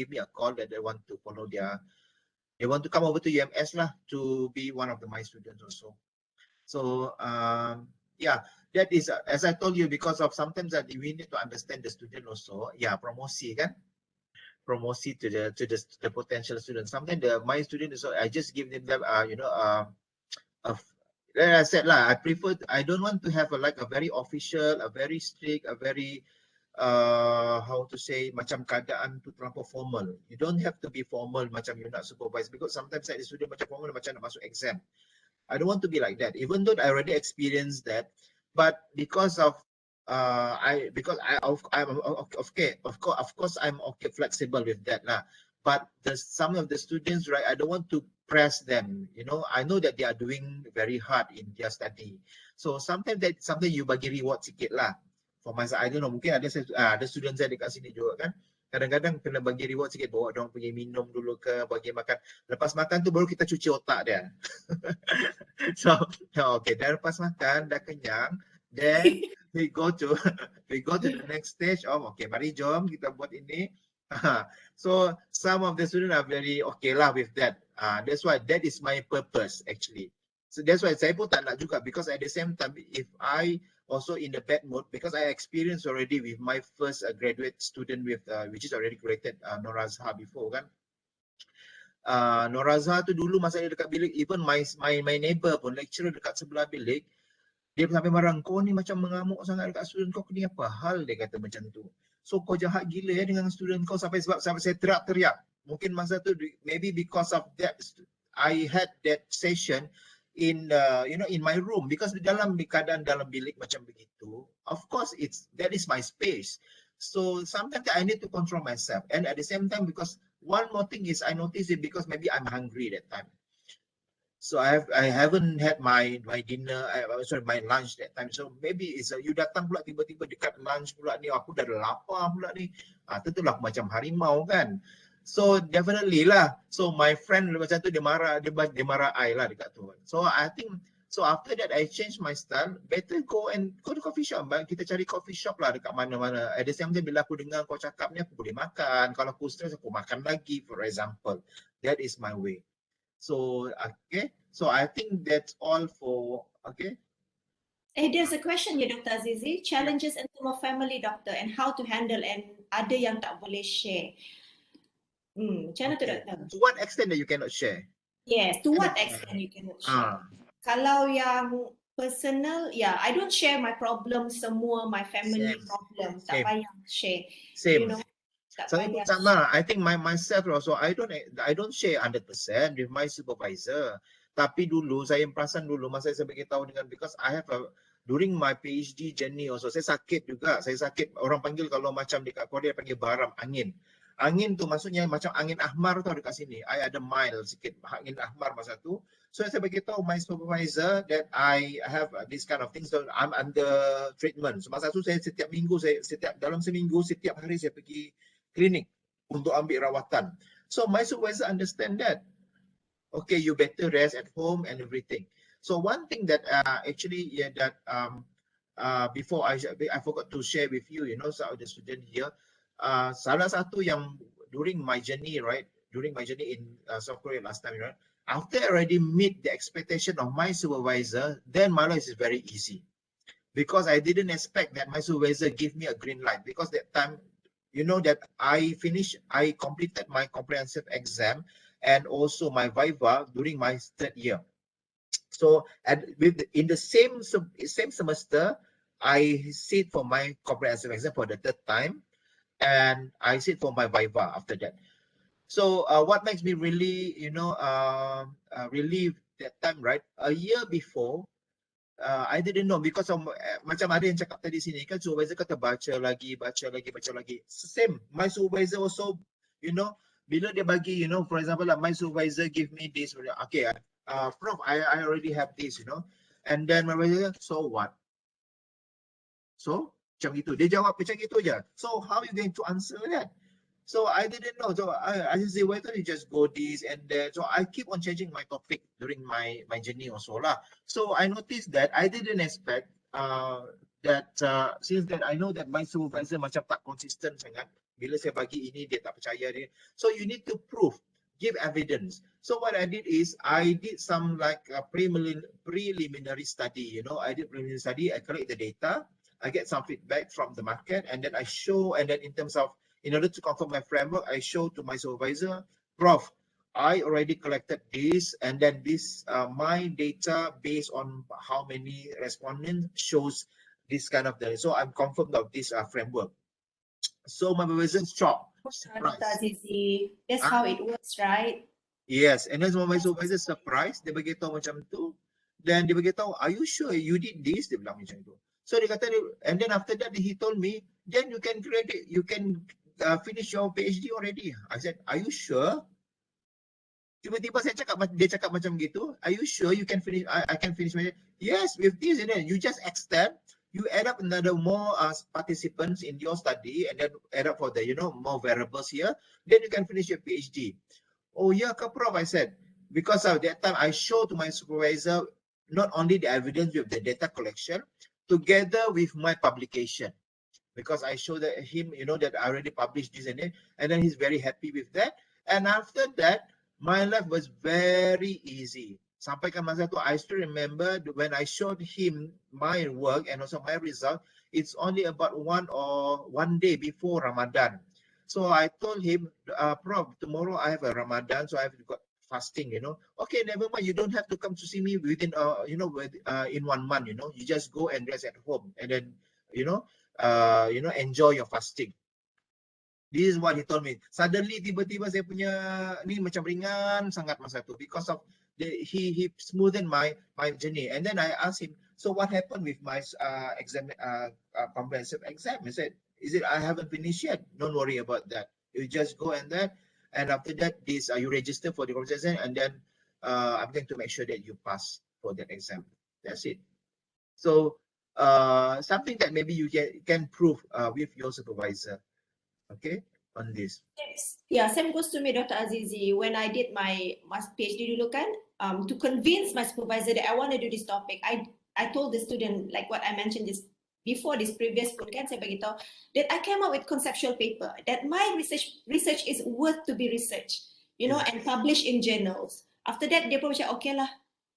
me a call that they want to follow they want to come over to UMS lah to be one of my students also. So yeah, that is as I told you, because of sometimes that we need to understand the student also. Yeah, promosi kan, promosi to the potential students. Sometimes my students, so I just give them like I said lah, I don't want to have like a very official, a very strict, a very how to say, macam keadaan tu terlampau formal. You don't have to be formal macam you nak supervise, because sometimes the student macam formal macam nak masuk exam. I don't want to be like that, even though I already experienced that. But because of I'm okay, of course I'm okay, flexible with that lah. But some of the students, right, I don't want to press them. You know, I know that they are doing very hard in their study. So sometimes that something you bagi reward sikit lah. For myself, I don't know, mungkin ada student saya dekat sini juga kan. Kadang-kadang kena bagi reward sikit, bawa dia orang pergi minum dulu ke, bagi makan. Lepas makan tu baru kita cuci otak dia. So, okay, dah lepas makan, dah kenyang, then we go to the next stage of, okay, mari jom kita buat ini. So some of the students are very okay lah with that. That's why that is my purpose actually. So that's why saya pun tak nak juga, because at the same time, if I also in the bad mood, because I experienced already with my first graduate student with which is already graduated, Norazha before kan. Norazha tu dulu masa dia dekat bilik, even my neighbor pun, lecturer dekat sebelah bilik, dia sampai marah, kau ni macam mengamuk sangat dekat student kau, ni apa hal, dia kata macam tu. So kau jahat gila ya dengan student kau, sampai saya teriak-teriak. Mungkin masa tu maybe because of that I had that session in in my room, because di keadaan dalam bilik macam begitu, of course that is my space. So sometimes I need to control myself, and at the same time, because one more thing is I noticed it, because maybe I'm hungry that time. So I haven't had my dinner, sorry, my lunch that time. So maybe it's you datang pula tiba-tiba dekat lunch pula ni, aku dah lapar pula ni. Tentulah aku macam harimau kan. So definitely lah. So my friend macam tu dia marah I lah dekat tu. So I think, so after that I changed my style. Better go to coffee shop. Kita cari coffee shop lah dekat mana-mana. At the same time, bila aku dengar kau cakap ni, aku boleh makan. Kalau aku stress, aku makan lagi, for example. That is my way. So, okay. So I think that's all for, okay. There's a question here, Dr. AZIZI. Challenges in terms of family, doctor, and how to handle, and ada yang tak boleh share. Macam mana tu, doktor? To what extent that you cannot share? Yes, to what extent you cannot share? Kalau yang personal, I don't share my problem semua, my family problem. Tak payah share. Same. You know, Saya pun sama. I think myself also, I don't share 100% with my supervisor. Tapi dulu saya perasan dulu masa saya beritahu dengan, because I have during my PhD journey also, saya sakit juga. Saya sakit, orang panggil kalau macam dekat Korea panggil baram, angin. Angin tu maksudnya macam angin ahmar tau dekat sini. I ada mild sikit angin ahmar masa tu. So saya beritahu my supervisor that I have this kind of things, so I'm under treatment. So masa tu saya setiap dalam seminggu setiap hari saya pergi klinik untuk ambil rawatan. So my supervisor understand that. Okay, you better rest at home and everything. So one thing that actually before I forgot to share with you, some of the student here. Salah satu yang during my journey, right? During my journey in South Korea last time, right? After I already meet the expectation of my supervisor, then my life is very easy. Because I didn't expect that my supervisor give me a green light. Because that time, you know that I completed my comprehensive exam and also my viva during my third year. So in the same semester, I sit for my comprehensive exam for the third time, and I sit for my viva after that. So what makes me really, relieved that time, right? A year before, I didn't know, because of macam ada yang cakap tadi sini kan, supervisor kata baca lagi. Same, my supervisor also, bila dia bagi, for example, like my supervisor give me this, okay, Prof, I already have this, and then my supervisor, so what? So macam itu, dia jawab macam itu aja. So how are you going to answer that? So I didn't know. So I just say, why don't you just go this and that? So I keep on changing my topic during my journey also lah. So I noticed that I didn't expect that since that I know that my supervisor macam tak consistent sangat. Bila saya bagi ini, dia tak percaya dia. So you need to prove, give evidence. So what I did is I did some like preliminary study. I did preliminary study. I collect the data. I get some feedback from the market, and then I show, and then in terms of, in order to confirm my framework, I show to my supervisor, Prof, I already collected this, and then this my data based on how many respondents shows this kind of data. So I'm confirmed of this framework. So my supervisor shocked, Dr. surprised. AZIZI, that's Ah, how it works, right? yes, and then my supervisor surprised, dia bagi tahu macam tu. Dan dia bagi tahu, are you sure you did this? Dia bilang macam tu. So dia kata, and then after that he told me, then you can credit, you can finish your PhD already. I said, are you sure? Tiba-tiba dia cakap macam gitu. Are you sure you can finish? I can finish my. Yes, with this, and then you just extend. You add up another more participants in your study, and then add up for the more variables here. Then you can finish your PhD. Oh yeah, Prof, I said, because of that time I showed to my supervisor not only the evidence with the data collection, together with my publication. Because I showed him, that I already published this and then he's very happy with that. And after that, my life was very easy. Sampai ke masa tu, I still remember when I showed him my work and also my result, it's only about one day before Ramadan. So I told him, Prof, tomorrow I have a Ramadan, so I've got fasting, Okay, never mind. You don't have to come to see me within, in 1 month, You just go and rest at home. And then, enjoy your fasting. This is what he told me. Suddenly, tiba-tiba saya punya ni macam ringan sangat masa tu because of he smoothened my journey. And then I asked him, so what happened with my exam, comprehensive exam? He said, I haven't finished yet. Don't worry about that. You just go and after that, you register for the comprehensive exam, and then I'm going to make sure that you pass for that exam. That's it. So something that maybe you can prove with your supervisor, okay, on this. Yeah, same goes to me, Dr. AZIZI. When I did my PhD dulu kan, to convince my supervisor that I want to do this topic, I told the student, like what I mentioned this before this previous pun kan, saya bagi tahu that I came up with conceptual paper, that my research is worth to be researched, and published in journals. After that, dia pun macam, okay lah,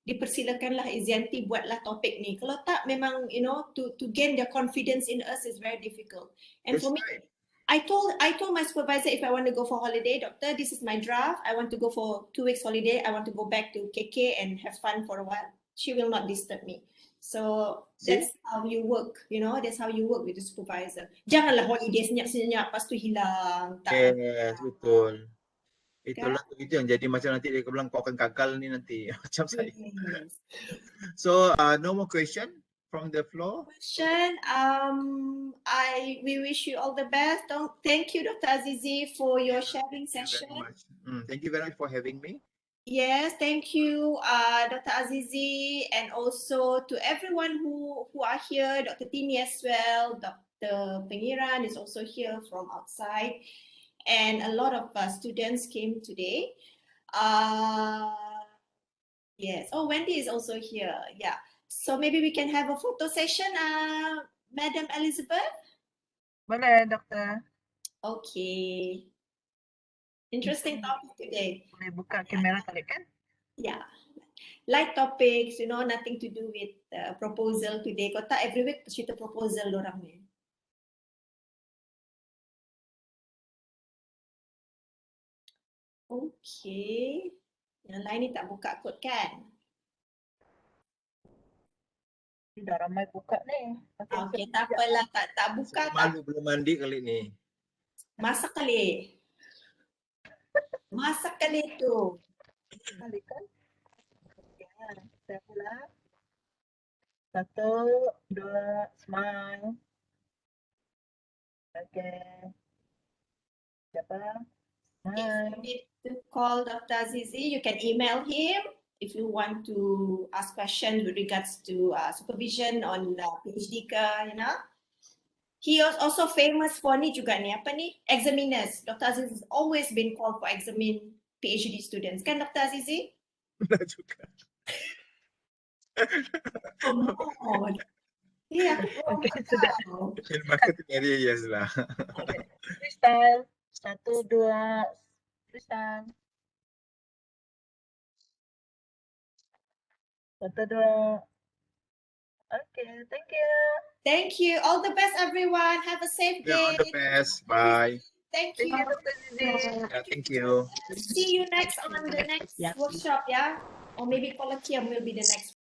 dipersilakanlah Izianti buatlah topik ni. Kalau tak, memang, to gain their confidence in us is very difficult. And That's for me, right. I told my supervisor, if I want to go for holiday, doctor, this is my draft. I want to go for 2 weeks holiday. I want to go back to KK and have fun for a while. She will not disturb me. So that's how you work, that's how you work with the supervisor. Janganlah holiday senyap-senyap, lepas tu hilang. Tak. Yes, betul. Itulah itu yang jadi macam nanti dia bilang kau akan gagal ni nanti macam saya. Yes. So no more question from the floor. Question. We wish you all the best. Thank you, Dr. AZIZI, for your sharing session. Thank you very much for having me. Yes, thank you, Dr. AZIZI, and also to everyone who are here, Dr. Tini as well, Dr. Pengiran is also here from outside, and a lot of students came today. Yes, oh, Wendy is also here, yeah. So maybe we can have a photo session, Madam Elizabeth? Boleh, Doktor. Okay. Interesting topic today. Boleh buka kamera kali kan? Yeah. Light topics, nothing to do with proposal today. Kau tak every week cerita proposal orang ni. Okay. Yang lain ni tak buka kod kan? Dah ramai buka ni. Okay, tak apalah. Tak buka. Malu belum mandi kali ni. Masak kali. Masak kali tu. Kali kan? Okay, saya pula. 1, 2, smile. Okay. Siapa? If Smile. you need to call Dr. AZIZI, you can email him if you want to ask questions with regards to supervision on PhD ke, He was also famous for ni juga ni, apa ni? Examiners. Dr. Aziz has always been called for examine PhD students. Kan Dr. Azizi? Pernah juga. Come on. Ya, aku Okay, sudah. In marketing area, yes lah. Okay. Freestyle. 1, 2. Freestyle. 1, 2. Okay, thank you. Thank you. All the best, everyone. Have a safe Yeah, all day. the best. Bye. Thank Thank you. you, Dr. Zizi. Yeah, thank you. See you next on the next workshop, yeah? Or maybe colloquium will be the next